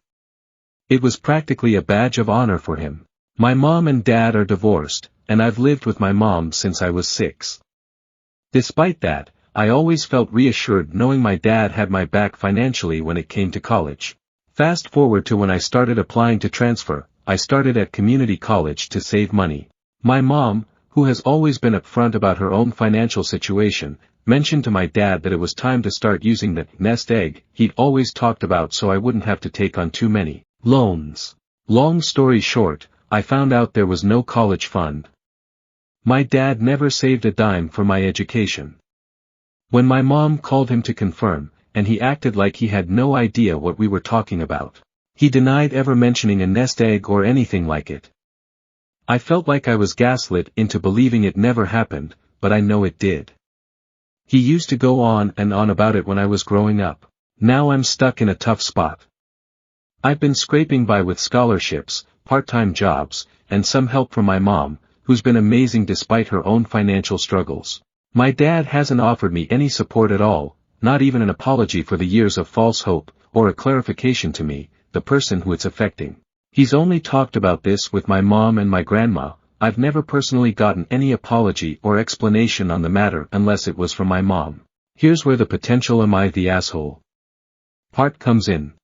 It was practically a badge of honor for him. My mom and dad are divorced, and I've lived with my mom since I was 6. Despite that, I always felt reassured knowing my dad had my back financially when it came to college. Fast forward to when I started applying to transfer, I started at community college to save money. My mom, who has always been upfront about her own financial situation, mentioned to my dad that it was time to start using the nest egg he'd always talked about so I wouldn't have to take on too many loans. Long story short, I found out there was no college fund. My dad never saved a dime for my education. When my mom called him to confirm, and he acted like he had no idea what we were talking about. He denied ever mentioning a nest egg or anything like it. I felt like I was gaslit into believing it never happened, but I know it did. He used to go on and on about it when I was growing up. Now I'm stuck in a tough spot. I've been scraping by with scholarships, part-time jobs, and some help from my mom, who's been amazing despite her own financial struggles. My dad hasn't offered me any support at all, not even an apology for the years of false hope, or a clarification to me, the person who it's affecting. He's only talked about this with my mom and my grandma. I've never personally gotten any apology or explanation on the matter unless it was from my mom. Here's where the potential "am I the asshole" part comes in.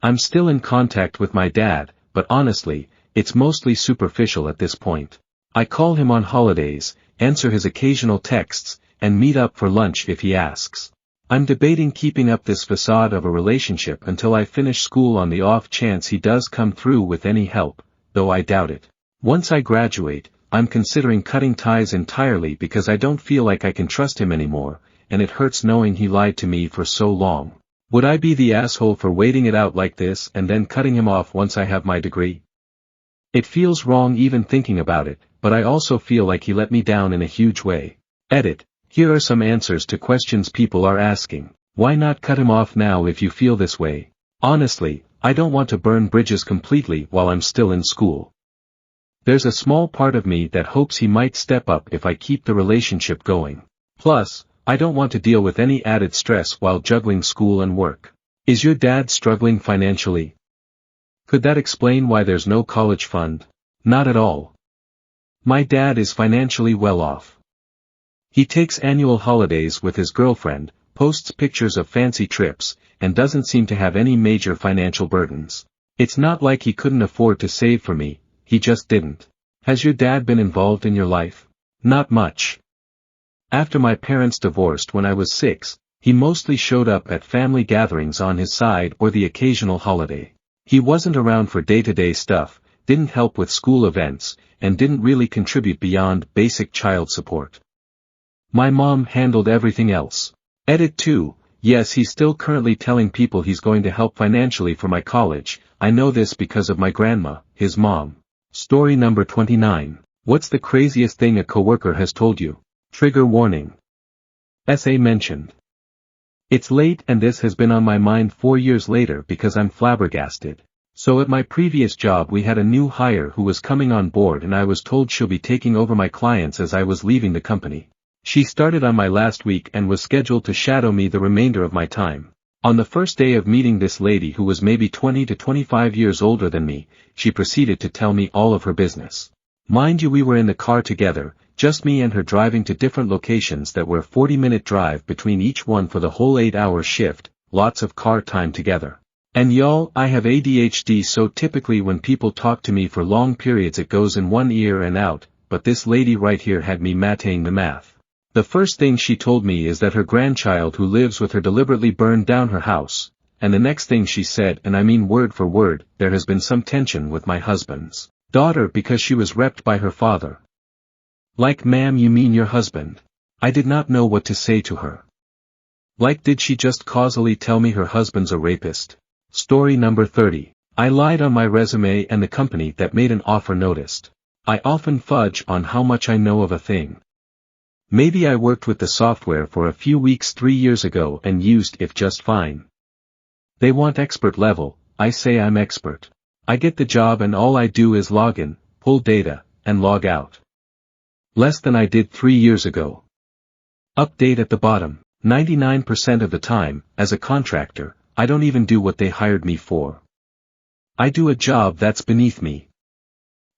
I'm still in contact with my dad, but honestly, it's mostly superficial at this point. I call him on holidays, answer his occasional texts, and meet up for lunch if he asks. I'm debating keeping up this facade of a relationship until I finish school on the off chance he does come through with any help, though I doubt it. Once I graduate, I'm considering cutting ties entirely because I don't feel like I can trust him anymore, and it hurts knowing he lied to me for so long. Would I be the asshole for waiting it out like this and then cutting him off once I have my degree? It feels wrong even thinking about it, but I also feel like he let me down in a huge way. Edit. Here are some answers to questions people are asking. Why not cut him off now if you feel this way? Honestly, I don't want to burn bridges completely while I'm still in school. There's a small part of me that hopes he might step up if I keep the relationship going. Plus, I don't want to deal with any added stress while juggling school and work. Is your dad struggling financially? Could that explain why there's no college fund? Not at all. My dad is financially well off. He takes annual holidays with his girlfriend, posts pictures of fancy trips, and doesn't seem to have any major financial burdens. It's not like he couldn't afford to save for me, he just didn't. Has your dad been involved in your life? Not much. After my parents divorced when I was 6, he mostly showed up at family gatherings on his side or the occasional holiday. He wasn't around for day-to-day stuff, didn't help with school events, and didn't really contribute beyond basic child support. My mom handled everything else. Edit 2. Yes, he's still currently telling people he's going to help financially for my college. I know this because of my grandma, his mom. Story number 29. What's the craziest thing a coworker has told you? Trigger warning. Essay mentioned. It's late and this has been on my mind 4 years later because I'm flabbergasted. So at my previous job we had a new hire who was coming on board and I was told she'll be taking over my clients as I was leaving the company. She started on my last week and was scheduled to shadow me the remainder of my time. On the first day of meeting this lady who was maybe 20 to 25 years older than me, she proceeded to tell me all of her business. Mind you, we were in the car together, just me and her, driving to different locations that were a 40-minute drive between each one for the whole 8-hour shift, lots of car time together. And y'all, I have ADHD, so typically when people talk to me for long periods it goes in one ear and out, but this lady right here had me mating the math. The first thing she told me is that her grandchild who lives with her deliberately burned down her house, and the next thing she said, and I mean word for word, there has been some tension with my husband's daughter because she was repped by her father. Like, ma'am, you mean your husband? I did not know what to say to her. Like, did she just causally tell me her husband's a rapist? Story number 30. I lied on my resume and the company that made an offer noticed. I often fudge on how much I know of a thing. Maybe I worked with the software for a few weeks 3 years ago and used it just fine. They want expert level, I say I'm expert. I get the job and all I do is log in, pull data, and log out. Less than I did 3 years ago. Update at the bottom. 99% of the time, as a contractor, I don't even do what they hired me for. I do a job that's beneath me.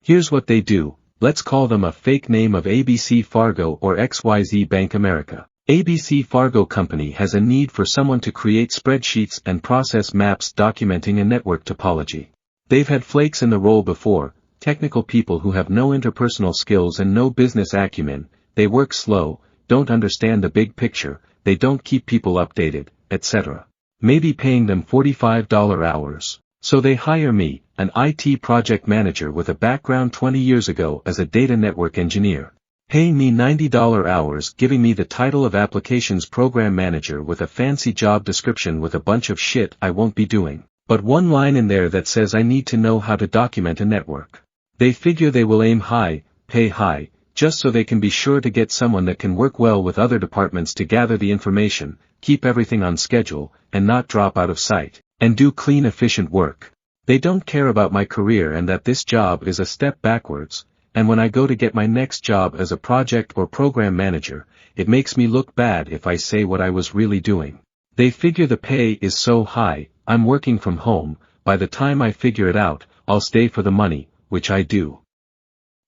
Here's what they do. Let's call them a fake name of ABC Fargo or XYZ Bank America. ABC Fargo Company has a need for someone to create spreadsheets and process maps documenting a network topology. They've had flakes in the role before, technical people who have no interpersonal skills and no business acumen. They work slow, don't understand the big picture, they don't keep people updated, etc. Maybe paying them $45 hours. So they hire me, an IT project manager with a background 20 years ago as a data network engineer. Paying me $90 hours, giving me the title of applications program manager with a fancy job description with a bunch of shit I won't be doing, but one line in there that says I need to know how to document a network. They figure they will aim high, pay high, just so they can be sure to get someone that can work well with other departments to gather the information, keep everything on schedule, and not drop out of sight, and do clean, efficient work. They don't care about my career and that this job is a step backwards, and when I go to get my next job as a project or program manager, it makes me look bad if I say what I was really doing. They figure the pay is so high, I'm working from home, by the time I figure it out, I'll stay for the money, which I do.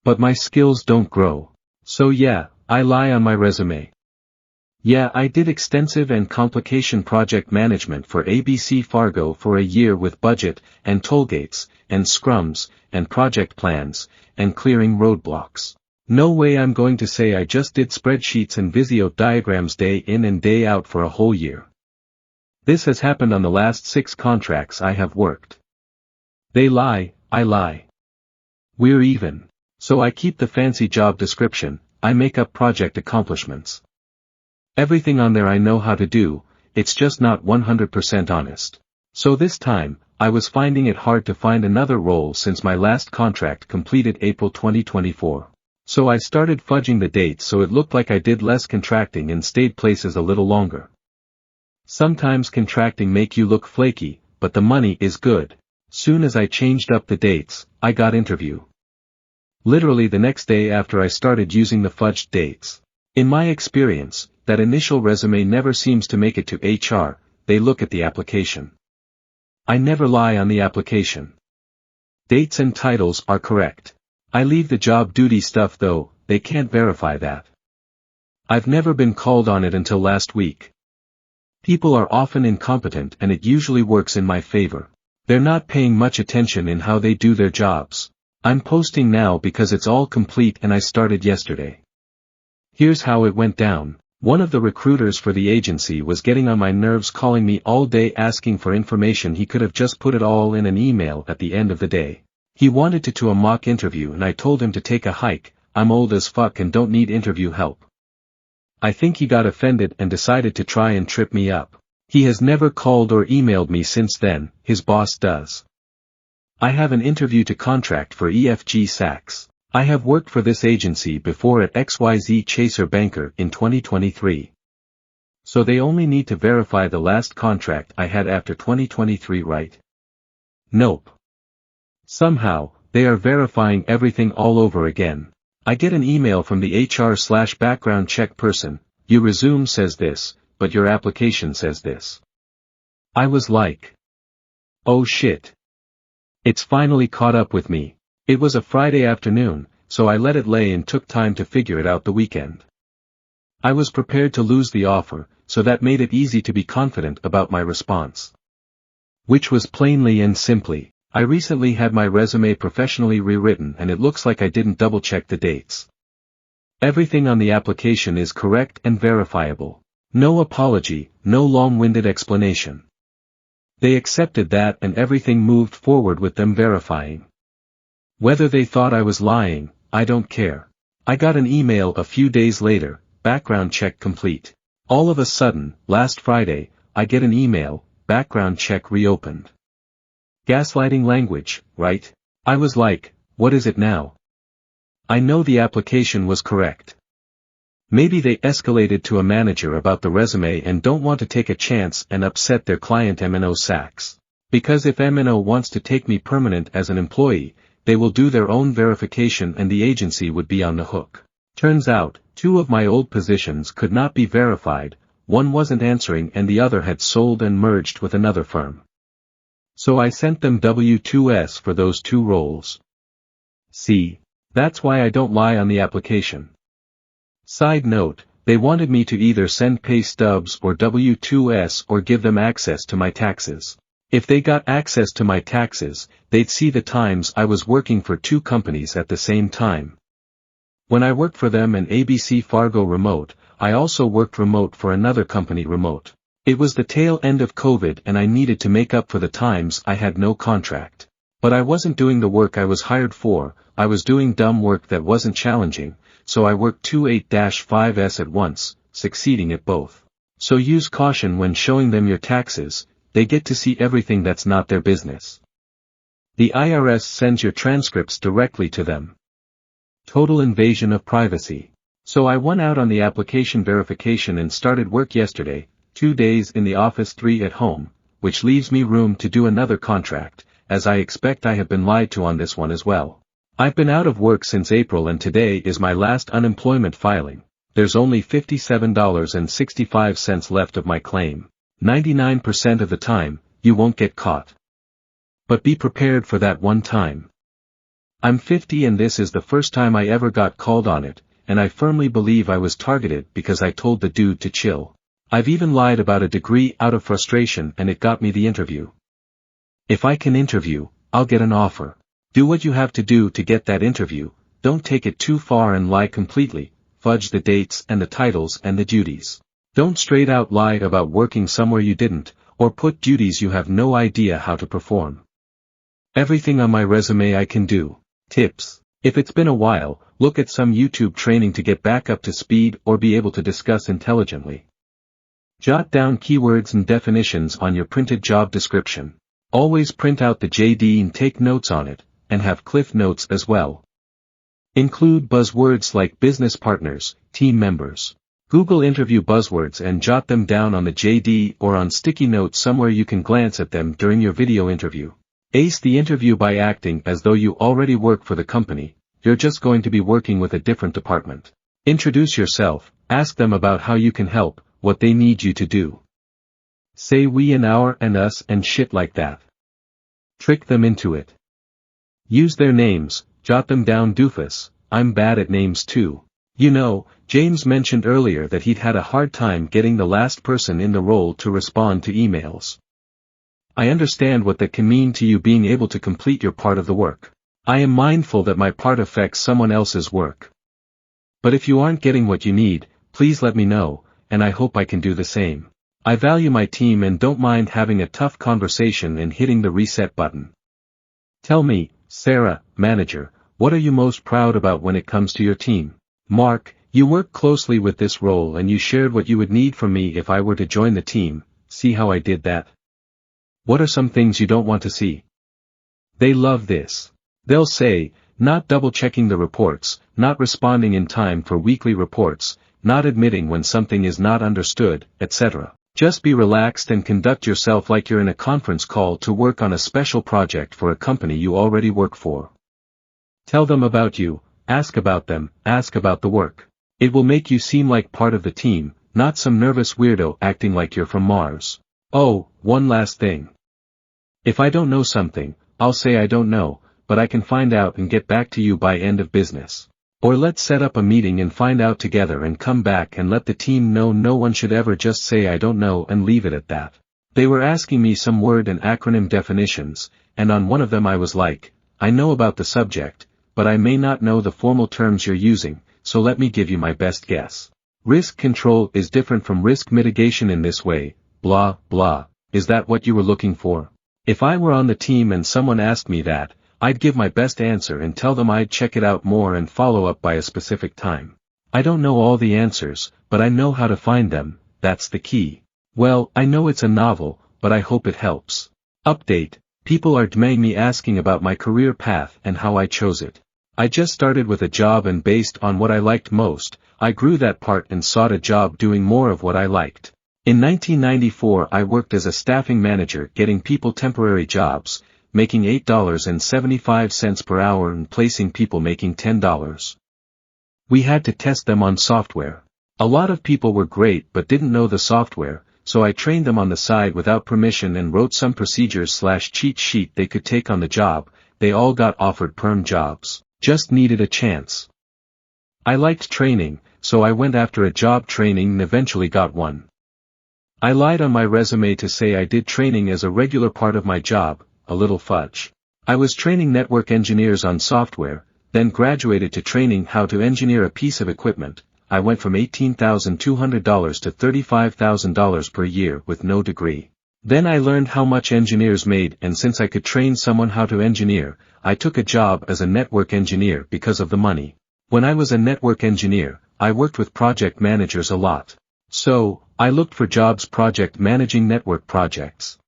But my skills don't grow. So yeah, I lie on my resume. Yeah, I did extensive and complication project management for ABC Fargo for a year with budget, and tollgates, and scrums, and project plans, and clearing roadblocks. No way I'm going to say I just did spreadsheets and Visio diagrams day in and day out for a whole year. This has happened on the last 6 contracts I have worked. They lie, I lie. We're even. So I keep the fancy job description, I make up project accomplishments. Everything on there I know how to do, it's just not 100% honest. So this time, I was finding it hard to find another role since my last contract completed April 2024. So I started fudging the dates so it looked like I did less contracting and stayed places a little longer. Sometimes contracting make you look flaky, but the money is good. Soon as I changed up the dates, I got interview. Literally the next day after I started using the fudged dates. In my experience, that initial resume never seems to make it to HR, they look at the application. I never lie on the application. Dates and titles are correct. I leave the job duty stuff though, they can't verify that. I've never been called on it until last week. People are often incompetent and it usually works in my favor. They're not paying much attention in how they do their jobs. I'm posting now because it's all complete and I started yesterday. Here's how it went down. One of the recruiters for the agency was getting on my nerves calling me all day asking for information he could have just put it all in an email at the end of the day. He wanted to a mock interview and I told him to take a hike, I'm old as fuck and don't need interview help. I think he got offended and decided to try and trip me up. He has never called or emailed me since then, his boss does. I have an interview to contract for EFG Sachs. I have worked for this agency before at XYZ Chaser Banker in 2023. So they only need to verify the last contract I had after 2023, right? Nope. Somehow, they are verifying everything all over again. I get an email from the HR/background check person, your resume says this, but your application says this. I was like, oh shit. It's finally caught up with me. It was a Friday afternoon, so I let it lay and took time to figure it out the weekend. I was prepared to lose the offer, so that made it easy to be confident about my response. Which was plainly and simply, I recently had my resume professionally rewritten and it looks like I didn't double-check the dates. Everything on the application is correct and verifiable. No apology, no long-winded explanation. They accepted that and everything moved forward with them verifying. Whether they thought I was lying, I don't care. I got an email a few days later, background check complete. All of a sudden, last Friday, I get an email, background check reopened. Gaslighting language, right? I was like, what is it now? I know the application was correct. Maybe they escalated to a manager about the resume and don't want to take a chance and upset their client M&O Sachs. Because if M&O wants to take me permanent as an employee, they will do their own verification and the agency would be on the hook. Turns out, 2 of my old positions could not be verified, one wasn't answering and the other had sold and merged with another firm. So I sent them W-2s for those 2 roles. See? That's why I don't lie on the application. Side note, they wanted me to either send pay stubs or W-2s or give them access to my taxes. If they got access to my taxes, they'd see the times I was working for 2 companies at the same time. When I worked for them and ABC Fargo remote, I also worked remote for another company remote. It was the tail end of COVID and I needed to make up for the times I had no contract. But I wasn't doing the work I was hired for, I was doing dumb work that wasn't challenging, so I worked 2 8-5s at once, succeeding at both. So use caution when showing them your taxes, they get to see everything that's not their business. The IRS sends your transcripts directly to them. Total invasion of privacy. So I won out on the application verification and started work yesterday, 2 days in the office 3 at home, which leaves me room to do another contract, as I expect I have been lied to on this one as well. I've been out of work since April and today is my last unemployment filing. There's only $57.65 left of my claim. 99% of the time, you won't get caught. But be prepared for that one time. I'm 50 and this is the first time I ever got called on it, and I firmly believe I was targeted because I told the dude to chill. I've even lied about a degree out of frustration and it got me the interview. If I can interview, I'll get an offer. Do what you have to do to get that interview, don't take it too far and lie completely, fudge the dates and the titles and the duties. Don't straight out lie about working somewhere you didn't, or put duties you have no idea how to perform. Everything on my resume I can do. Tips. If it's been a while, look at some YouTube training to get back up to speed or be able to discuss intelligently. Jot down keywords and definitions on your printed job description. Always print out the JD and take notes on it, and have cliff notes as well. Include buzzwords like business partners, team members. Google interview buzzwords and jot them down on the JD or on sticky notes somewhere you can glance at them during your video interview. Ace the interview by acting as though you already work for the company, you're just going to be working with a different department. Introduce yourself, ask them about how you can help, what they need you to do. Say we and our and us and shit like that. Trick them into it. Use their names, jot them down doofus, I'm bad at names too. You know, James mentioned earlier that he'd had a hard time getting the last person in the role to respond to emails. I understand what that can mean to you being able to complete your part of the work. I am mindful that my part affects someone else's work. But if you aren't getting what you need, please let me know, and I hope I can do the same. I value my team and don't mind having a tough conversation and hitting the reset button. Tell me, Sarah, manager, what are you most proud about when it comes to your team? Mark, you work closely with this role and you shared what you would need from me if I were to join the team, see how I did that? What are some things you don't want to see? They love this. They'll say, not double-checking the reports, not responding in time for weekly reports, not admitting when something is not understood, etc. Just be relaxed and conduct yourself like you're in a conference call to work on a special project for a company you already work for. Tell them about you, ask about them, ask about the work. It will make you seem like part of the team, not some nervous weirdo acting like you're from Mars. Oh, one last thing. If I don't know something, I'll say I don't know, but I can find out and get back to you by end of business. Or let's set up a meeting and find out together and come back and let the team know. No one should ever just say I don't know and leave it at that. They were asking me some word and acronym definitions, and on one of them I was like, I know about the subject, but I may not know the formal terms you're using, so let me give you my best guess. Risk control is different from risk mitigation in this way, blah, blah. Is that what you were looking for? If I were on the team and someone asked me that, I'd give my best answer and tell them I'd check it out more and follow up by a specific time. I don't know all the answers, but I know how to find them, that's the key. Well, I know it's a novel, but I hope it helps. Update, people are DMing me asking about my career path and how I chose it. I just started with a job and based on what I liked most, I grew that part and sought a job doing more of what I liked. In 1994 I worked as a staffing manager getting people temporary jobs, making $8.75 per hour and placing people making $10. We had to test them on software. A lot of people were great but didn't know the software, so I trained them on the side without permission and wrote some procedures/cheat sheet they could take on the job. They all got offered perm jobs, just needed a chance. I liked training, so I went after a job training and eventually got one. I lied on my resume to say I did training as a regular part of my job, a little fudge. I was training network engineers on software, then graduated to training how to engineer a piece of equipment. I went from $18,200 to $35,000 per year with no degree. Then I learned how much engineers made, and since I could train someone how to engineer, I took a job as a network engineer because of the money. When I was a network engineer, I worked with project managers a lot. So, I looked for jobs project managing network projects.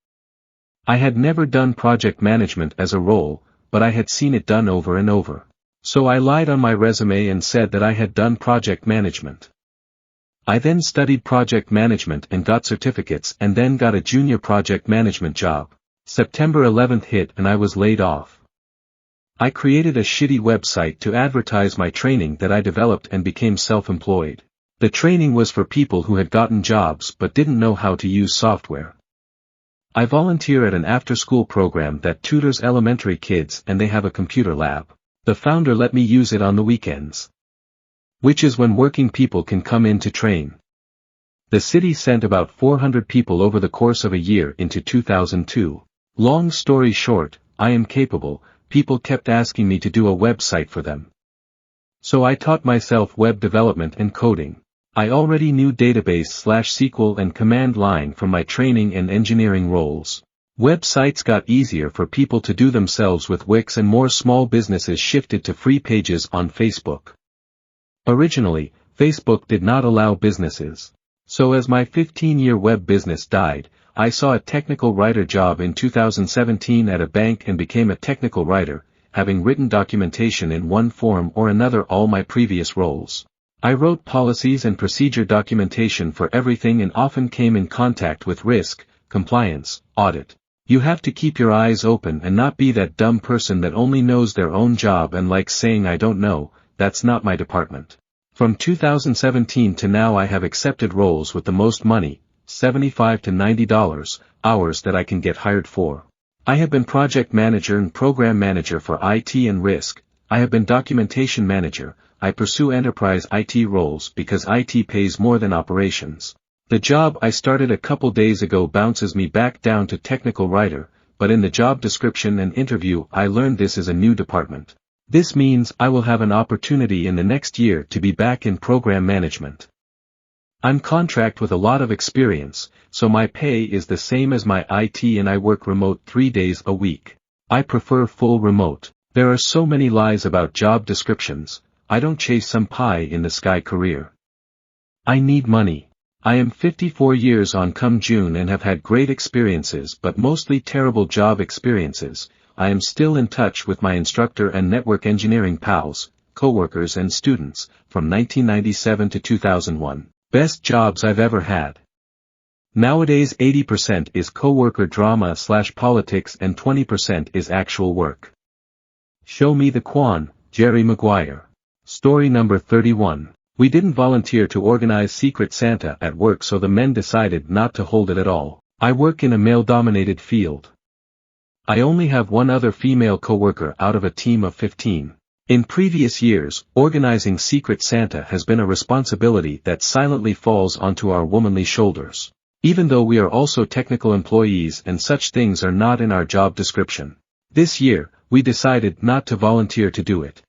I had never done project management as a role, but I had seen it done over and over. So I lied on my resume and said that I had done project management. I then studied project management and got certificates and then got a junior project management job. September 11th hit and I was laid off. I created a shitty website to advertise my training that I developed and became self-employed. The training was for people who had gotten jobs but didn't know how to use software. I volunteer at an after-school program that tutors elementary kids and they have a computer lab. The founder let me use it on the weekends, which is when working people can come in to train. The city sent about 400 people over the course of a year into 2002. Long story short, I am capable. People kept asking me to do a website for them. So I taught myself web development and coding. I already knew database/SQL and command line from my training and engineering roles. Websites got easier for people to do themselves with Wix and more small businesses shifted to free pages on Facebook. Originally, Facebook did not allow businesses. So as my 15-year web business died, I saw a technical writer job in 2017 at a bank and became a technical writer, having written documentation in one form or another all my previous roles. I wrote policies and procedure documentation for everything and often came in contact with risk, compliance, audit. You have to keep your eyes open and not be that dumb person that only knows their own job and likes saying I don't know. That's not my department. From 2017 to now I have accepted roles with the most money, $75 to $90 hours that I can get hired for. I have been project manager and program manager for IT and risk. I have been documentation manager. I pursue enterprise IT roles because IT pays more than operations. The job I started a couple days ago bounces me back down to technical writer, but in the job description and interview I learned this is a new department. This means I will have an opportunity in the next year to be back in program management. I'm contract with a lot of experience, so my pay is the same as my IT and I work remote 3 days a week. I prefer full remote. There are so many lies about job descriptions. I don't chase some pie-in-the-sky career. I need money. I am 54 years on come June and have had great experiences but mostly terrible job experiences. I am still in touch with my instructor and network engineering pals, coworkers and students, from 1997 to 2001. Best jobs I've ever had. Nowadays 80% is coworker drama/politics and 20% is actual work. Show me the Quan, Jerry Maguire. Story number 31. We didn't volunteer to organize Secret Santa at work so the men decided not to hold it at all. I work in a male-dominated field. I only have one other female coworker out of a team of 15. In previous years, organizing Secret Santa has been a responsibility that silently falls onto our womanly shoulders. Even though we are also technical employees and such things are not in our job description. This year, we decided not to volunteer to do it.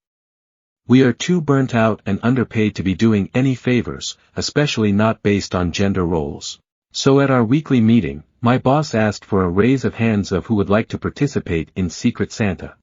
We are too burnt out and underpaid to be doing any favors, especially not based on gender roles. So at our weekly meeting, my boss asked for a raise of hands of who would like to participate in Secret Santa.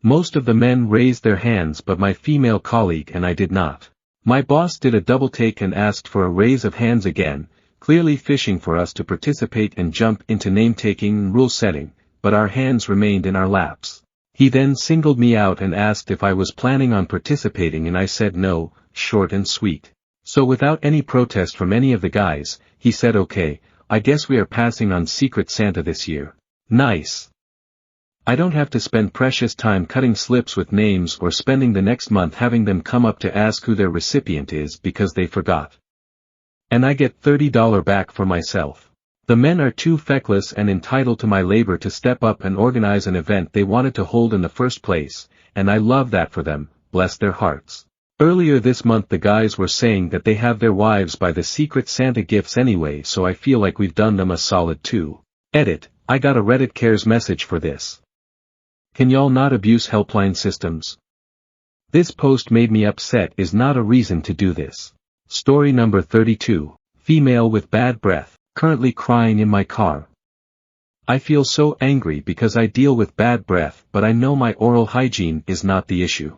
Most of the men raised their hands but my female colleague and I did not. My boss did a double take and asked for a raise of hands again, clearly fishing for us to participate and jump into name-taking and rule-setting, but our hands remained in our laps. He then singled me out and asked if I was planning on participating and I said no, short and sweet. So without any protest from any of the guys, he said okay, I guess we are passing on Secret Santa this year. Nice. I don't have to spend precious time cutting slips with names or spending the next month having them come up to ask who their recipient is because they forgot. And I get $30 back for myself. The men are too feckless and entitled to my labor to step up and organize an event they wanted to hold in the first place, and I love that for them, bless their hearts. Earlier this month the guys were saying that they have their wives buy the Secret Santa gifts anyway, so I feel like we've done them a solid too. Edit, I got a Reddit cares message for this. Can y'all not abuse helpline systems? This post made me upset is not a reason to do this. Story number 32. Female with bad breath. Currently crying in my car. I feel so angry because I deal with bad breath but I know my oral hygiene is not the issue.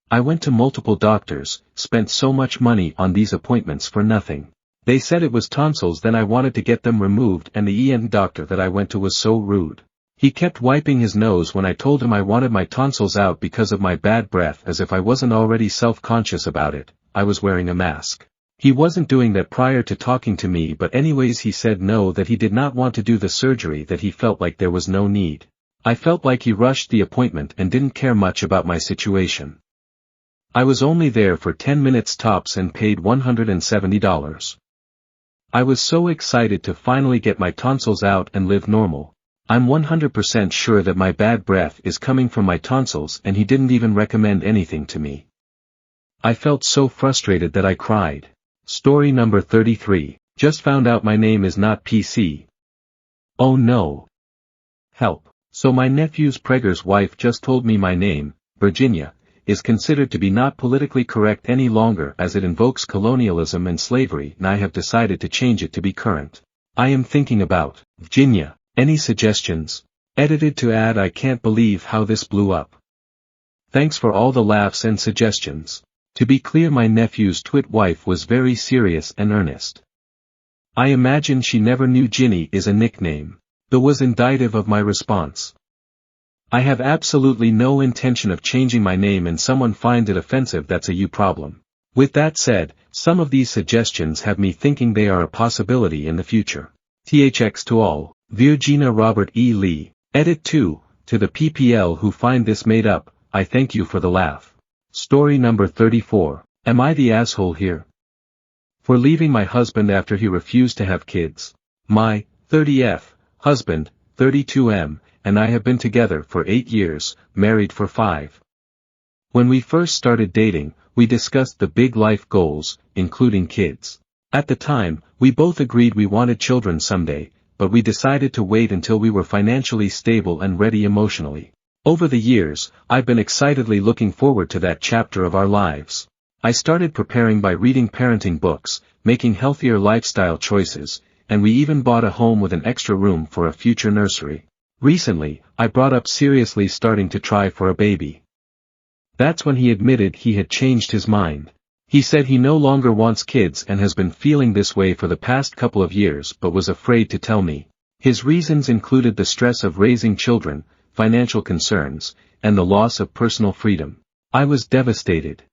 I went to multiple doctors, spent so much money on these appointments for nothing. They said it was tonsils, then I wanted to get them removed and the ENT doctor that I went to was so rude. He kept wiping his nose when I told him I wanted my tonsils out because of my bad breath as if I wasn't already self-conscious about it. I was wearing a mask. He wasn't doing that prior to talking to me but anyways he said no, that he did not want to do the surgery, that he felt like there was no need. I felt like he rushed the appointment and didn't care much about my situation. I was only there for 10 minutes tops and paid $170. I was so excited to finally get my tonsils out and live normal. I'm 100% sure that my bad breath is coming from my tonsils and he didn't even recommend anything to me. I felt so frustrated that I cried. Story number 33. Just found out my name is not PC. Oh no. Help. So my nephew's Prager's wife just told me my name, Virginia, is considered to be not politically correct any longer as it invokes colonialism and slavery, and I have decided to change it to be current. I am thinking about Virginia. Any suggestions? Edited to add, I can't believe how this blew up. Thanks for all the laughs and suggestions. To be clear, my nephew's twit wife was very serious and earnest. I imagine she never knew Ginny is a nickname. That was indicative of my response. I have absolutely no intention of changing my name and someone finds it offensive, that's a you problem. With that said, some of these suggestions have me thinking they are a possibility in the future. THX to all, Virginia Robert E. Lee, Edit 2, to the PPL who find this made up, I thank you for the laugh. Story number 34, am I the asshole here? For leaving my husband after he refused to have kids. My 30F husband, 32M, and I have been together for 8 years, married for 5. When we first started dating, we discussed the big life goals, including kids. At the time, we both agreed we wanted children someday, but we decided to wait until we were financially stable and ready emotionally. Over the years, I've been excitedly looking forward to that chapter of our lives. I started preparing by reading parenting books, making healthier lifestyle choices, and we even bought a home with an extra room for a future nursery. Recently, I brought up seriously starting to try for a baby. That's when he admitted he had changed his mind. He said he no longer wants kids and has been feeling this way for the past couple of years but was afraid to tell me. His reasons included the stress of raising children, financial concerns, and the loss of personal freedom. I was devastated.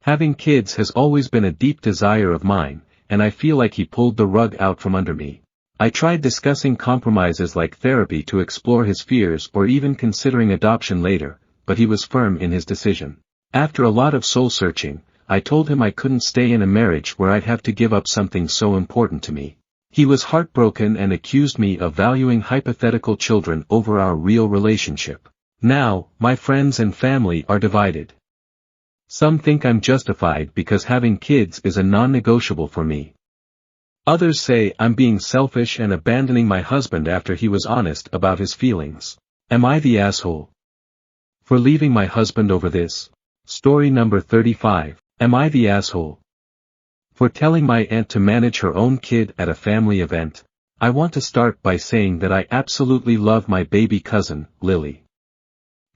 Having kids has always been a deep desire of mine, and I feel like he pulled the rug out from under me. I tried discussing compromises like therapy to explore his fears or even considering adoption later, but he was firm in his decision. After a lot of soul-searching, I told him I couldn't stay in a marriage where I'd have to give up something so important to me. He was heartbroken and accused me of valuing hypothetical children over our real relationship. Now, my friends and family are divided. Some think I'm justified because having kids is a non-negotiable for me. Others say I'm being selfish and abandoning my husband after he was honest about his feelings. Am I the asshole for leaving my husband over this? Story number 35, am I the asshole for telling my aunt to manage her own kid at a family event? I want to start by saying that I absolutely love my baby cousin, Lily.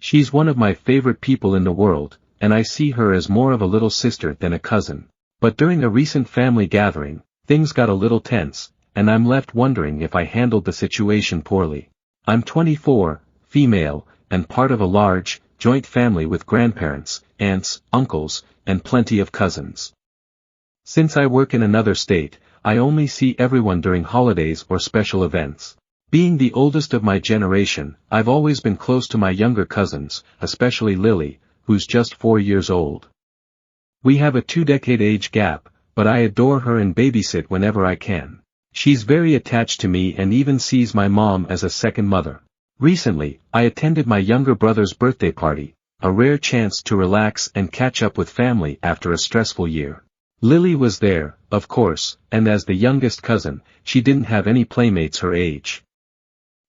She's one of my favorite people in the world, and I see her as more of a little sister than a cousin. But during a recent family gathering, things got a little tense, and I'm left wondering if I handled the situation poorly. I'm 24, female, and part of a large, joint family with grandparents, aunts, uncles, and plenty of cousins. Since I work in another state, I only see everyone during holidays or special events. Being the oldest of my generation, I've always been close to my younger cousins, especially Lily, who's just 4 years old. We have a 2-decade age gap, but I adore her and babysit whenever I can. She's very attached to me and even sees my mom as a second mother. Recently, I attended my younger brother's birthday party, a rare chance to relax and catch up with family after a stressful year. Lily was there, of course, and as the youngest cousin, she didn't have any playmates her age.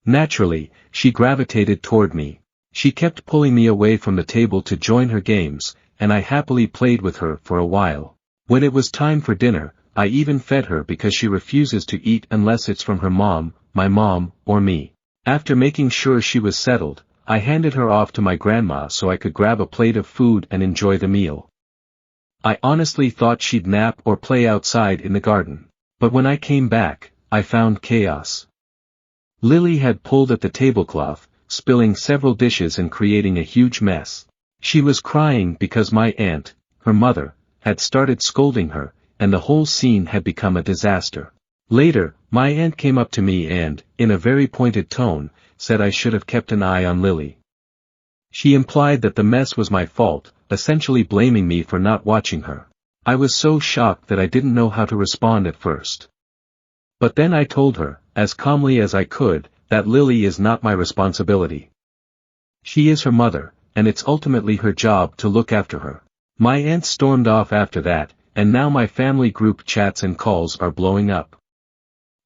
Naturally, she gravitated toward me. She kept pulling me away from the table to join her games, and I happily played with her for a while. When it was time for dinner, I even fed her because she refuses to eat unless it's from her mom, my mom, or me. After making sure she was settled, I handed her off to my grandma so I could grab a plate of food and enjoy the meal. I honestly thought she'd nap or play outside in the garden. But when I came back, I found chaos. Lily had pulled at the tablecloth, spilling several dishes and creating a huge mess. She was crying because my aunt, her mother, had started scolding her, and the whole scene had become a disaster. Later, my aunt came up to me and, in a very pointed tone, said I should have kept an eye on Lily. She implied that the mess was my fault, essentially blaming me for not watching her. I was so shocked that I didn't know how to respond at first. But then I told her, as calmly as I could, that Lily is not my responsibility. She is her mother, and it's ultimately her job to look after her. My aunt stormed off after that, and now my family group chats and calls are blowing up.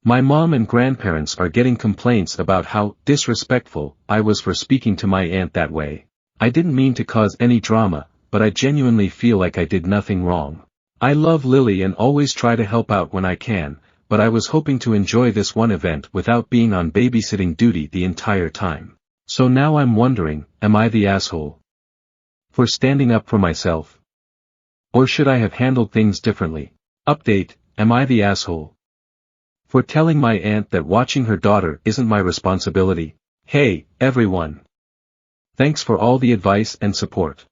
My mom and grandparents are getting complaints about how disrespectful I was for speaking to my aunt that way. I didn't mean to cause any drama, but I genuinely feel like I did nothing wrong. I love Lily and always try to help out when I can, but I was hoping to enjoy this one event without being on babysitting duty the entire time. So now I'm wondering, am I the asshole for standing up for myself? Or should I have handled things differently? Update, am I the asshole for telling my aunt that watching her daughter isn't my responsibility? Hey, everyone. Thanks for all the advice and support.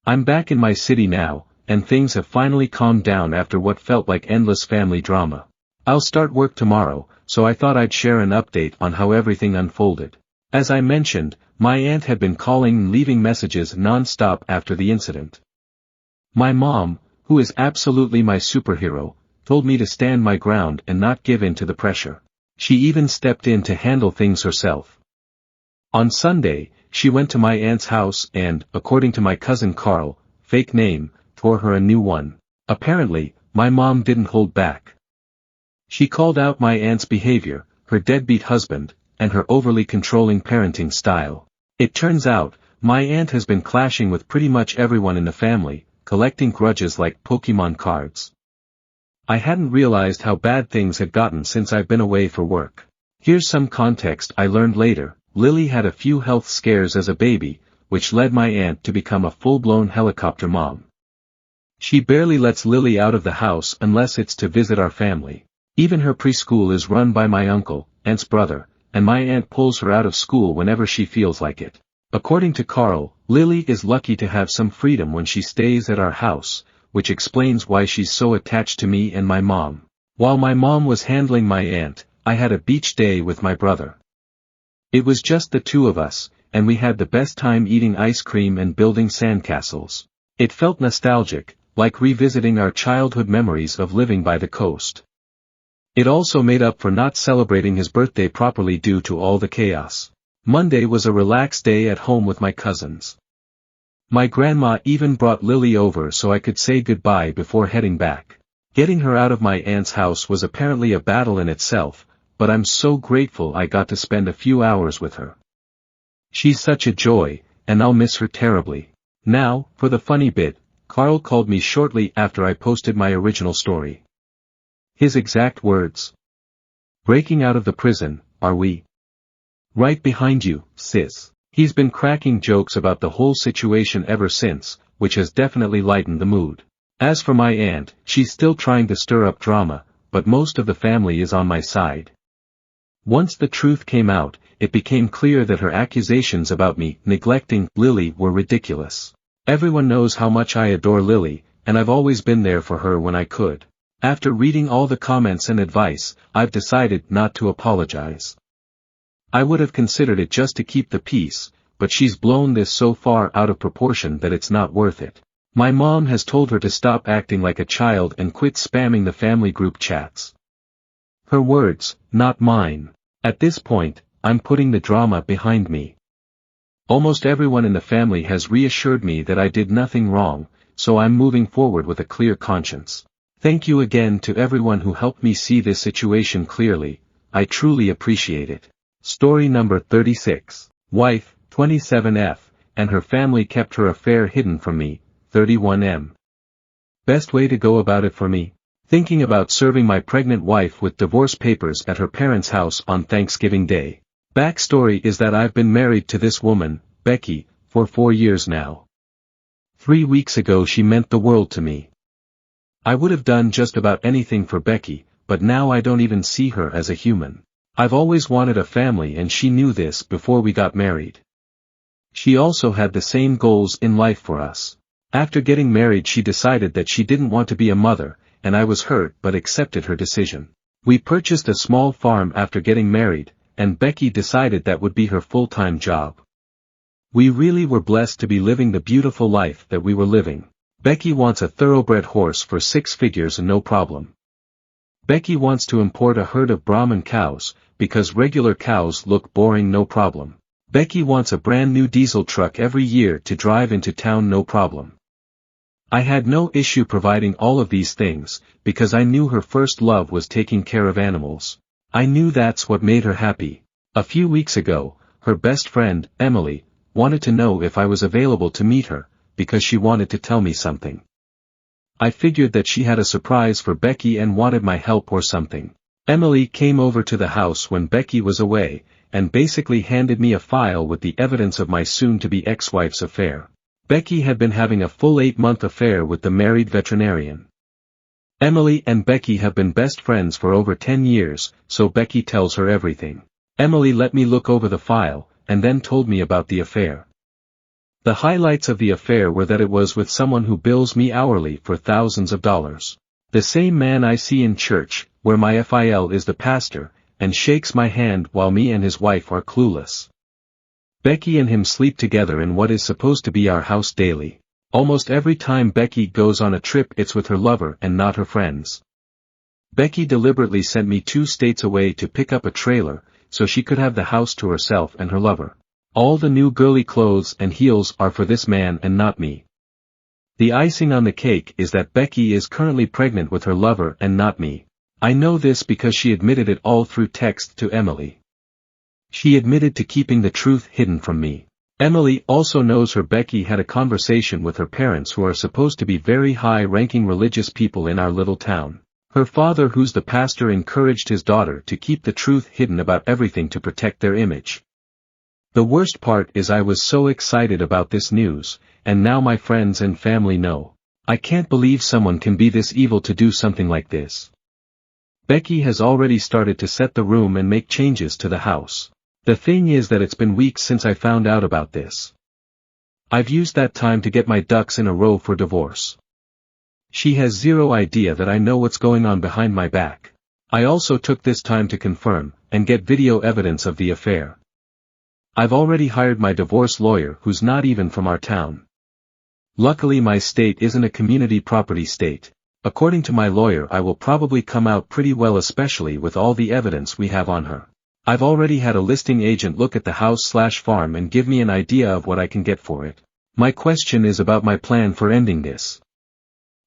I'm back in my city now, and things have finally calmed down after what felt like endless family drama. I'll start work tomorrow, so I thought I'd share an update on how everything unfolded. As I mentioned, my aunt had been calling and leaving messages non-stop after the incident. My mom, who is absolutely my superhero, told me to stand my ground and not give in to the pressure. She even stepped in to handle things herself. On Sunday, she went to my aunt's house and, according to my cousin Carl, fake name, tore her a new one. Apparently, my mom didn't hold back. She called out my aunt's behavior, her deadbeat husband, and her overly controlling parenting style. It turns out, my aunt has been clashing with pretty much everyone in the family, collecting grudges like Pokemon cards. I hadn't realized how bad things had gotten since I've been away for work. Here's some context I learned later. Lily had a few health scares as a baby, which led my aunt to become a full-blown helicopter mom. She barely lets Lily out of the house unless it's to visit our family. Even her preschool is run by my uncle, aunt's brother, and my aunt pulls her out of school whenever she feels like it. According to Carl, Lily is lucky to have some freedom when she stays at our house, which explains why she's so attached to me and my mom. While my mom was handling my aunt, I had a beach day with my brother. It was just the two of us, and we had the best time eating ice cream and building sandcastles. It felt nostalgic, like revisiting our childhood memories of living by the coast. It also made up for not celebrating his birthday properly due to all the chaos. Monday was a relaxed day at home with my cousins. My grandma even brought Lily over so I could say goodbye before heading back. Getting her out of my aunt's house was apparently a battle in itself, but I'm so grateful I got to spend a few hours with her. She's such a joy, and I'll miss her terribly. Now, for the funny bit, Carl called me shortly after I posted my original story. His exact words: "Breaking out of the prison, are we? Right behind you, sis." He's been cracking jokes about the whole situation ever since, which has definitely lightened the mood. As for my aunt, she's still trying to stir up drama, but most of the family is on my side. Once the truth came out, it became clear that her accusations about me neglecting Lily were ridiculous. Everyone knows how much I adore Lily, and I've always been there for her when I could. After reading all the comments and advice, I've decided not to apologize. I would have considered it just to keep the peace, but she's blown this so far out of proportion that it's not worth it. My mom has told her to stop acting like a child and quit spamming the family group chats. Her words, not mine. At this point, I'm putting the drama behind me. Almost everyone in the family has reassured me that I did nothing wrong, so I'm moving forward with a clear conscience. Thank you again to everyone who helped me see this situation clearly. I truly appreciate it. Story number 36. Wife, 27F, and her family kept her affair hidden from me, 31M. Best way to go about it for me? Thinking about serving my pregnant wife with divorce papers at her parents' house on Thanksgiving Day. Backstory is that I've been married to this woman, Becky, for 4 years now. 3 weeks ago she meant the world to me. I would have done just about anything for Becky, but now I don't even see her as a human. I've always wanted a family and she knew this before we got married. She also had the same goals in life for us. After getting married she decided that she didn't want to be a mother, and I was hurt but accepted her decision. We purchased a small farm after getting married, and Becky decided that would be her full-time job. We really were blessed to be living the beautiful life that we were living. Becky wants a thoroughbred horse for 6 figures and no problem. Becky wants to import a herd of Brahman cows, because regular cows look boring, no problem. Becky wants a brand new diesel truck every year to drive into town, no problem. I had no issue providing all of these things, because I knew her first love was taking care of animals. I knew that's what made her happy. A few weeks ago, her best friend, Emily, wanted to know if I was available to meet her, because she wanted to tell me something. I figured that she had a surprise for Becky and wanted my help or something. Emily came over to the house when Becky was away, and basically handed me a file with the evidence of my soon-to-be ex-wife's affair. Becky had been having a full 8-month affair with the married veterinarian. Emily and Becky have been best friends for over 10 years, so Becky tells her everything. Emily let me look over the file, and then told me about the affair. The highlights of the affair were that it was with someone who bills me hourly for thousands of dollars. The same man I see in church, where my FIL is the pastor, and shakes my hand while me and his wife are clueless. Becky and him sleep together in what is supposed to be our house daily. Almost every time Becky goes on a trip it's with her lover and not her friends. Becky deliberately sent me 2 states away to pick up a trailer, so she could have the house to herself and her lover. All the new girly clothes and heels are for this man and not me. The icing on the cake is that Becky is currently pregnant with her lover and not me. I know this because she admitted it all through text to Emily. She admitted to keeping the truth hidden from me. Emily also knows her Becky had a conversation with her parents who are supposed to be very high-ranking religious people in our little town. Her father, who's the pastor, encouraged his daughter to keep the truth hidden about everything to protect their image. The worst part is I was so excited about this news, and now my friends and family know. I can't believe someone can be this evil to do something like this. Becky has already started to set the room and make changes to the house. The thing is that it's been weeks since I found out about this. I've used that time to get my ducks in a row for divorce. She has zero idea that I know what's going on behind my back. I also took this time to confirm, and get video evidence of the affair. I've already hired my divorce lawyer who's not even from our town. Luckily my state isn't a community property state. According to my lawyer I will probably come out pretty well, especially with all the evidence we have on her. I've already had a listing agent look at the house/farm and give me an idea of what I can get for it. My question is about my plan for ending this.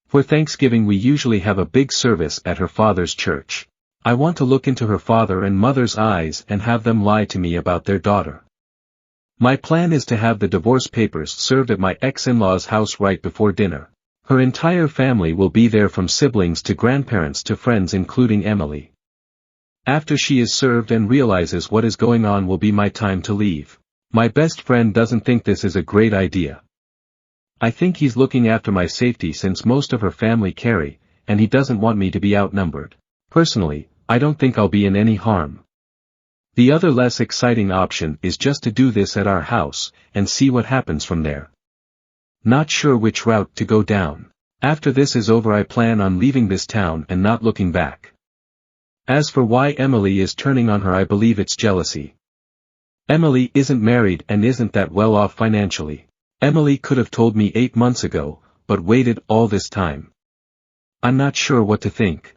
For Thanksgiving we usually have a big service at her father's church. I want to look into her father and mother's eyes and have them lie to me about their daughter. My plan is to have the divorce papers served at my ex-in-law's house right before dinner. Her entire family will be there, from siblings to grandparents to friends, including Emily. After she is served and realizes what is going on will be my time to leave. My best friend doesn't think this is a great idea. I think he's looking after my safety since most of her family carry, and he doesn't want me to be outnumbered. Personally, I don't think I'll be in any harm. The other less exciting option is just to do this at our house, and see what happens from there. Not sure which route to go down. After this is over I plan on leaving this town and not looking back. As for why Emily is turning on her, I believe it's jealousy. Emily isn't married and isn't that well off financially. Emily could have told me 8 months ago, but waited all this time. I'm not sure what to think.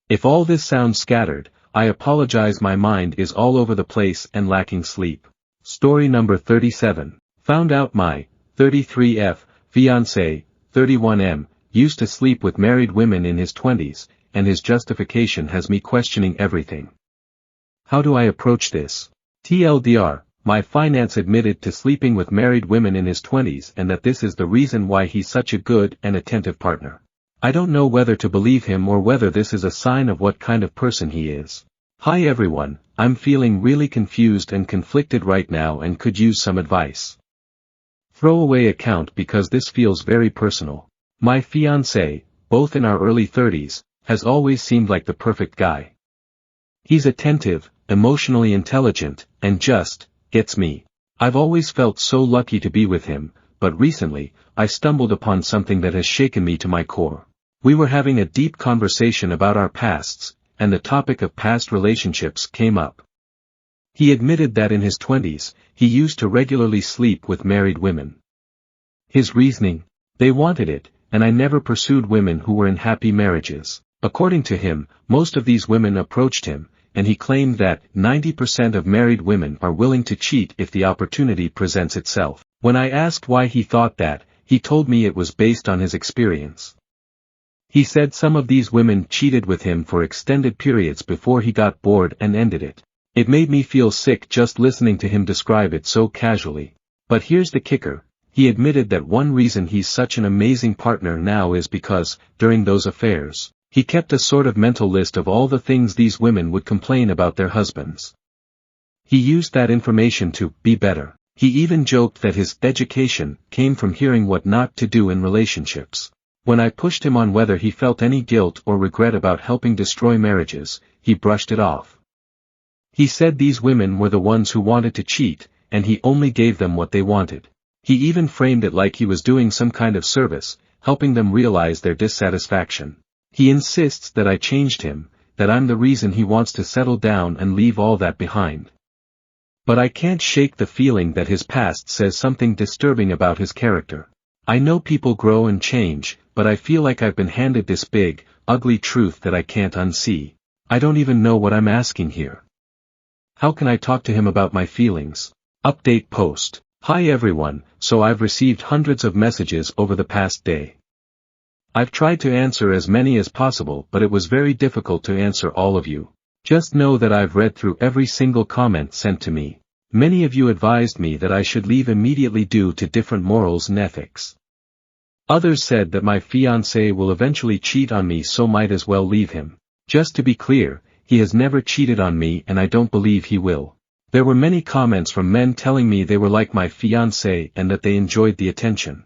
If all this sounds scattered, I apologize. My mind is all over the place and lacking sleep. Story number 37. Found out my 33F fiancé, 31M, used to sleep with married women in his 20s, and his justification has me questioning everything. How do I approach this? TLDR, my finance admitted to sleeping with married women in his 20s and that this is the reason why he's such a good and attentive partner. I don't know whether to believe him or whether this is a sign of what kind of person he is. Hi everyone, I'm feeling really confused and conflicted right now and could use some advice. Throwaway account because this feels very personal. My fiancé, both in our early 30s, has always seemed like the perfect guy. He's attentive, emotionally intelligent, and just gets me. I've always felt so lucky to be with him, but recently, I stumbled upon something that has shaken me to my core. We were having a deep conversation about our pasts, and the topic of past relationships came up. He admitted that in his 20s, he used to regularly sleep with married women. His reasoning? They wanted it, and I never pursued women who were in happy marriages. According to him, most of these women approached him, and he claimed that 90% of married women are willing to cheat if the opportunity presents itself. When I asked why he thought that, he told me it was based on his experience. He said some of these women cheated with him for extended periods before he got bored and ended it. It made me feel sick just listening to him describe it so casually. But here's the kicker, he admitted that one reason he's such an amazing partner now is because, during those affairs, he kept a sort of mental list of all the things these women would complain about their husbands. He used that information to be better. He even joked that his education came from hearing what not to do in relationships. When I pushed him on whether he felt any guilt or regret about helping destroy marriages, he brushed it off. He said these women were the ones who wanted to cheat, and he only gave them what they wanted. He even framed it like he was doing some kind of service, helping them realize their dissatisfaction. He insists that I changed him, that I'm the reason he wants to settle down and leave all that behind. But I can't shake the feeling that his past says something disturbing about his character. I know people grow and change, but I feel like I've been handed this big, ugly truth that I can't unsee. I don't even know what I'm asking here. How can I talk to him about my feelings? Update post. Hi everyone, so I've received hundreds of messages over the past day. I've tried to answer as many as possible, but it was very difficult to answer all of you. Just know that I've read through every single comment sent to me. Many of you advised me that I should leave immediately due to different morals and ethics. Others said that my fiancé will eventually cheat on me, so might as well leave him. Just to be clear, he has never cheated on me and I don't believe he will. There were many comments from men telling me they were like my fiancé and that they enjoyed the attention.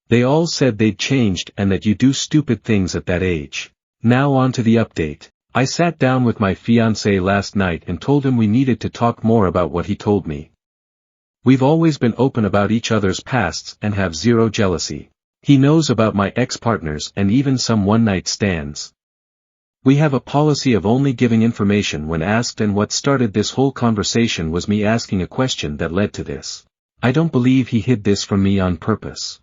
They all said they'd changed and that you do stupid things at that age. Now on to the update. I sat down with my fiancé last night and told him we needed to talk more about what he told me. We've always been open about each other's pasts and have zero jealousy. He knows about my ex-partners and even some one-night stands. We have a policy of only giving information when asked, and what started this whole conversation was me asking a question that led to this. I don't believe he hid this from me on purpose.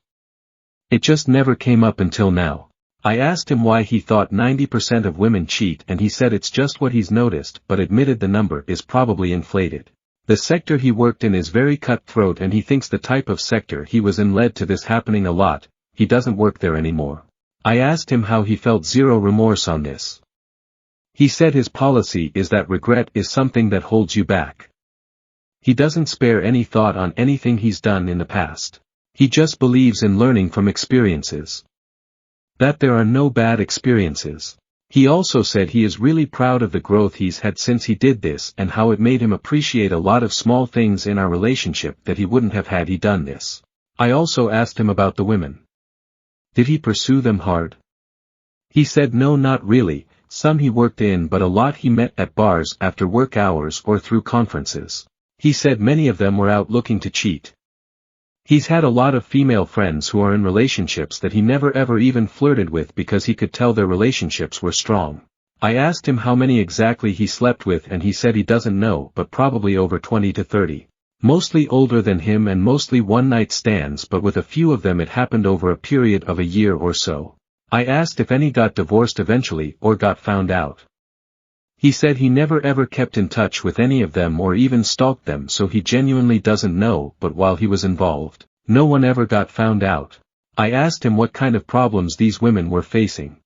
It just never came up until now. I asked him why he thought 90% of women cheat and he said it's just what he's noticed, but admitted the number is probably inflated. The sector he worked in is very cutthroat and he thinks the type of sector he was in led to this happening a lot. He doesn't work there anymore. I asked him how he felt zero remorse on this. He said his policy is that regret is something that holds you back. He doesn't spare any thought on anything he's done in the past. He just believes in learning from experiences. That there are no bad experiences. He also said he is really proud of the growth he's had since he did this and how it made him appreciate a lot of small things in our relationship that he wouldn't have had he done this. I also asked him about the women. Did he pursue them hard? He said no, not really, some he worked in, but a lot he met at bars after work hours or through conferences. He said many of them were out looking to cheat. He's had a lot of female friends who are in relationships that he never ever even flirted with because he could tell their relationships were strong. I asked him how many exactly he slept with and he said he doesn't know, but probably over 20 to 30. Mostly older than him and mostly one-night stands, but with a few of them it happened over a period of a year or so. I asked if any got divorced eventually or got found out. He said he never ever kept in touch with any of them or even stalked them, so he genuinely doesn't know, but while he was involved, no one ever got found out. I asked him what kind of problems these women were facing.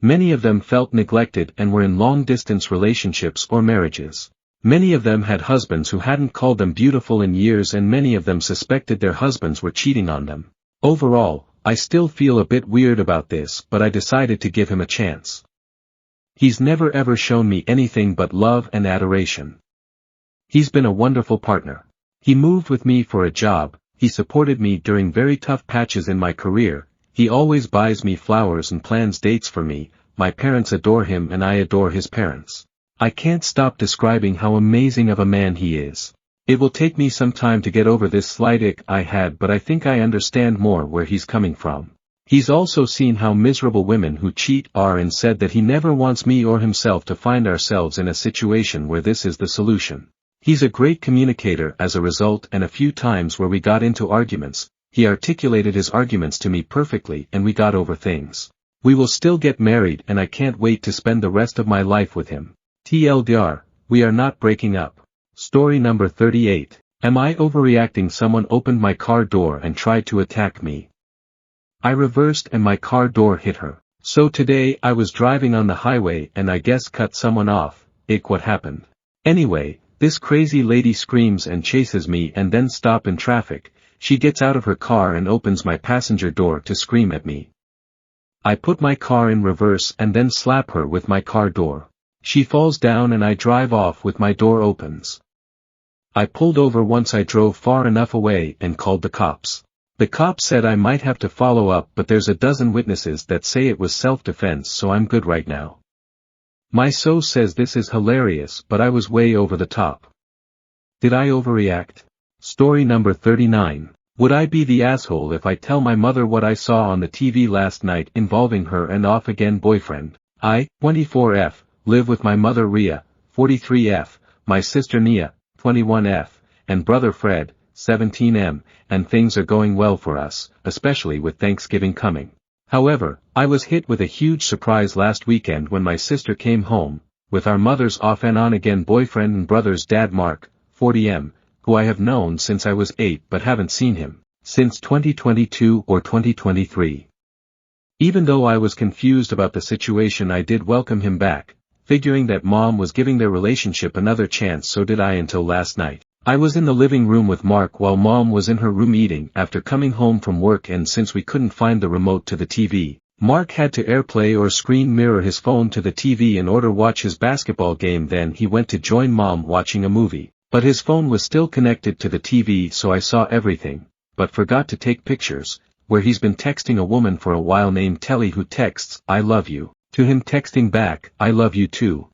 Many of them felt neglected and were in long-distance relationships or marriages. Many of them had husbands who hadn't called them beautiful in years and many of them suspected their husbands were cheating on them. Overall, I still feel a bit weird about this, but I decided to give him a chance. He's never ever shown me anything but love and adoration. He's been a wonderful partner. He moved with me for a job, he supported me during very tough patches in my career, he always buys me flowers and plans dates for me, my parents adore him and I adore his parents. I can't stop describing how amazing of a man he is. It will take me some time to get over this slight ick I had, but I think I understand more where he's coming from. He's also seen how miserable women who cheat are and said that he never wants me or himself to find ourselves in a situation where this is the solution. He's a great communicator as a result, and a few times where we got into arguments, he articulated his arguments to me perfectly and we got over things. We will still get married and I can't wait to spend the rest of my life with him. TLDR, we are not breaking up. Story number 38. Am I overreacting? Someone opened my car door and tried to attack me. I reversed and my car door hit her. So today I was driving on the highway and I guess cut someone off. What happened? Anyway, this crazy lady screams and chases me and then stop in traffic. She gets out of her car and opens my passenger door to scream at me. I put my car in reverse and then slap her with my car door. She falls down and I drive off with my door opens. I pulled over once I drove far enough away and called the cops. The cop said I might have to follow up, but there's a dozen witnesses that say it was self-defense, so I'm good right now. My so says this is hilarious, but I was way over the top. Did I overreact? Story number 39. Would I be the asshole if I tell my mother what I saw on the TV last night involving her and off-again boyfriend? I, 24F, live with my mother Ria, 43F, my sister Nia, 21F, and brother Fred, 17M, and things are going well for us, especially with Thanksgiving coming. However, I was hit with a huge surprise last weekend when my sister came home, with our mother's off and on again boyfriend and brother's dad Mark, 40M, who I have known since I was 8 but haven't seen him since 2022 or 2023. Even though I was confused about the situation, I did welcome him back, figuring that mom was giving their relationship another chance. So did I until last night. I was in the living room with Mark while mom was in her room eating after coming home from work, and since we couldn't find the remote to the TV, Mark had to AirPlay or screen mirror his phone to the TV in order to watch his basketball game. Then he went to join mom watching a movie, but his phone was still connected to the TV, so I saw everything, but forgot to take pictures, where he's been texting a woman for a while named Telly who texts, "I love you," to him texting back, "I love you too.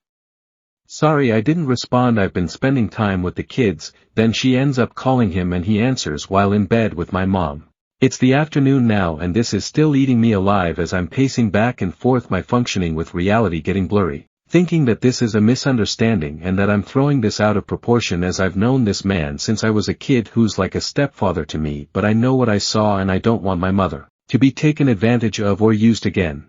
Sorry I didn't respond, I've been spending time with the kids." Then she ends up calling him and he answers while in bed with my mom. It's the afternoon now and this is still eating me alive as I'm pacing back and forth, my functioning with reality getting blurry, thinking that this is a misunderstanding and that I'm throwing this out of proportion, as I've known this man since I was a kid who's like a stepfather to me, but I know what I saw and I don't want my mother to be taken advantage of or used again.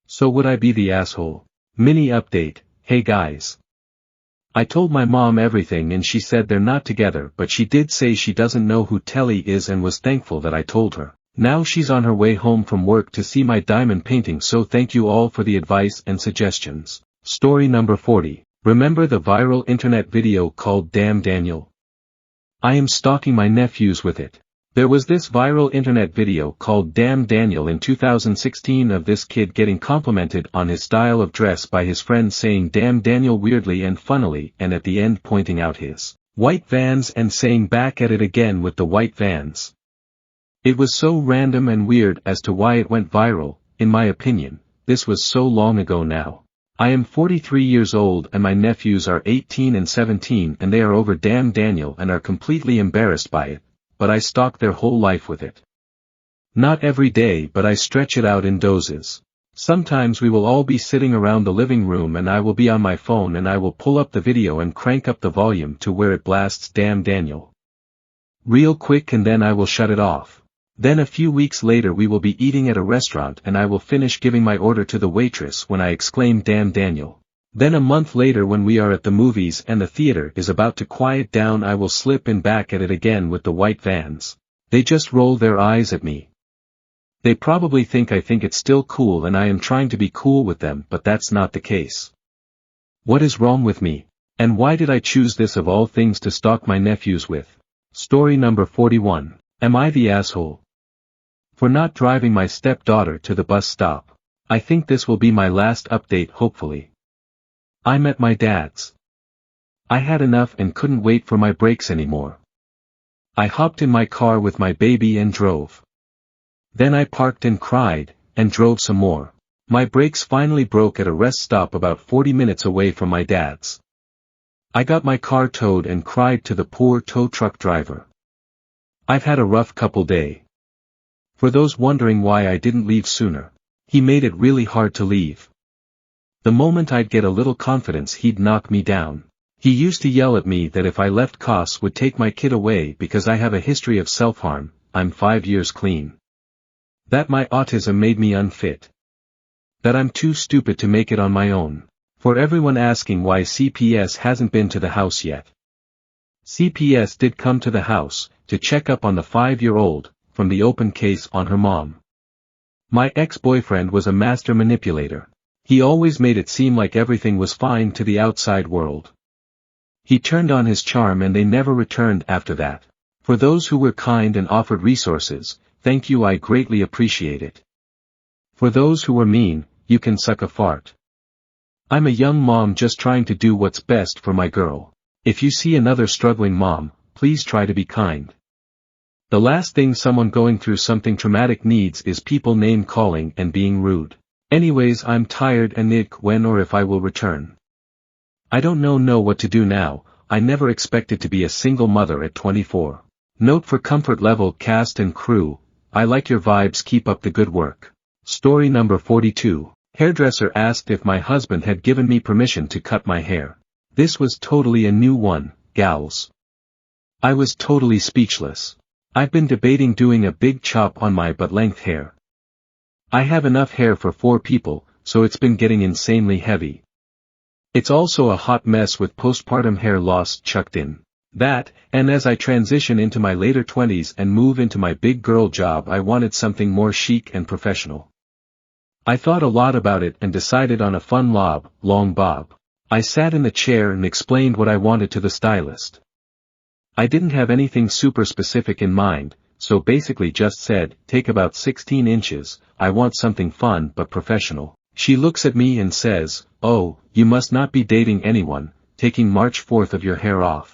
So would I be the asshole? Mini update. Hey guys. I told my mom everything and she said they're not together, but she did say she doesn't know who Telly is and was thankful that I told her. Now she's on her way home from work to see my diamond painting, so thank you all for the advice and suggestions. Story number 40. Remember the viral internet video called Damn Daniel? I am stalking my nephews with it. There was this viral internet video called Damn Daniel in 2016 of this kid getting complimented on his style of dress by his friends, saying Damn Daniel weirdly and funnily, and at the end pointing out his white Vans and saying back at it again with the white Vans. It was so random and weird as to why it went viral. In my opinion, this was so long ago now. I am 43 years old and my nephews are 18 and 17 and they are over Damn Daniel and are completely embarrassed by it, but I stalk their whole life with it. Not every day, but I stretch it out in doses. Sometimes we will all be sitting around the living room and I will be on my phone and I will pull up the video and crank up the volume to where it blasts Damn Daniel real quick, and then I will shut it off. Then a few weeks later we will be eating at a restaurant and I will finish giving my order to the waitress when I exclaim Damn Daniel. Then a month later when we are at the movies and the theater is about to quiet down, I will slip in back at it again with the white Vans. They just roll their eyes at me. They probably think I think it's still cool and I am trying to be cool with them, but that's not the case. What is wrong with me? And why did I choose this of all things to stalk my nephews with? Story number 41. Am I the asshole for not driving my stepdaughter to the bus stop? I think this will be my last update, hopefully. I'm at my dad's. I had enough and couldn't wait for my brakes anymore. I hopped in my car with my baby and drove. Then I parked and cried, and drove some more. My brakes finally broke at a rest stop about 40 minutes away from my dad's. I got my car towed and cried to the poor tow truck driver. I've had a rough couple days. For those wondering why I didn't leave sooner, he made it really hard to leave. The moment I'd get a little confidence he'd knock me down. He used to yell at me that if I left Koss would take my kid away because I have a history of self-harm. I'm 5 years clean. That my autism made me unfit. That I'm too stupid to make it on my own. For everyone asking why CPS hasn't been to the house yet. CPS did come to the house, to check up on the 5-year-old, from the open case on her mom. My ex-boyfriend was a master manipulator. He always made it seem like everything was fine to the outside world. He turned on his charm and they never returned after that. For those who were kind and offered resources, thank you, I greatly appreciate it. For those who were mean, you can suck a fart. I'm a young mom just trying to do what's best for my girl. If you see another struggling mom, please try to be kind. The last thing someone going through something traumatic needs is people name calling and being rude. Anyways, I'm tired and need when or if I will return. I don't know what to do now. I never expected to be a single mother at 24. Note for comfort level cast and crew, I like your vibes, keep up the good work. Story number 42. Hairdresser asked if my husband had given me permission to cut my hair. This was totally a new one, gals. I was totally speechless. I've been debating doing a big chop on my butt-length hair. I have enough hair for 4 people, so it's been getting insanely heavy. It's also a hot mess with postpartum hair loss chucked in. That, and as I transition into my later 20s and move into my big girl job, I wanted something more chic and professional. I thought a lot about it and decided on a fun long bob. I sat in the chair and explained what I wanted to the stylist. I didn't have anything super specific in mind, so basically just said, take about 16 inches, I want something fun but professional. She looks at me and says, oh, you must not be dating anyone, taking March 4th of your hair off.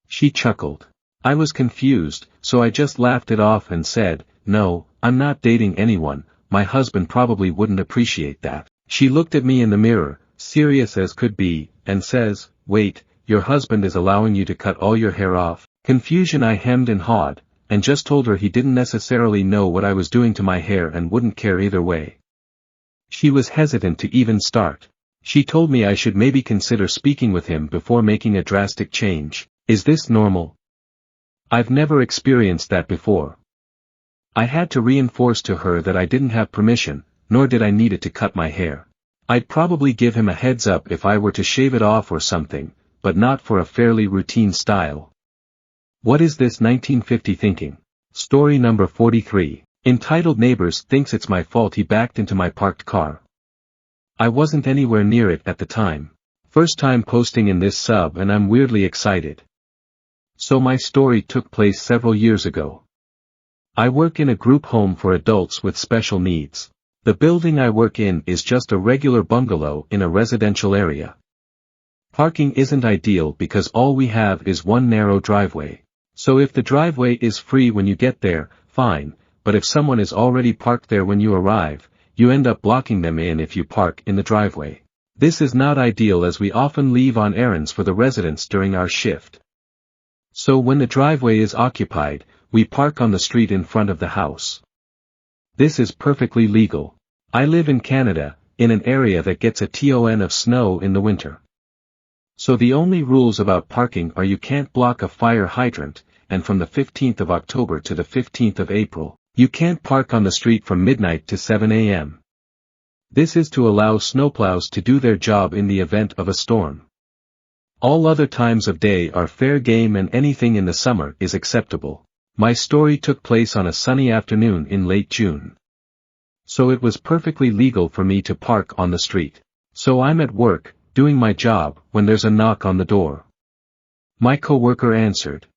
She chuckled. I was confused, so I just laughed it off and said, no, I'm not dating anyone, my husband probably wouldn't appreciate that. She looked at me in the mirror, serious as could be, and says, wait, your husband is allowing you to cut all your hair off? Confusion. I hemmed and hawed, and just told her he didn't necessarily know what I was doing to my hair and wouldn't care either way. She was hesitant to even start. She told me I should maybe consider speaking with him before making a drastic change. Is this normal? I've never experienced that before. I had to reinforce to her that I didn't have permission, nor did I need it to cut my hair. I'd probably give him a heads up if I were to shave it off or something, but not for a fairly routine style. What is this 1950 thinking? Story number 43. Entitled Neighbors thinks it's my fault he backed into my parked car. I wasn't anywhere near it at the time. First time posting in this sub and I'm weirdly excited. So my story took place several years ago. I work in a group home for adults with special needs. The building I work in is just a regular bungalow in a residential area. Parking isn't ideal because all we have is one narrow driveway. So if the driveway is free when you get there, fine, but if someone is already parked there when you arrive, you end up blocking them in if you park in the driveway. This is not ideal as we often leave on errands for the residents during our shift. So when the driveway is occupied, we park on the street in front of the house. This is perfectly legal. I live in Canada, in an area that gets a ton of snow in the winter. So the only rules about parking are you can't block a fire hydrant, and from the 15th of October to the 15th of April, you can't park on the street from midnight to 7 a.m. This is to allow snowplows to do their job in the event of a storm. All other times of day are fair game and anything in the summer is acceptable. My story took place on a sunny afternoon in late June. So it was perfectly legal for me to park on the street. So I'm at work, doing my job, when there's a knock on the door. My coworker answered.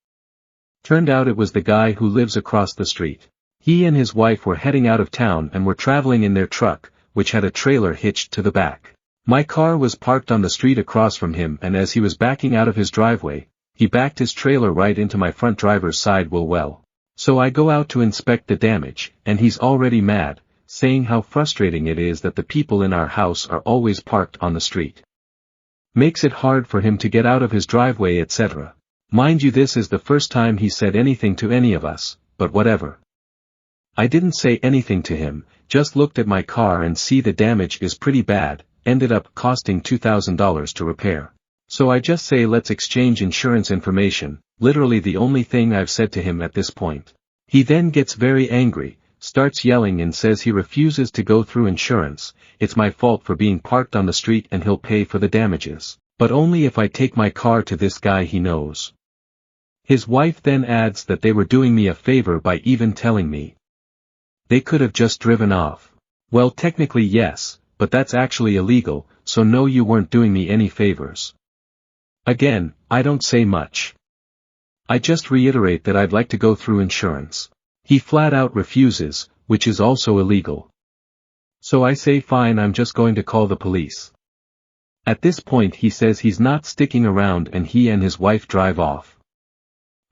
Turned out it was the guy who lives across the street. He and his wife were heading out of town and were traveling in their truck, which had a trailer hitched to the back. My car was parked on the street across from him, and as he was backing out of his driveway, he backed his trailer right into my front driver's side wheel well. So I go out to inspect the damage, and he's already mad, saying how frustrating it is that the people in our house are always parked on the street. Makes it hard for him to get out of his driveway, etc. Mind you, this is the first time he said anything to any of us, but whatever. I didn't say anything to him, just looked at my car and see the damage is pretty bad, ended up costing $2,000 to repair. So I just say let's exchange insurance information, literally the only thing I've said to him at this point. He then gets very angry, starts yelling and says he refuses to go through insurance, it's my fault for being parked on the street and he'll pay for the damages, but only if I take my car to this guy he knows. His wife then adds that they were doing me a favor by even telling me. They could have just driven off. Well, technically yes, but that's actually illegal, so no, you weren't doing me any favors. Again, I don't say much. I just reiterate that I'd like to go through insurance. He flat out refuses, which is also illegal. So I say fine, I'm just going to call the police. At this point he says he's not sticking around and he and his wife drive off.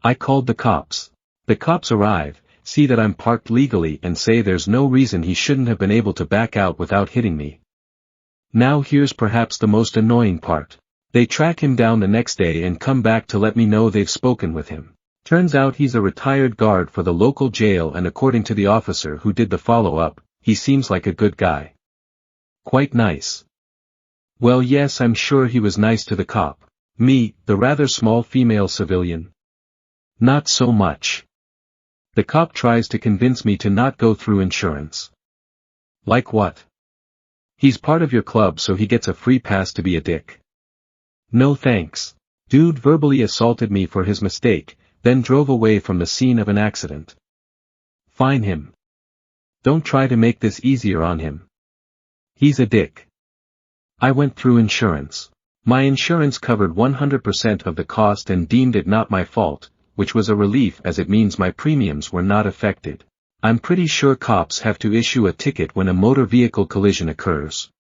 I called the cops. The cops arrive, see that I'm parked legally and say there's no reason he shouldn't have been able to back out without hitting me. Now here's perhaps the most annoying part. They track him down the next day and come back to let me know they've spoken with him. Turns out he's a retired guard for the local jail, and according to the officer who did the follow-up, he seems like a good guy. Quite nice. Well, yes, I'm sure he was nice to the cop. Me, the rather small female civilian. Not so much. The cop tries to convince me to not go through insurance. Like what? He's part of your club, so he gets a free pass to be a dick. No thanks. Dude verbally assaulted me for his mistake, then drove away from the scene of an accident. Fine him. Don't try to make this easier on him. He's a dick. I went through insurance. My insurance covered 100% of the cost and deemed it not my fault, which was a relief as it means my premiums were not affected. I'm pretty sure cops have to issue a ticket when a motor vehicle collision occurs.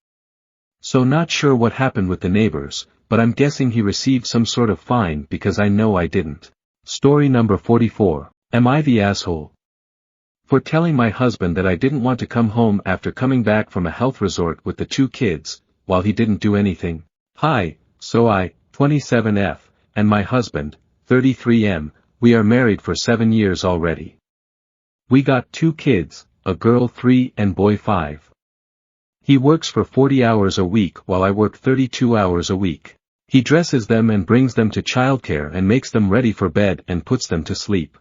So not sure what happened with the neighbors, but I'm guessing he received some sort of fine because I know I didn't. Story number 44. Am I the asshole? For telling my husband that I didn't want to come home after coming back from a health resort with the 2 kids, while he didn't do anything. Hi, so I, 27F, and my husband, 33M, we are married for 7 years already. We got 2 kids, a girl 3 and boy 5. He works for 40 hours a week while I work 32 hours a week. He dresses them and brings them to childcare and makes them ready for bed and puts them to sleep.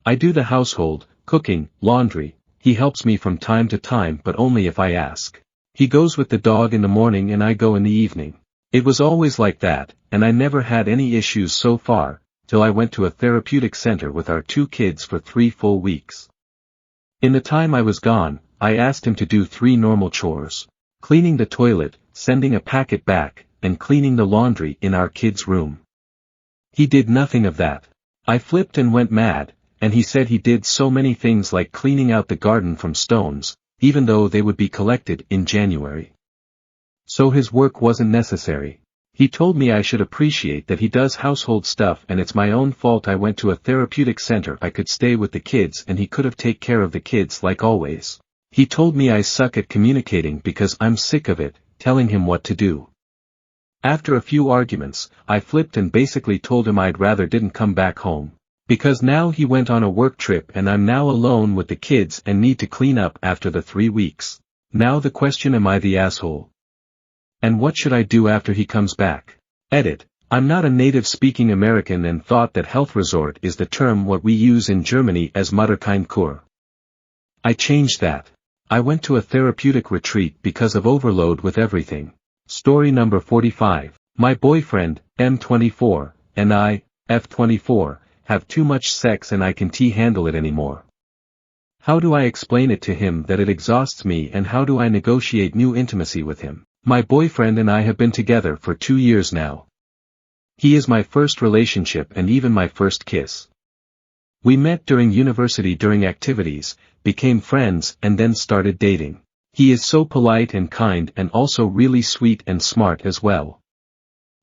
I do the household, cooking, laundry. He helps me from time to time, but only if I ask. He goes with the dog in the morning and I go in the evening. It was always like that, and I never had any issues so far, till I went to a therapeutic center with our 2 kids for 3 full weeks. In the time I was gone, I asked him to do 3 normal chores: cleaning the toilet, sending a packet back, and cleaning the laundry in our kids' room. He did nothing of that. I flipped and went mad, and he said he did so many things like cleaning out the garden from stones, even though they would be collected in January. So his work wasn't necessary. He told me I should appreciate that he does household stuff, and it's my own fault I went to a therapeutic center. I could stay with the kids and he could have taken care of the kids like always. He told me I suck at communicating because I'm sick of it, telling him what to do. After a few arguments, I flipped and basically told him I'd rather didn't come back home. Because now he went on a work trip and I'm now alone with the kids and need to clean up after the 3 weeks. Now the question, am I the asshole? And what should I do after he comes back? Edit. I'm not a native-speaking American and thought that health resort is the term what we use in Germany as Mutterkindkur. I changed that. I went to a therapeutic retreat because of overload with everything. Story number 45. My boyfriend, M24, and I, F24, have too much sex and I can't handle it anymore. How do I explain it to him that it exhausts me, and how do I negotiate new intimacy with him? My boyfriend and I have been together for 2 years now. He is my first relationship and even my first kiss. We met during university during activities, became friends and then started dating. He is so polite and kind and also really sweet and smart as well.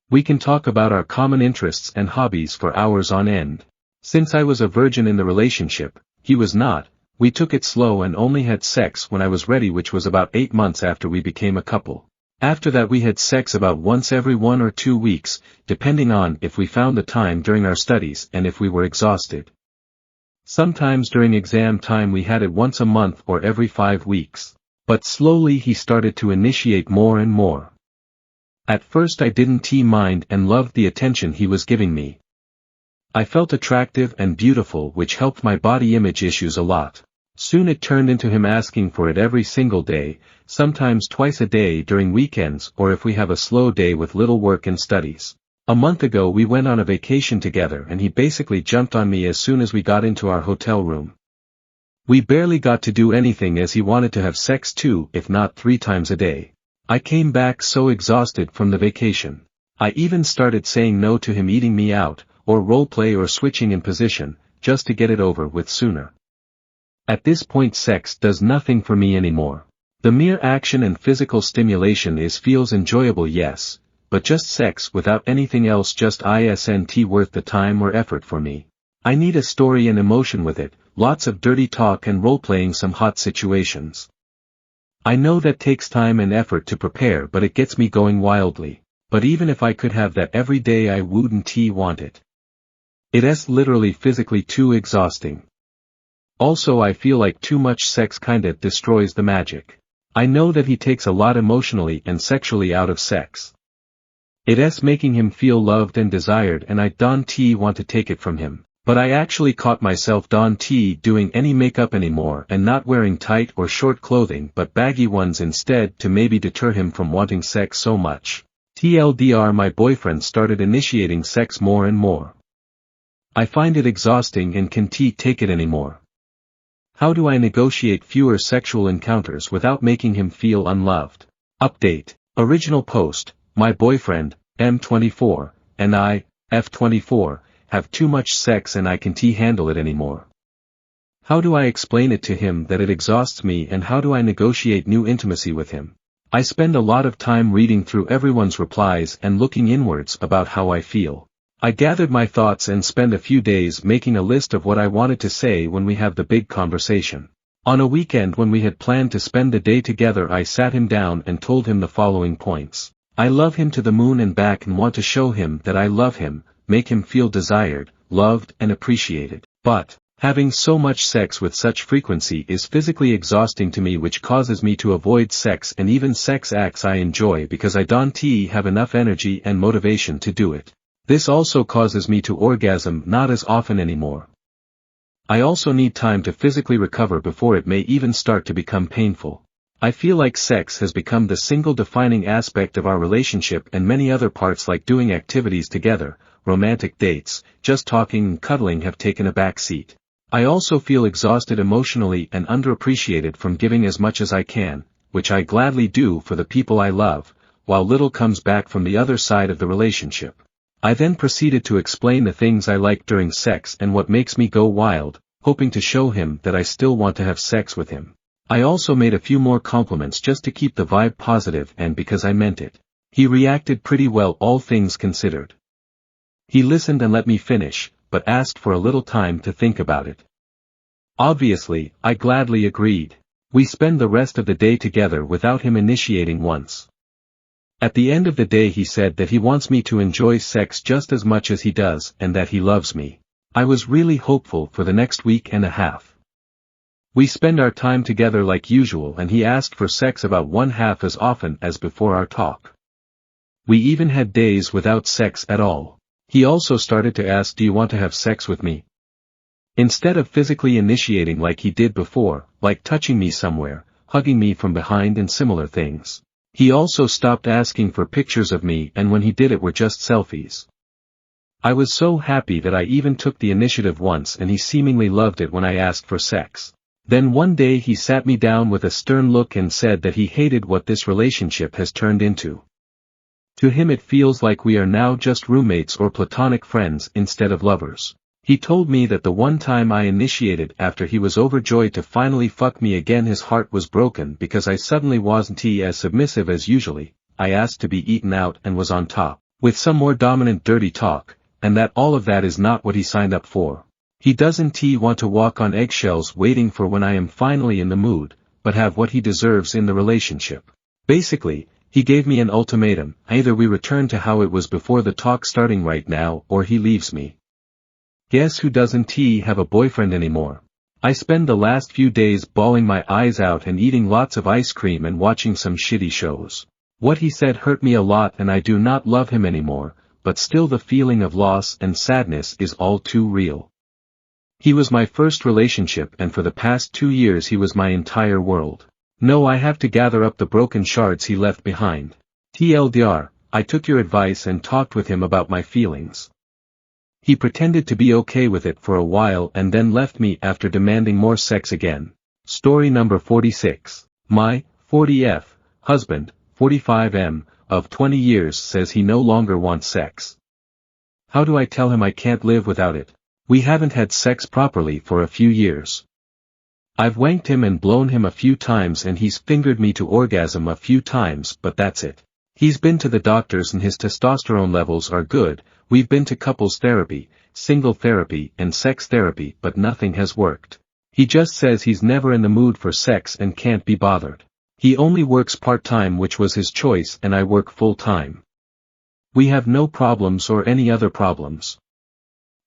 We can talk about our common interests and hobbies for hours on end. Since I was a virgin in the relationship, he was not. We took it slow and only had sex when I was ready, which was about 8 months after we became a couple. After that we had sex about once every 1 or 2 weeks, depending on if we found the time during our studies and if we were exhausted. Sometimes during exam time we had it once a month or every 5 weeks. But slowly he started to initiate more and more. At first I didn't mind and loved the attention he was giving me. I felt attractive and beautiful, which helped my body image issues a lot. Soon it turned into him asking for it every single day, sometimes twice a day during weekends or if we have a slow day with little work and studies. A month ago we went on a vacation together and he basically jumped on me as soon as we got into our hotel room. We barely got to do anything as he wanted to have sex 2 if not 3 times a day. I came back so exhausted from the vacation. I even started saying no to him eating me out, or roleplay or switching in position, just to get it over with sooner. At this point sex does nothing for me anymore. The mere action and physical stimulation feels enjoyable, yes, but just sex without anything else just isn't worth the time or effort for me. I need a story and emotion with it, lots of dirty talk and role-playing some hot situations. I know that takes time and effort to prepare, but it gets me going wildly. But even if I could have that every day I wouldn't want it. It's literally physically too exhausting. Also, I feel like too much sex kinda destroys the magic. I know that he takes a lot emotionally and sexually out of sex. It's making him feel loved and desired, and I don't want to take it from him. But I actually caught myself don't doing any makeup anymore and not wearing tight or short clothing but baggy ones instead to maybe deter him from wanting sex so much. TLDR, my boyfriend started initiating sex more and more. I find it exhausting and can't take it anymore. How do I negotiate fewer sexual encounters without making him feel unloved? Update. Original post, my boyfriend, M24, and I, F24, have too much sex and I can't handle it anymore. How do I explain it to him that it exhausts me, and how do I negotiate new intimacy with him? I spend a lot of time reading through everyone's replies and looking inwards about how I feel. I gathered my thoughts and spent a few days making a list of what I wanted to say when we have the big conversation. On a weekend when we had planned to spend the day together, I sat him down and told him the following points. I love him to the moon and back and want to show him that I love him, make him feel desired, loved and appreciated. But, having so much sex with such frequency is physically exhausting to me, which causes me to avoid sex and even sex acts I enjoy because I don't have enough energy and motivation to do it. This also causes me to orgasm not as often anymore. I also need time to physically recover before it may even start to become painful. I feel like sex has become the single defining aspect of our relationship, and many other parts like doing activities together, romantic dates, just talking and cuddling have taken a back seat. I also feel exhausted emotionally and underappreciated from giving as much as I can, which I gladly do for the people I love, while little comes back from the other side of the relationship. I then proceeded to explain the things I like during sex and what makes me go wild, hoping to show him that I still want to have sex with him. I also made a few more compliments just to keep the vibe positive and because I meant it. He reacted pretty well, all things considered. He listened and let me finish, but asked for a little time to think about it. Obviously, I gladly agreed. We spend the rest of the day together without him initiating once. At the end of the day he said that he wants me to enjoy sex just as much as he does and that he loves me. I was really hopeful for the next week and a half. We spend our time together like usual and he asked for sex about 1/2 as often as before our talk. We even had days without sex at all. He also started to ask, do you want to have sex with me? Instead of physically initiating like he did before, like touching me somewhere, hugging me from behind and similar things. He also stopped asking for pictures of me, and when he did it were just selfies. I was so happy that I even took the initiative once, and he seemingly loved it when I asked for sex. Then one day he sat me down with a stern look and said that he hated what this relationship has turned into. To him it feels like we are now just roommates or platonic friends instead of lovers. He told me that the one time I initiated after he was overjoyed to finally fuck me again, his heart was broken because I suddenly wasn't as submissive as usually. I asked to be eaten out and was on top, with some more dominant dirty talk, and that all of that is not what he signed up for. He doesn't want to walk on eggshells waiting for when I am finally in the mood, but have what he deserves in the relationship. Basically, he gave me an ultimatum: either we return to how it was before the talk starting right now, or he leaves me. Guess who doesn't have a boyfriend anymore? I spend the last few days bawling my eyes out and eating lots of ice cream and watching some shitty shows. What he said hurt me a lot and I do not love him anymore, but still the feeling of loss and sadness is all too real. He was my first relationship and for the past 2 years he was my entire world. No, I have to gather up the broken shards he left behind. TLDR, I took your advice and talked with him about my feelings. He pretended to be okay with it for a while and then left me after demanding more sex again. Story number 46. My 40F husband, 45M, of 20 years says he no longer wants sex. How do I tell him I can't live without it? We haven't had sex properly for a few years. I've wanked him and blown him a few times and he's fingered me to orgasm a few times, but that's it. He's been to the doctors and his testosterone levels are good. We've been to couples therapy, single therapy and sex therapy, but nothing has worked. He just says he's never in the mood for sex and can't be bothered. He only works part-time, which was his choice, and I work full-time. We have no problems or any other problems.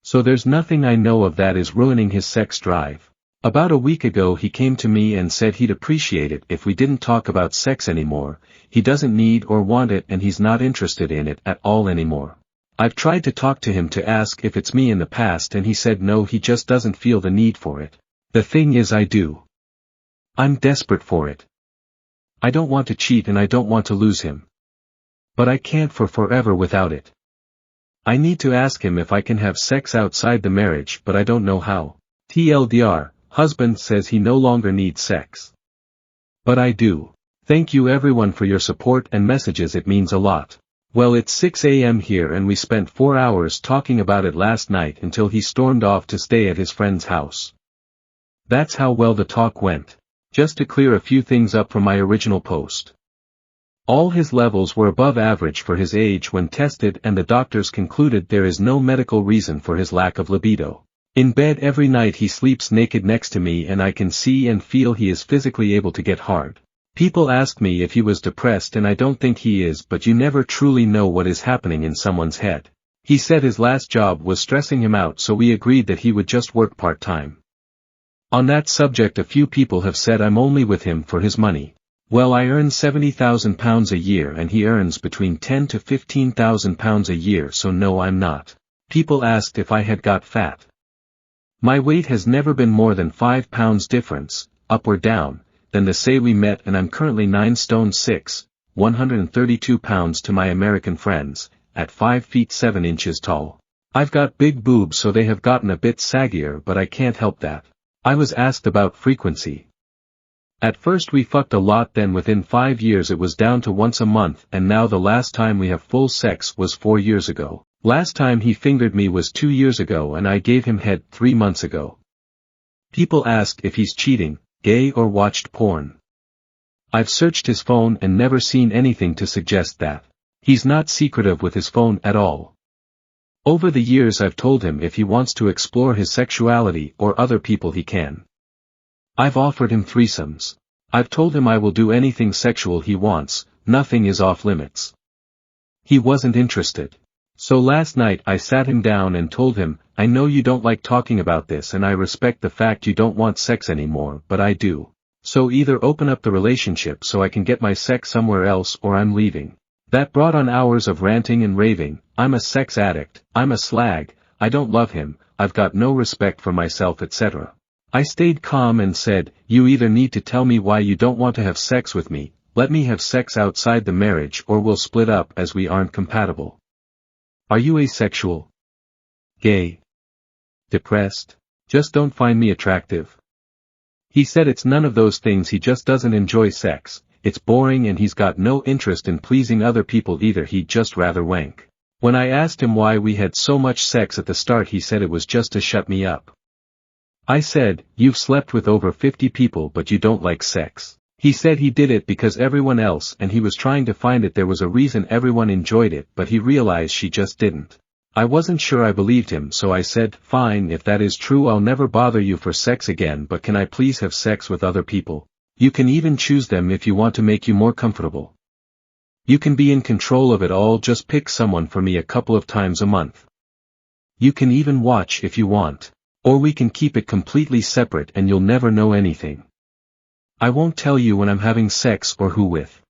So there's nothing I know of that is ruining his sex drive. About a week ago he came to me and said he'd appreciate it if we didn't talk about sex anymore. He doesn't need or want it and he's not interested in it at all anymore. I've tried to talk to him to ask if it's me in the past and he said no, he just doesn't feel the need for it. The thing is I do. I'm desperate for it. I don't want to cheat and I don't want to lose him. But I can't for forever without it. I need to ask him if I can have sex outside the marriage but I don't know how. TLDR, husband says he no longer needs sex. But I do. Thank you everyone for your support and messages, it means a lot. Well, it's 6 a.m. here and we spent 4 hours talking about it last night until he stormed off to stay at his friend's house. That's how well the talk went. Just to clear a few things up from my original post. All his levels were above average for his age when tested and the doctors concluded there is no medical reason for his lack of libido. In bed every night he sleeps naked next to me and I can see and feel he is physically able to get hard. People ask me if he was depressed and I don't think he is, but you never truly know what is happening in someone's head. He said his last job was stressing him out, so we agreed that he would just work part-time. On that subject a few people have said I'm only with him for his money. Well, I earn £70,000 a year and he earns between £10,000 to £15,000 a year, so no, I'm not. People asked if I had got fat. My weight has never been more than 5 pounds difference, up or down, than the say we met, and I'm currently 9 stone 6, 132 pounds to my American friends, at 5 feet 7 inches tall. I've got big boobs so they have gotten a bit saggier, but I can't help that. I was asked about frequency. At first we fucked a lot, then within 5 years it was down to once a month, and now the last time we have full sex was 4 years ago. Last time he fingered me was 2 years ago and I gave him head 3 months ago. People ask if he's cheating, gay or watched porn. I've searched his phone and never seen anything to suggest that. He's not secretive with his phone at all. Over the years I've told him if he wants to explore his sexuality or other people he can. I've offered him threesomes. I've told him I will do anything sexual he wants, nothing is off limits. He wasn't interested. So last night I sat him down and told him, I know you don't like talking about this and I respect the fact you don't want sex anymore, but I do. So either open up the relationship so I can get my sex somewhere else or I'm leaving. That brought on hours of ranting and raving. I'm a sex addict, I'm a slag, I don't love him, I've got no respect for myself, etc. I stayed calm and said, you either need to tell me why you don't want to have sex with me, let me have sex outside the marriage, or we'll split up as we aren't compatible. Are you asexual? Gay? Depressed? Just don't find me attractive? He said it's none of those things, he just doesn't enjoy sex, it's boring and he's got no interest in pleasing other people either, he'd just rather wank. When I asked him why we had so much sex at the start, he said it was just to shut me up. I said, you've slept with over 50 people but you don't like sex. He said he did it because everyone else, and he was trying to find it, there was a reason everyone enjoyed it, but he realized she just didn't. I wasn't sure I believed him, so I said, fine, if that is true I'll never bother you for sex again, but can I please have sex with other people? You can even choose them if you want to make you more comfortable. You can be in control of it all, just pick someone for me a couple of times a month. You can even watch if you want. Or we can keep it completely separate and you'll never know anything. I won't tell you when I'm having sex or who with.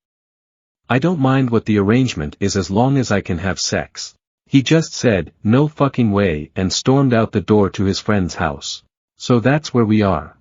I don't mind what the arrangement is as long as I can have sex. He just said, no fucking way, and stormed out the door to his friend's house. So that's where we are.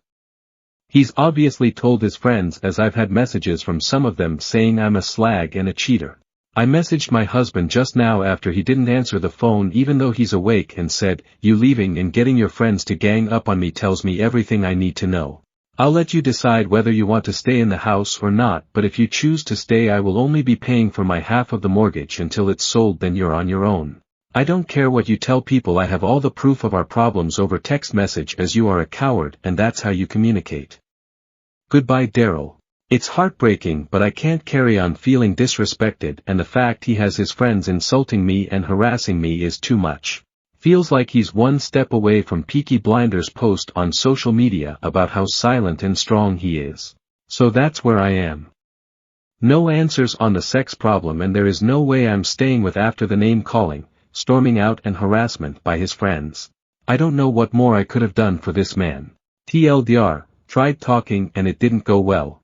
He's obviously told his friends, as I've had messages from some of them saying I'm a slag and a cheater. I messaged my husband just now after he didn't answer the phone even though he's awake and said, you leaving and getting your friends to gang up on me tells me everything I need to know. I'll let you decide whether you want to stay in the house or not, but if you choose to stay I will only be paying for my half of the mortgage until it's sold, then you're on your own. I don't care what you tell people, I have all the proof of our problems over text message as you are a coward and that's how you communicate. Goodbye Daryl. It's heartbreaking but I can't carry on feeling disrespected, and the fact he has his friends insulting me and harassing me is too much. Feels like he's one step away from Peaky Blinders post on social media about how silent and strong he is. So that's where I am. No answers on the sex problem and there is no way I'm staying with after the name calling, storming out and harassment by his friends. I don't know what more I could have done for this man. TLDR, tried talking and it didn't go well,